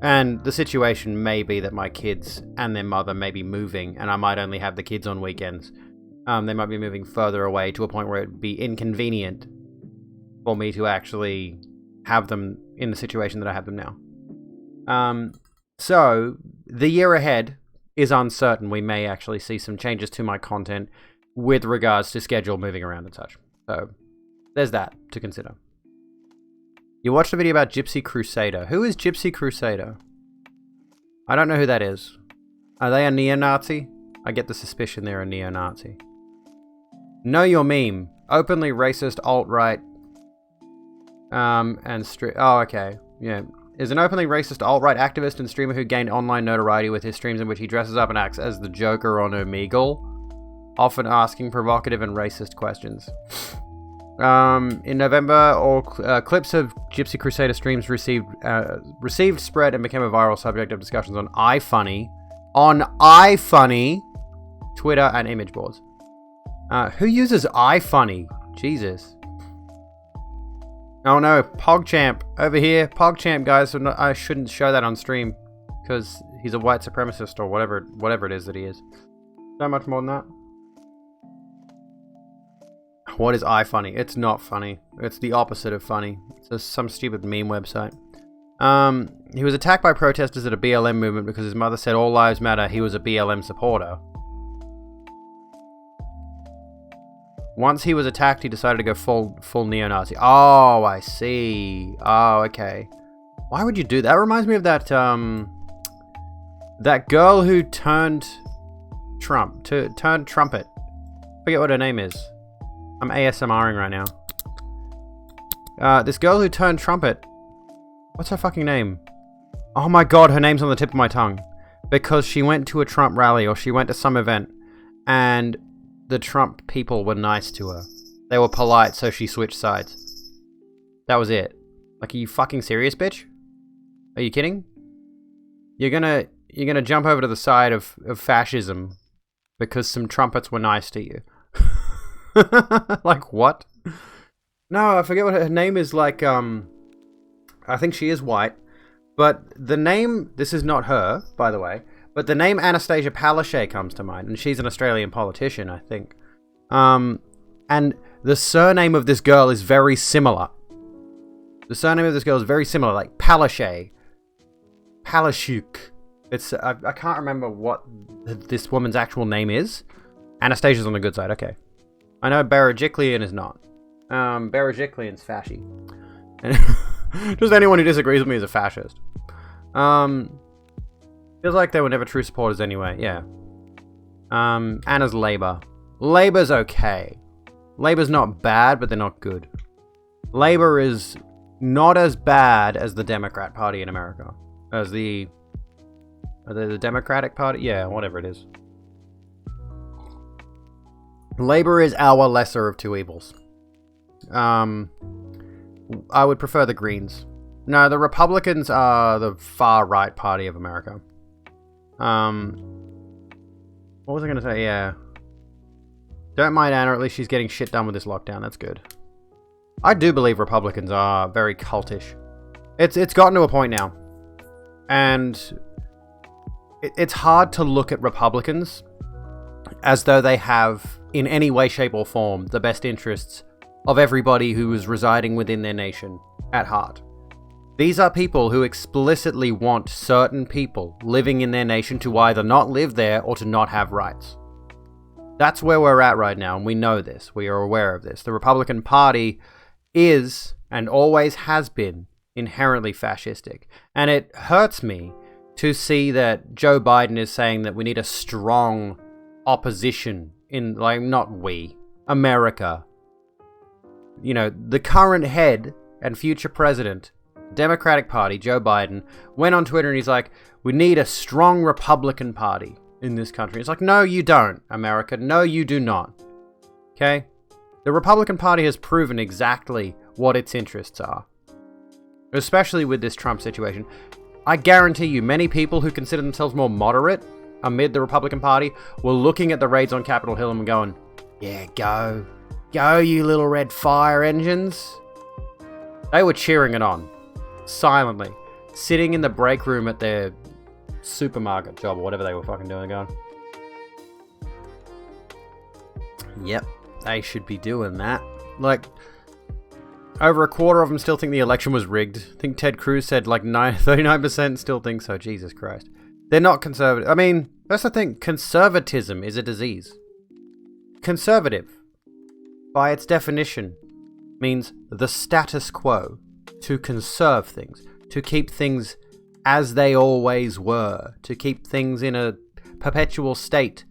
And the situation may be that my kids and their mother may be moving, and I might only have the kids on weekends. They might be moving further away to a point where it would be inconvenient for me to actually have them in the situation that I have them now. So, the year ahead is uncertain. We may actually see some changes to my content with regards to schedule moving around and such. So, there's that to consider. You watched a video about Gypsy Crusader. Who is Gypsy Crusader? I don't know who that is. Are they a neo-Nazi? I get the suspicion they're a neo-Nazi. Know your meme. Openly racist alt-right. Oh, okay. Yeah. Is an openly racist alt-right activist and streamer who gained online notoriety with his streams in which he dresses up and acts as the Joker on Omegle, often asking provocative and racist questions. In November, clips of Gypsy Crusader streams received spread and became a viral subject of discussions on iFunny, Twitter, and image boards. Who uses iFunny? Jesus. Oh no, PogChamp over here. PogChamp, guys. I shouldn't show that on stream because he's a white supremacist or whatever it is that he is. So much more than that. What is iFunny? It's not funny. It's the opposite of funny. It's just some stupid meme website. He was attacked by protesters at a BLM movement because his mother said all lives matter. He was a BLM supporter. Once he was attacked, he decided to go full neo-Nazi. Oh, I see. Oh, okay. Why would you do that? That reminds me of that that girl who turned trumpet. Forget what her name is. I'm ASMRing right now. This girl who turned trumpet. What's her fucking name? Oh my god, her name's on the tip of my tongue. Because she went to a Trump rally or she went to some event and the Trump people were nice to her. They were polite, so she switched sides. That was it. Like, are you fucking serious, bitch? Are you kidding? You're gonna jump over to the side of fascism because some trumpets were nice to you. Like, what? No, I forget what her name is. Like, I think she is white. But the name, this is not her, by the way, but the name Anastasia Palaszczuk comes to mind, and she's an Australian politician, I think. And the surname of this girl is very similar. Like Palaszczuk. It's, I can't remember what this woman's actual name is. Anastasia's on the good side, okay. I know Berejiklian is not. Berejiklian's fasci. And just anyone who disagrees with me is a fascist. Feels like they were never true supporters anyway, yeah. Anna's Labour. Labour's okay. Labour's not bad, but they're not good. Labour is not as bad as the Democrat Party in America. As the Democratic Party? Yeah, whatever it is. Labour is our lesser of two evils. I would prefer the Greens. No, the Republicans are the far-right party of America. What was I going to say? Yeah. Don't mind Anna, at least she's getting shit done with this lockdown. That's good. I do believe Republicans are very cultish. It's gotten to a point now. And it's hard to look at Republicans as though they have, in any way, shape, or form, the best interests of everybody who is residing within their nation at heart. These are people who explicitly want certain people living in their nation to either not live there or to not have rights. That's where we're at right now, and we know this. We are aware of this. The Republican Party is, and always has been, inherently fascistic. And it hurts me to see that Joe Biden is saying that we need a strong opposition in, like, not we, America. You know, the current head and future president, Democratic Party, Joe Biden, went on Twitter and he's like, we need a strong Republican Party in this country. It's like, no, you don't, America. No, you do not. Okay? The Republican Party has proven exactly what its interests are. Especially with this Trump situation. I guarantee you, many people who consider themselves more moderate amid the Republican Party were looking at the raids on Capitol Hill and going, yeah, go. Go, you little red fire engines. They were cheering it on. Silently. Sitting in the break room at their supermarket job or whatever they were fucking doing, going, yep, they should be doing that. Like, over a quarter of them still think the election was rigged. I think Ted Cruz said like 39% still think so. Jesus Christ. They're not conservative. I mean, that's the thing. Conservatism is a disease. Conservative, by its definition, means the status quo. To conserve things. To keep things as they always were. To keep things in a perpetual state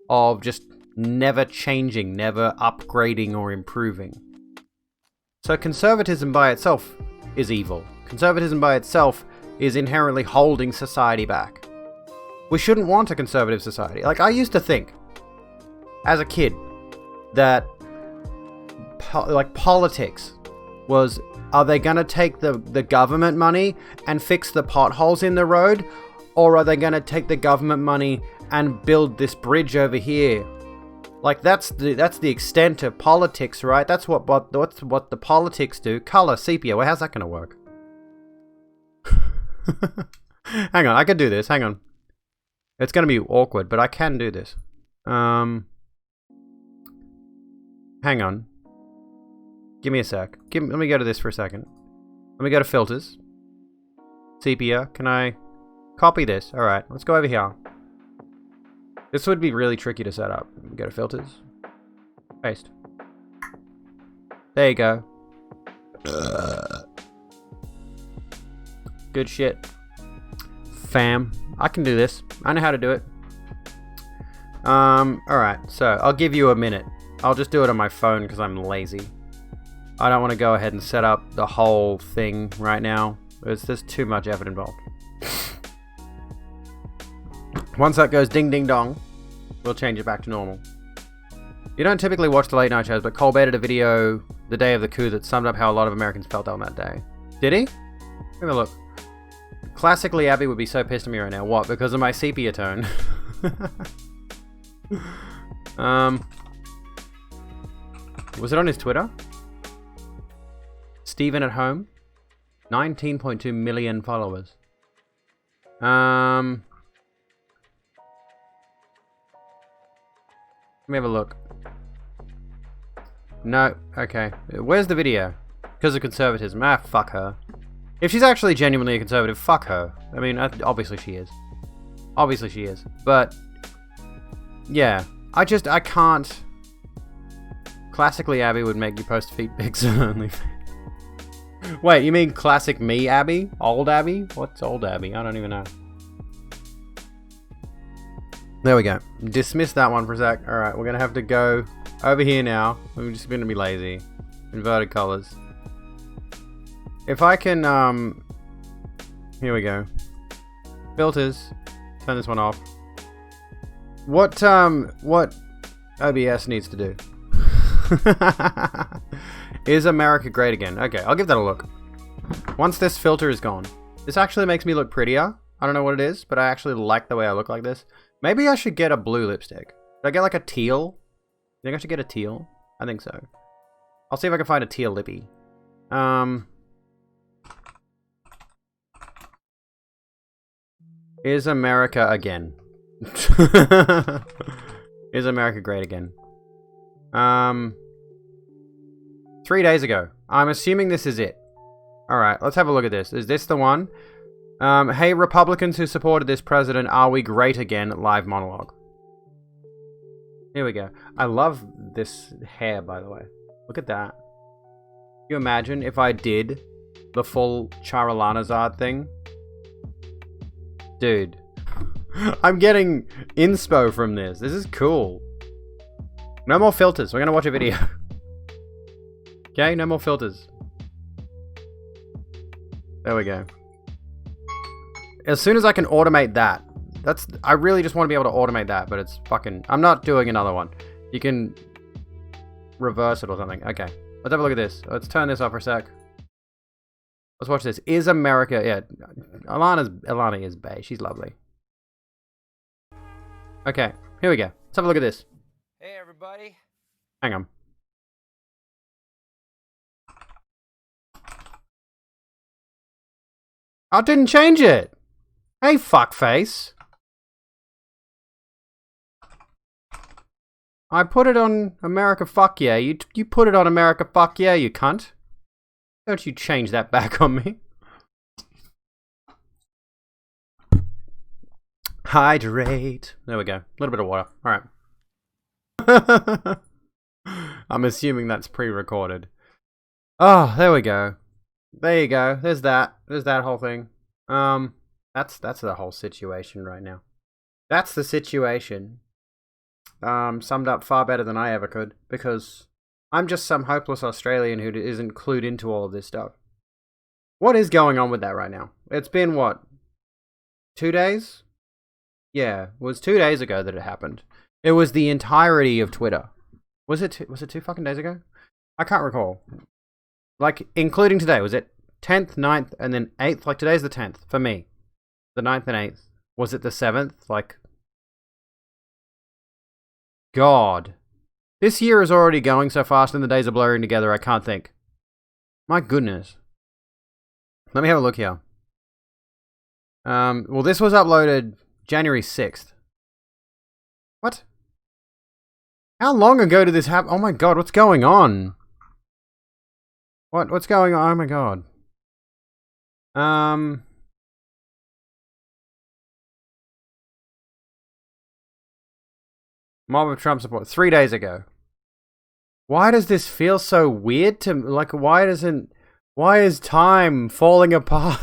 of just never changing, never upgrading or improving. So conservatism by itself is evil. Conservatism by itself is inherently holding society back. We shouldn't want a conservative society. Like, I used to think, as a kid, that politics was, are they going to take the government money and fix the potholes in the road? Or are they going to take the government money and build this bridge over here? Like, that's the extent of politics, right? That's what the politics do. Color, sepia. Well, how's that going to work? Hang on, I can do this. Hang on. It's going to be awkward, but I can do this. Hang on. Give me a sec. Let me go to this for a second. Let me go to filters. Sepia. Can I copy this? All right, let's go over here. This would be really tricky to set up. Let me go to filters. Paste. There you go. Good shit. Fam. I can do this. I know how to do it. Alright. So, I'll give you a minute. I'll just do it on my phone because I'm lazy. I don't want to go ahead and set up the whole thing right now. There's too much effort involved. Once that goes ding ding dong, we'll change it back to normal. You don't typically watch the late night shows, but Colbert did a video the day of the coup that summed up how a lot of Americans felt on that day. Did he? Have a look. Classically, Abby would be so pissed at me right now. What? Because of my sepia tone? Was it on his Twitter? Steven at home? 19.2 million followers. Let me have a look. No, okay. Where's the video? Because of conservatism. Ah, fuck her. If she's actually genuinely a conservative, fuck her. I mean, obviously she is. Obviously she is. But, yeah. I can't. Classically, Abby would make you post feet pics only. Wait, you mean classic me, Abby? Old Abby? What's old Abby? I don't even know. There we go. Dismiss that one for a sec. Alright, we're going to have to go over here now. We're just going to be lazy. Inverted colors. If I can, here we go. Filters. Turn this one off. What OBS needs to do? Is America great again? Okay, I'll give that a look. Once this filter is gone. This actually makes me look prettier. I don't know what it is, but I actually like the way I look like this. Maybe I should get a blue lipstick. Should I get like a teal? You think I should get a teal? I think so. I'll see if I can find a teal lippy. Is America again? Is America great again? 3 days ago. I'm assuming this is it. Alright, let's have a look at this. Is this the one? Hey, Republicans who supported this president, are we great again? Live monologue. Here we go. I love this hair, by the way. Look at that. Can you imagine if I did the full Charalanazard thing? Dude. I'm getting inspo from this. This is cool. No more filters. We're gonna watch a video. Okay, no more filters. There we go. As soon as I can automate that, I really just want to be able to automate that, but it's fucking, I'm not doing another one. You can reverse it or something. Okay, let's have a look at this. Let's turn this off for a sec. Let's watch this. Is America, yeah, Alana is bae. She's lovely. Okay, here we go. Let's have a look at this. Hey everybody. Hang on. I didn't change it. Hey, fuckface. I put it on America Fuck Yeah. You put it on America Fuck Yeah, you cunt. Don't you change that back on me. Hydrate. There we go. A little bit of water. Alright. I'm assuming that's pre-recorded. Oh, there we go. There you go. There's that. There's that whole thing. That's the whole situation right now. That's the situation. Summed up far better than I ever could, because I'm just some hopeless Australian who isn't clued into all of this stuff. What is going on with that right now? It's been, what, 2 days? Yeah, it was 2 days ago that it happened. It was the entirety of Twitter. Was it 2 fucking days ago? I can't recall. Like, including today, was it 10th, 9th, and then 8th? Like, today's the 10th, for me. The 9th and 8th. Was it the 7th? Like, God. This year is already going so fast and the days are blurring together, I can't think. My goodness. Let me have a look here. Well, this was uploaded January 6th. What? How long ago did this happen? Oh my God, what's going on? What's going on? Oh my God. Mob of Trump support 3 days ago. Why does this feel so weird to, like, why is time falling apart?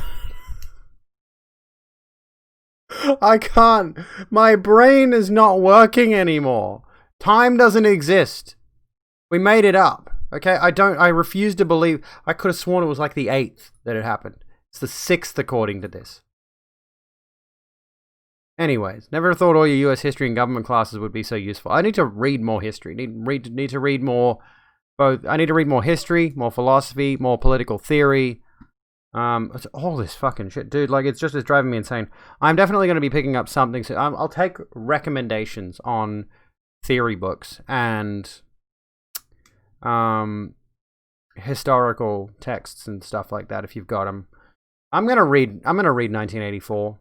I can't, my brain is not working anymore. Time doesn't exist. We made it up. Okay, I refuse to believe. I could have sworn it was like the 8th that it happened. It's the 6th according to this. Anyways, never thought all your US history and government classes would be so useful. I need to read more history. Need to read more. Both. I need to read more history, more philosophy, more political theory. It's all this fucking shit, dude. Like, it's driving me insane. I'm definitely going to be picking up something. So I'll take recommendations on theory books and historical texts and stuff like that if you've got them. I'm gonna read 1984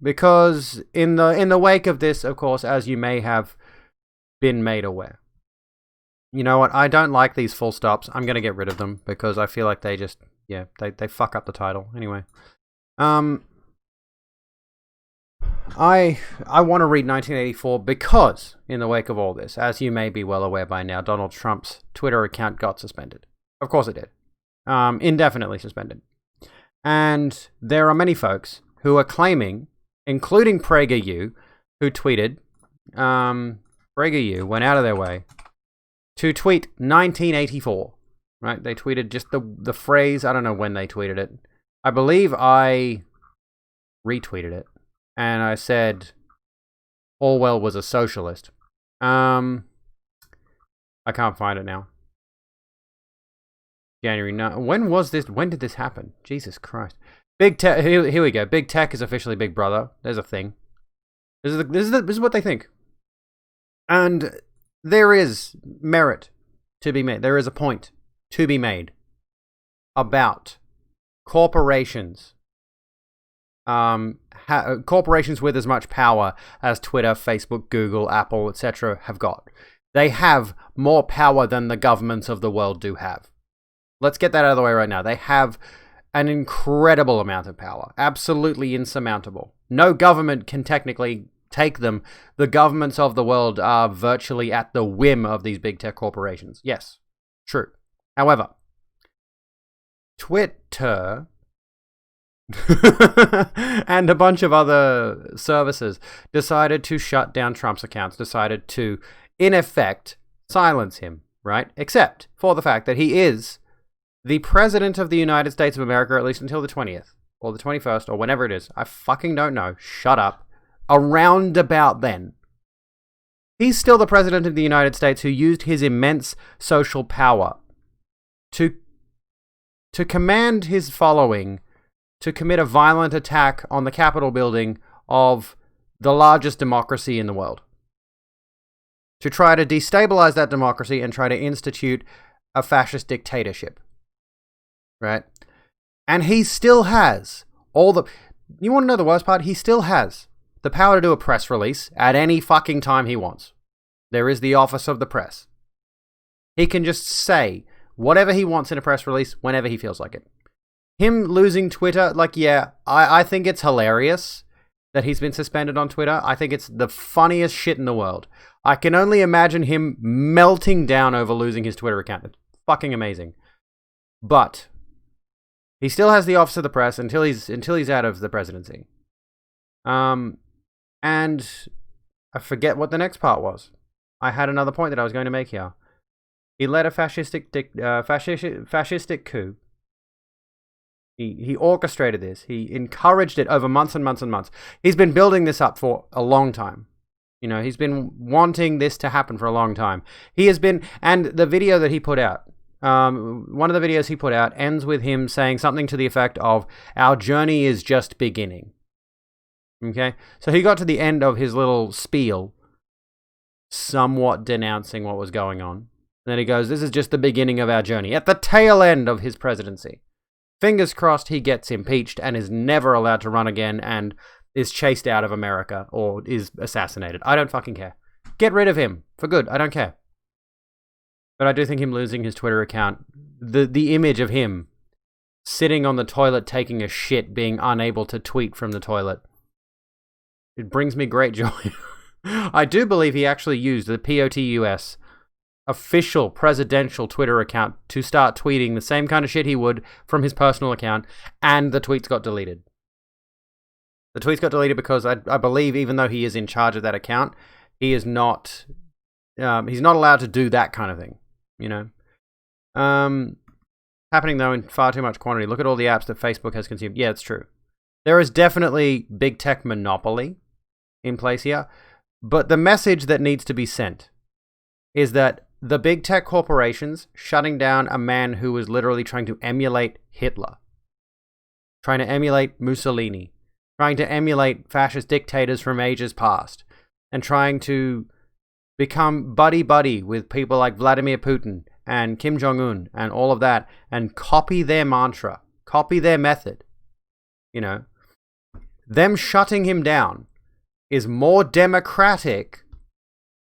because in the wake of this, of course, as you may have been made aware. You know what? I don't like these full stops. I'm gonna get rid of them because I feel like they just they fuck up the title. Anyway, I want to read 1984 because in the wake of all this, as you may be well aware by now, Donald Trump's Twitter account got suspended. Of course it did. Indefinitely suspended. And there are many folks who are claiming, including PragerU, who tweeted, PragerU went out of their way to tweet 1984, right? They tweeted just the phrase. I don't know when they tweeted it. I believe I retweeted it. And I said, Orwell was a socialist. I can't find it now. January 9. When was this? When did this happen? Jesus Christ. Big Tech. Here we go. Big Tech is officially Big Brother. There's a thing. This is what they think. And there is merit to be made. There is a point to be made about corporations. Corporations with as much power as Twitter, Facebook, Google, Apple, etc. have got. They have more power than the governments of the world do have. Let's get that out of the way right now. They have an incredible amount of power. Absolutely insurmountable. No government can technically take them. The governments of the world are virtually at the whim of these big tech corporations. Yes, true. However, Twitter and a bunch of other services decided to shut down Trump's accounts, decided to, in effect, silence him, right? Except for the fact that he is the President of the United States of America, at least until the 20th, or the 21st, or whenever it is. I fucking don't know. Shut up. Around about then. He's still the President of the United States who used his immense social power to command his following to commit a violent attack on the Capitol building of the largest democracy in the world. To try to destabilize that democracy and try to institute a fascist dictatorship. Right? And he still has all the... You want to know the worst part? He still has the power to do a press release at any fucking time he wants. There is the office of the press. He can just say whatever he wants in a press release whenever he feels like it. Him losing Twitter, like, yeah, I think it's hilarious that he's been suspended on Twitter. I think it's the funniest shit in the world. I can only imagine him melting down over losing his Twitter account. It's fucking amazing. But he still has the office of the press until he's out of the presidency. And I forget what the next part was. I had another point that I was going to make here. He led a fascistic coup. He orchestrated this. He encouraged it over months and months and months. He's been building this up for a long time. You know, he's been wanting this to happen for a long time. He has been, and the video that he put out, one of the videos he put out ends with him saying something to the effect of, "Our journey is just beginning." Okay? So he got to the end of his little spiel, somewhat denouncing what was going on. And then he goes, "This is just the beginning of our journey," at the tail end of his presidency. Fingers crossed he gets impeached and is never allowed to run again and is chased out of America or is assassinated. I don't fucking care. Get rid of him for good. I don't care. But I do think him losing his Twitter account, the image of him sitting on the toilet taking a shit, being unable to tweet from the toilet, it brings me great joy. I do believe he actually used the POTUS official presidential Twitter account to start tweeting the same kind of shit he would from his personal account, and the tweets got deleted. The tweets got deleted because I believe, even though he is in charge of that account, he is not. He's not allowed to do that kind of thing. You know, happening though in far too much quantity. Look at all the apps that Facebook has consumed. Yeah, it's true. There is definitely big tech monopoly in place here, but the message that needs to be sent is that the big tech corporations shutting down a man who was literally trying to emulate Hitler, trying to emulate Mussolini, trying to emulate fascist dictators from ages past, and trying to become buddy-buddy with people like Vladimir Putin and Kim Jong-un and all of that, and copy their mantra, copy their method. You know, them shutting him down is more democratic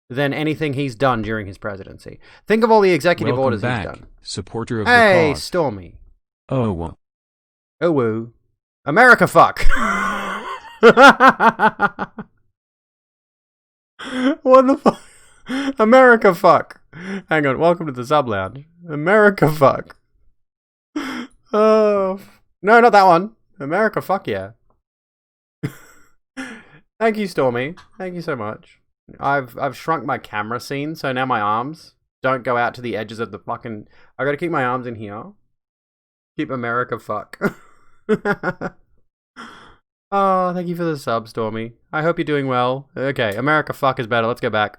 than anything he's done during his presidency. Think of all the executive orders he's done. Supporter of the Hey, cause. Stormy. Oh, well. Oh, woo. America fuck. What the fuck? America fuck. Hang on, welcome to the sub lounge. America fuck. Oh, no, not that one. America fuck, yeah. Thank you, Stormy. Thank you so much. I've shrunk my camera scene, so now my arms don't go out to the edges of the fucking... I gotta keep my arms in here. Keep America fuck. Oh, thank you for the sub, Stormy. I hope you're doing well. Okay, America fuck is better. Let's go back.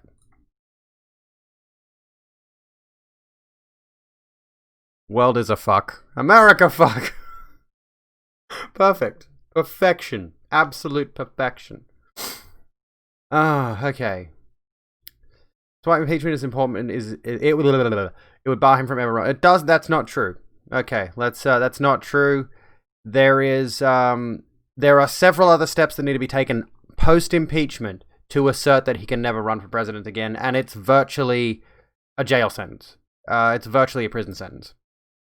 World is a fuck. America fuck. Perfect. Perfection. Absolute perfection. Ah, okay. So why impeachment is important is it would bar him from ever running. It does. That's not true. Okay, that's not true. There are several other steps that need to be taken post impeachment to assert that he can never run for president again, and it's virtually a jail sentence. It's virtually a prison sentence.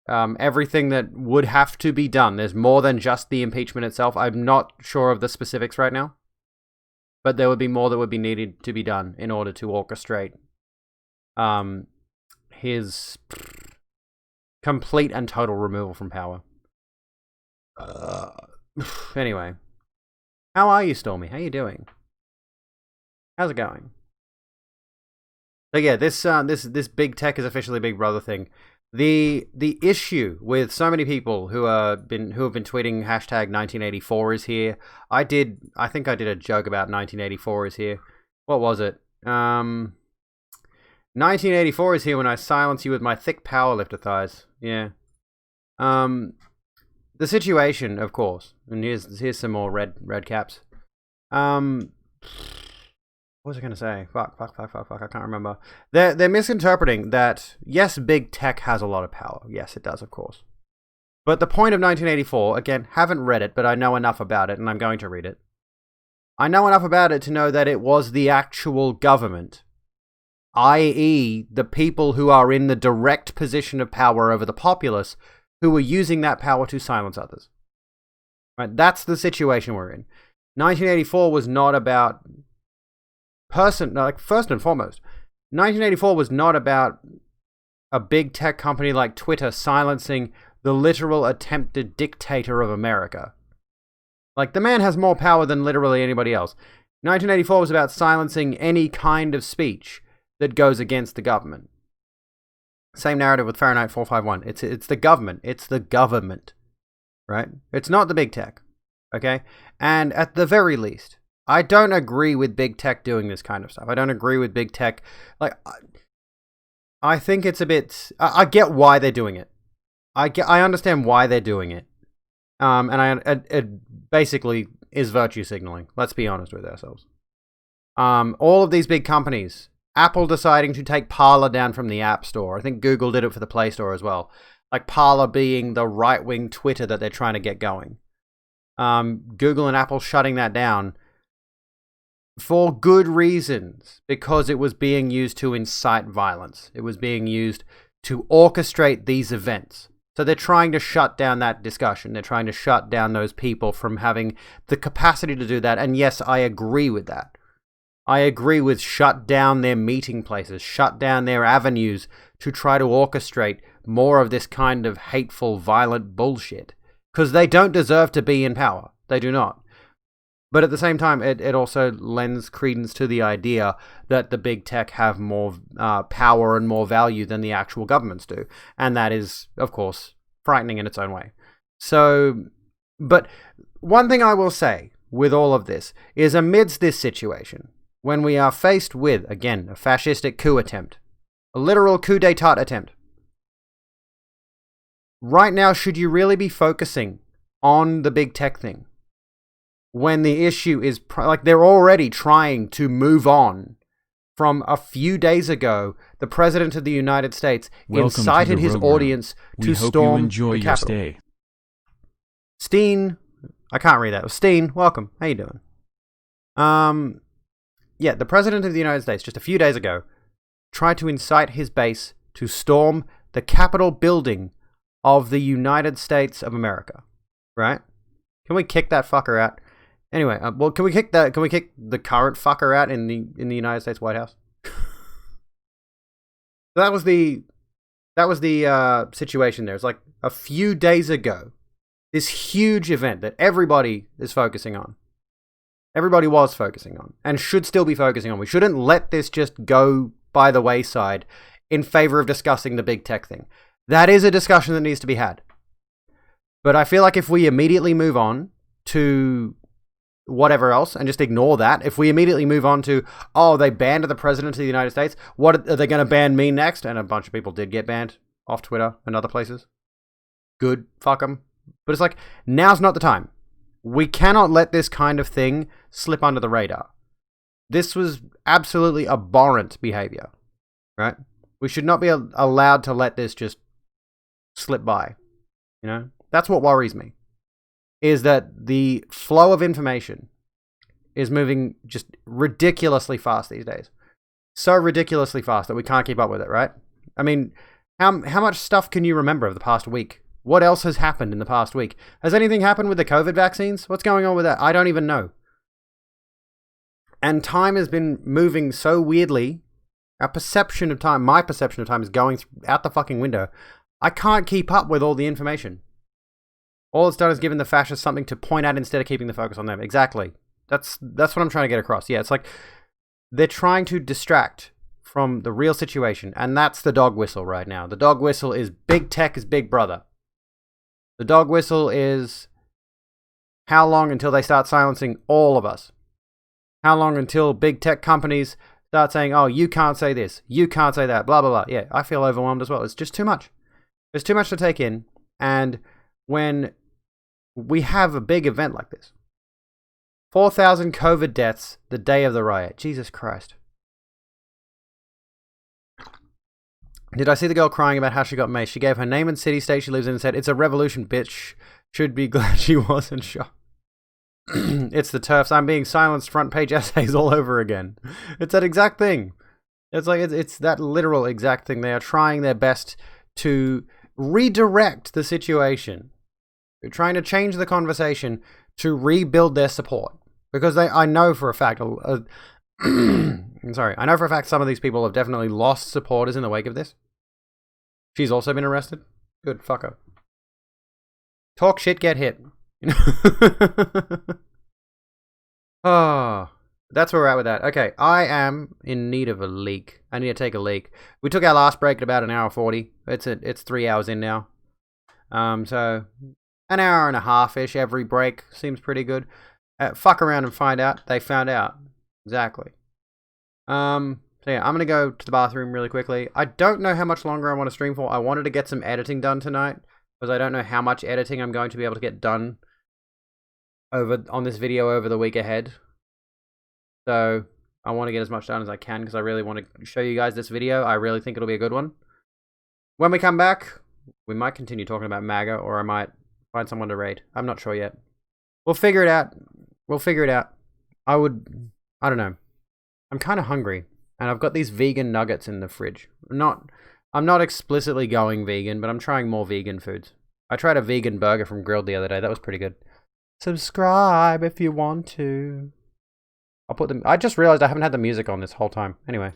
Everything that would have to be done. There's more than just the impeachment itself. I'm not sure of the specifics right now. But there would be more that would be needed to be done in order to orchestrate his complete and total removal from power. Anyway. How are you, Stormy? How you doing? How's it going? So yeah, this big tech is officially Big Brother thing. The issue with so many people who have been tweeting hashtag 1984 is here. I think I did a joke about 1984 is here. What was it? 1984 is here when I silence you with my thick powerlifter thighs. Yeah. The situation, of course, and here's some more red caps. What was I gonna say? Fuck, I can't remember. They're misinterpreting that, yes, big tech has a lot of power. Yes, it does, of course. But the point of 1984, again, haven't read it, but I know enough about it, and I'm going to read it. I know enough about it to know that it was the actual government, i.e. the people who are in the direct position of power over the populace, who were using that power to silence others. Right? That's the situation we're in. 1984 was not about first and foremost, 1984 was not about a big tech company like Twitter silencing the literal attempted dictator of America. Like, the man has more power than literally anybody else. 1984 was about silencing any kind of speech that goes against the government. Same narrative with Fahrenheit 451. It's the government. It's the government, right? It's not the big tech, okay? And at the very least, I don't agree with big tech doing this kind of stuff. I don't agree with big tech. Like, I think it's a bit... I get why they're doing it. I understand why they're doing it. And it basically is virtue signaling. Let's be honest with ourselves. All of these big companies, Apple deciding to take Parler down from the App Store. I think Google did it for the Play Store as well. Like, Parler being the right-wing Twitter that they're trying to get going. Google and Apple shutting that down for good reasons, because it was being used to incite violence. It was being used to orchestrate these events. So they're trying to shut down that discussion. They're trying to shut down those people from having the capacity to do that. And yes, I agree with that. I agree with shut down their meeting places, shut down their avenues to try to orchestrate more of this kind of hateful, violent bullshit. Because they don't deserve to be in power. They do not. But at the same time, it also lends credence to the idea that the big tech have more power and more value than the actual governments do. And that is, of course, frightening in its own way. So, but one thing I will say with all of this is, amidst this situation, when we are faced with, again, a fascistic coup attempt, a literal coup d'etat attempt, right now, should you really be focusing on the big tech thing? When the issue is, like, they're already trying to move on from a few days ago, the President of the United States incited his audience to storm the Capitol. Steen, I can't read that. Steen, welcome. How you doing? Yeah, the President of the United States, just a few days ago, tried to incite his base to storm the Capitol building of the United States of America. Right? Can we kick that fucker out? Anyway, well, can we kick the current fucker out in the United States White House? That was the situation there. It's like a few days ago, this huge event that everybody is focusing on. Everybody was focusing on, and should still be focusing on. We shouldn't let this just go by the wayside in favor of discussing the big tech thing. That is a discussion that needs to be had. But I feel like if we immediately move on to whatever else and just ignore that, if we immediately move on to, oh, they banned the President of the United States, what are they going to ban me next? And a bunch of people did get banned off Twitter and other places. Good, fuck them. But it's like, now's not the time. We cannot let this kind of thing slip under the radar. This was absolutely abhorrent behavior, right? We should not be allowed to let this just slip by. You know, that's what worries me. Is that the flow of information is moving just ridiculously fast these days. So ridiculously fast that we can't keep up with it, right? I mean, how much stuff can you remember of the past week? What else has happened in the past week? Has anything happened with the COVID vaccines? What's going on with that? I don't even know. And time has been moving so weirdly. Our perception of time, my perception of time, is going out the fucking window. I can't keep up with all the information. All it's done is given the fascists something to point at instead of keeping the focus on them. Exactly. That's what I'm trying to get across. Yeah, it's like they're trying to distract from the real situation, and that's the dog whistle right now. The dog whistle is big tech is big brother. The dog whistle is how long until they start silencing all of us? How long until big tech companies start saying, oh, you can't say this, you can't say that, blah, blah, blah. Yeah, I feel overwhelmed as well. It's just too much. There's too much to take in. And when we have a big event like this, 4,000 COVID deaths the day of the riot. Jesus Christ. Did I see the girl crying about how she got maced? She gave her name and city state she lives in and said, it's a revolution, bitch. Should be glad she wasn't shot. It's the TERFs. I'm being silenced. Front page essays all over again. It's that exact thing. It's like it's that literal exact thing. They are trying their best to redirect the situation. They're trying to change the conversation to rebuild their support because I know for a fact. Sorry, I know for a fact some of these people have definitely lost supporters in the wake of this. She's also been arrested. Good, fuck her. Talk shit, get hit. Oh, that's where we're at with that. Okay, I am in need of a leak. I need to take a leak. We took our last break at about an hour 40. It's 3 hours in now. So an hour and a half-ish every break seems pretty good. Fuck around and find out. They found out. Exactly. So yeah, I'm gonna go to the bathroom really quickly. I don't know how much longer I want to stream for. I wanted to get some editing done tonight because I don't know how much editing I'm going to be able to get done on this video over the week ahead. So I want to get as much done as I can because I really want to show you guys this video. I really think it'll be a good one. When we come back, we might continue talking about MAGA, or I might find someone to raid. I'm not sure yet. We'll figure it out. I don't know. I'm kind of hungry, and I've got these vegan nuggets in the fridge. I'm not explicitly going vegan, but I'm trying more vegan foods. I tried a vegan burger from Grilled the other day. That was pretty good. Subscribe if you want to. I just realized I haven't had the music on this whole time. Anyway.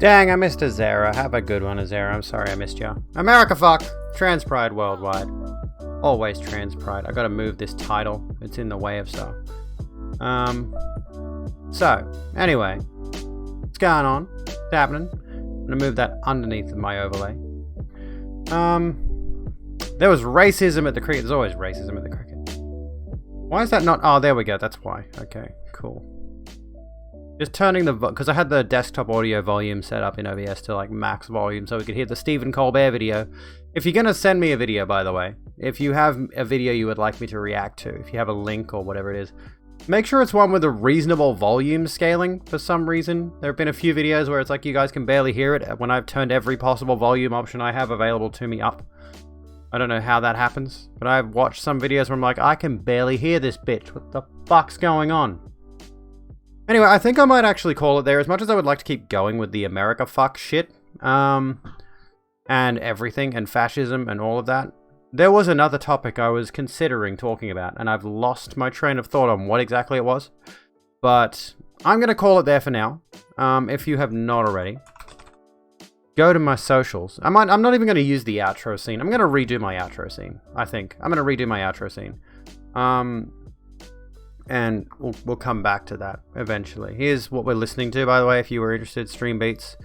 Dang, I missed Azera. Have a good one, Azera. I'm sorry I missed you. America fuck! Trans pride worldwide. Always trans pride. I gotta move this title. It's in the way of stuff. So, anyway. What's going on? What's happening? I'm gonna move that underneath my overlay. There was racism at the cricket. There's always racism at the cricket. Why is that not? Oh, there we go. That's why. Okay, cool. Just turning the... Because I had the desktop audio volume set up in OBS to like max volume so we could hear the Stephen Colbert video. If you're going to send me a video, by the way, if you have a video you would like me to react to, if you have a link or whatever it is, make sure it's one with a reasonable volume scaling for some reason. There have been a few videos where it's like you guys can barely hear it when I've turned every possible volume option I have available to me up. I don't know how that happens, but I've watched some videos where I'm like, I can barely hear this bitch. What the fuck's going on? Anyway, I think I might actually call it there. As much as I would like to keep going with the America fuck shit, and everything, and fascism, and all of that, there was another topic I was considering talking about, and I've lost my train of thought on what exactly it was. But I'm going to call it there for now, if you have not already. Go to my socials. I'm not even going to use the outro scene. I'm going to redo my outro scene, I think. I'm going to redo my outro scene. And we'll come back to that eventually. Here's what we're listening to, by the way, if you were interested, Stream Beats.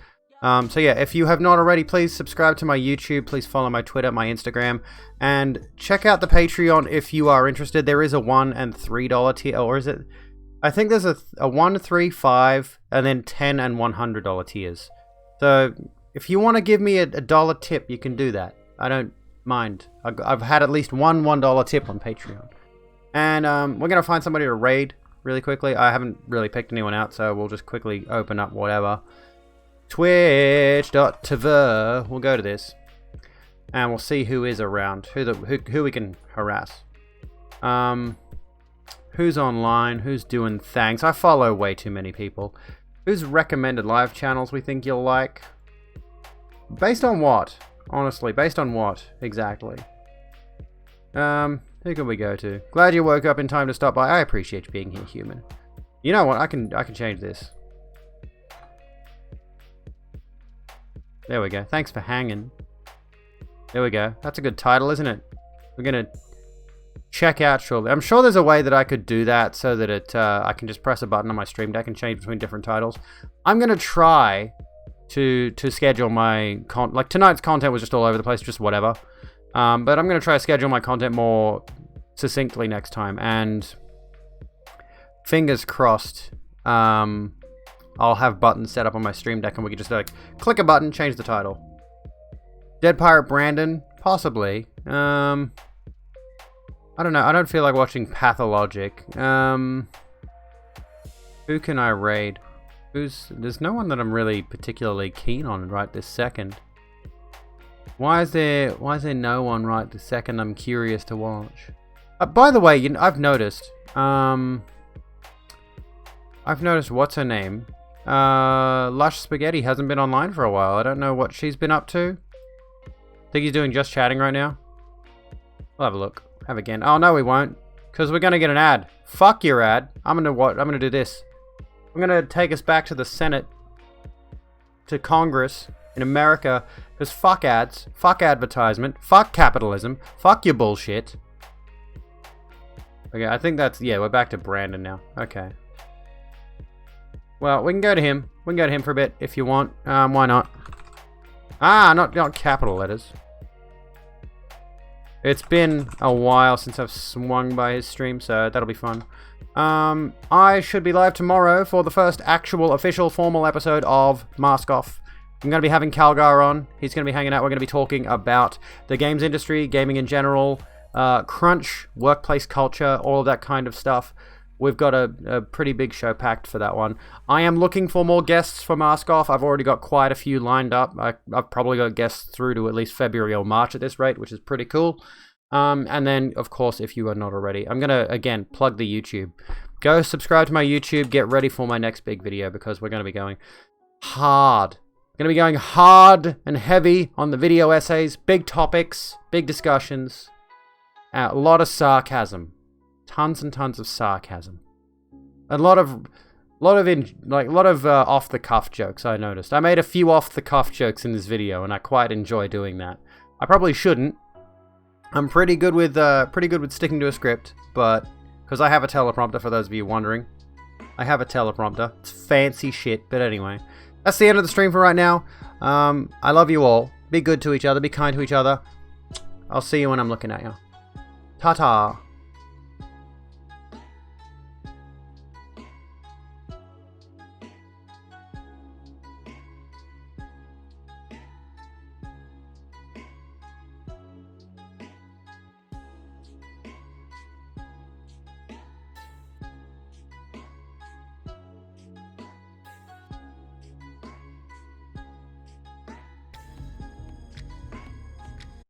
So yeah, if you have not already, please subscribe to my YouTube, please follow my Twitter, my Instagram, and check out the Patreon if you are interested. There is a $1 and $3 tier, or is it? I think there's a $1, $3, $5, and then $10 and $100 tiers. So if you want to give me a dollar tip, you can do that. I don't mind. I've had at least one $1 tip on Patreon. And we're going to find somebody to raid really quickly. I haven't really picked anyone out, so we'll just quickly open up whatever. Twitch.tv. We'll go to this. And we'll see who is around. Who we can harass. Who's online? Who's doing things? I follow way too many people. Who's recommended live channels we think you'll like? Based on what? Honestly, based on what exactly? Who can we go to? Glad you woke up in time to stop by. I appreciate you being here, human. You know what? I can change this. There we go. Thanks for hanging. There we go. That's a good title, isn't it? We're gonna check out shortly. I'm sure there's a way that I could do that so that I can just press a button on my Stream Deck and change between different titles. I'm gonna try to schedule my like tonight's content was just all over the place, just whatever. But I'm going to try to schedule my content more succinctly next time, and fingers crossed, I'll have buttons set up on my Stream Deck and we can just like click a button, change the title. Dead Pirate Brandon? Possibly. I don't know. I don't feel like watching Pathologic. Who can I raid? There's no one that I'm really particularly keen on right this second. Why is there no one right this second? I'm curious to watch. By the way, I've noticed. What's her name? Lush Spaghetti hasn't been online for a while. I don't know what she's been up to. Think he's doing just chatting right now? We'll have a look. Have again. Oh no, we won't, because we're gonna get an ad. Fuck your ad. I'm gonna do this. I'm gonna take us back to the Senate, to Congress in America, because fuck ads, fuck advertisement, fuck capitalism, fuck your bullshit. Okay, I think that's, yeah, we're back to Brandon now. Okay. Well, we can go to him. We can go to him for a bit if you want. Why not? Not capital letters. It's been a while since I've swung by his stream, so that'll be fun. I should be live tomorrow for the first actual official formal episode of Mask Off. I'm going to be having Calgar on. He's going to be hanging out. We're going to be talking about the games industry, gaming in general, crunch, workplace culture, all of that kind of stuff. We've got a pretty big show packed for that one. I am looking for more guests for Mask Off. I've already got quite a few lined up. I've probably got guests through to at least February or March at this rate, which is pretty cool. And then, of course, if you are not already, I'm going to, again, plug the YouTube. Go subscribe to my YouTube. Get ready for my next big video, because we're going to be going hard. Going to be going hard and heavy on the video essays, big topics, big discussions, a lot of sarcasm, tons and tons of sarcasm, a lot of a lot of off the cuff jokes. I noticed. I made a few off the cuff jokes in this video, and I quite enjoy doing that. I probably shouldn't. I'm pretty good with sticking to a script, but because I have a teleprompter, for those of you wondering, I have a teleprompter. It's fancy shit, but anyway, that's the end of the stream for right now. I love you all. Be good to each other. Be kind to each other. I'll see you when I'm looking at you. Ta-ta.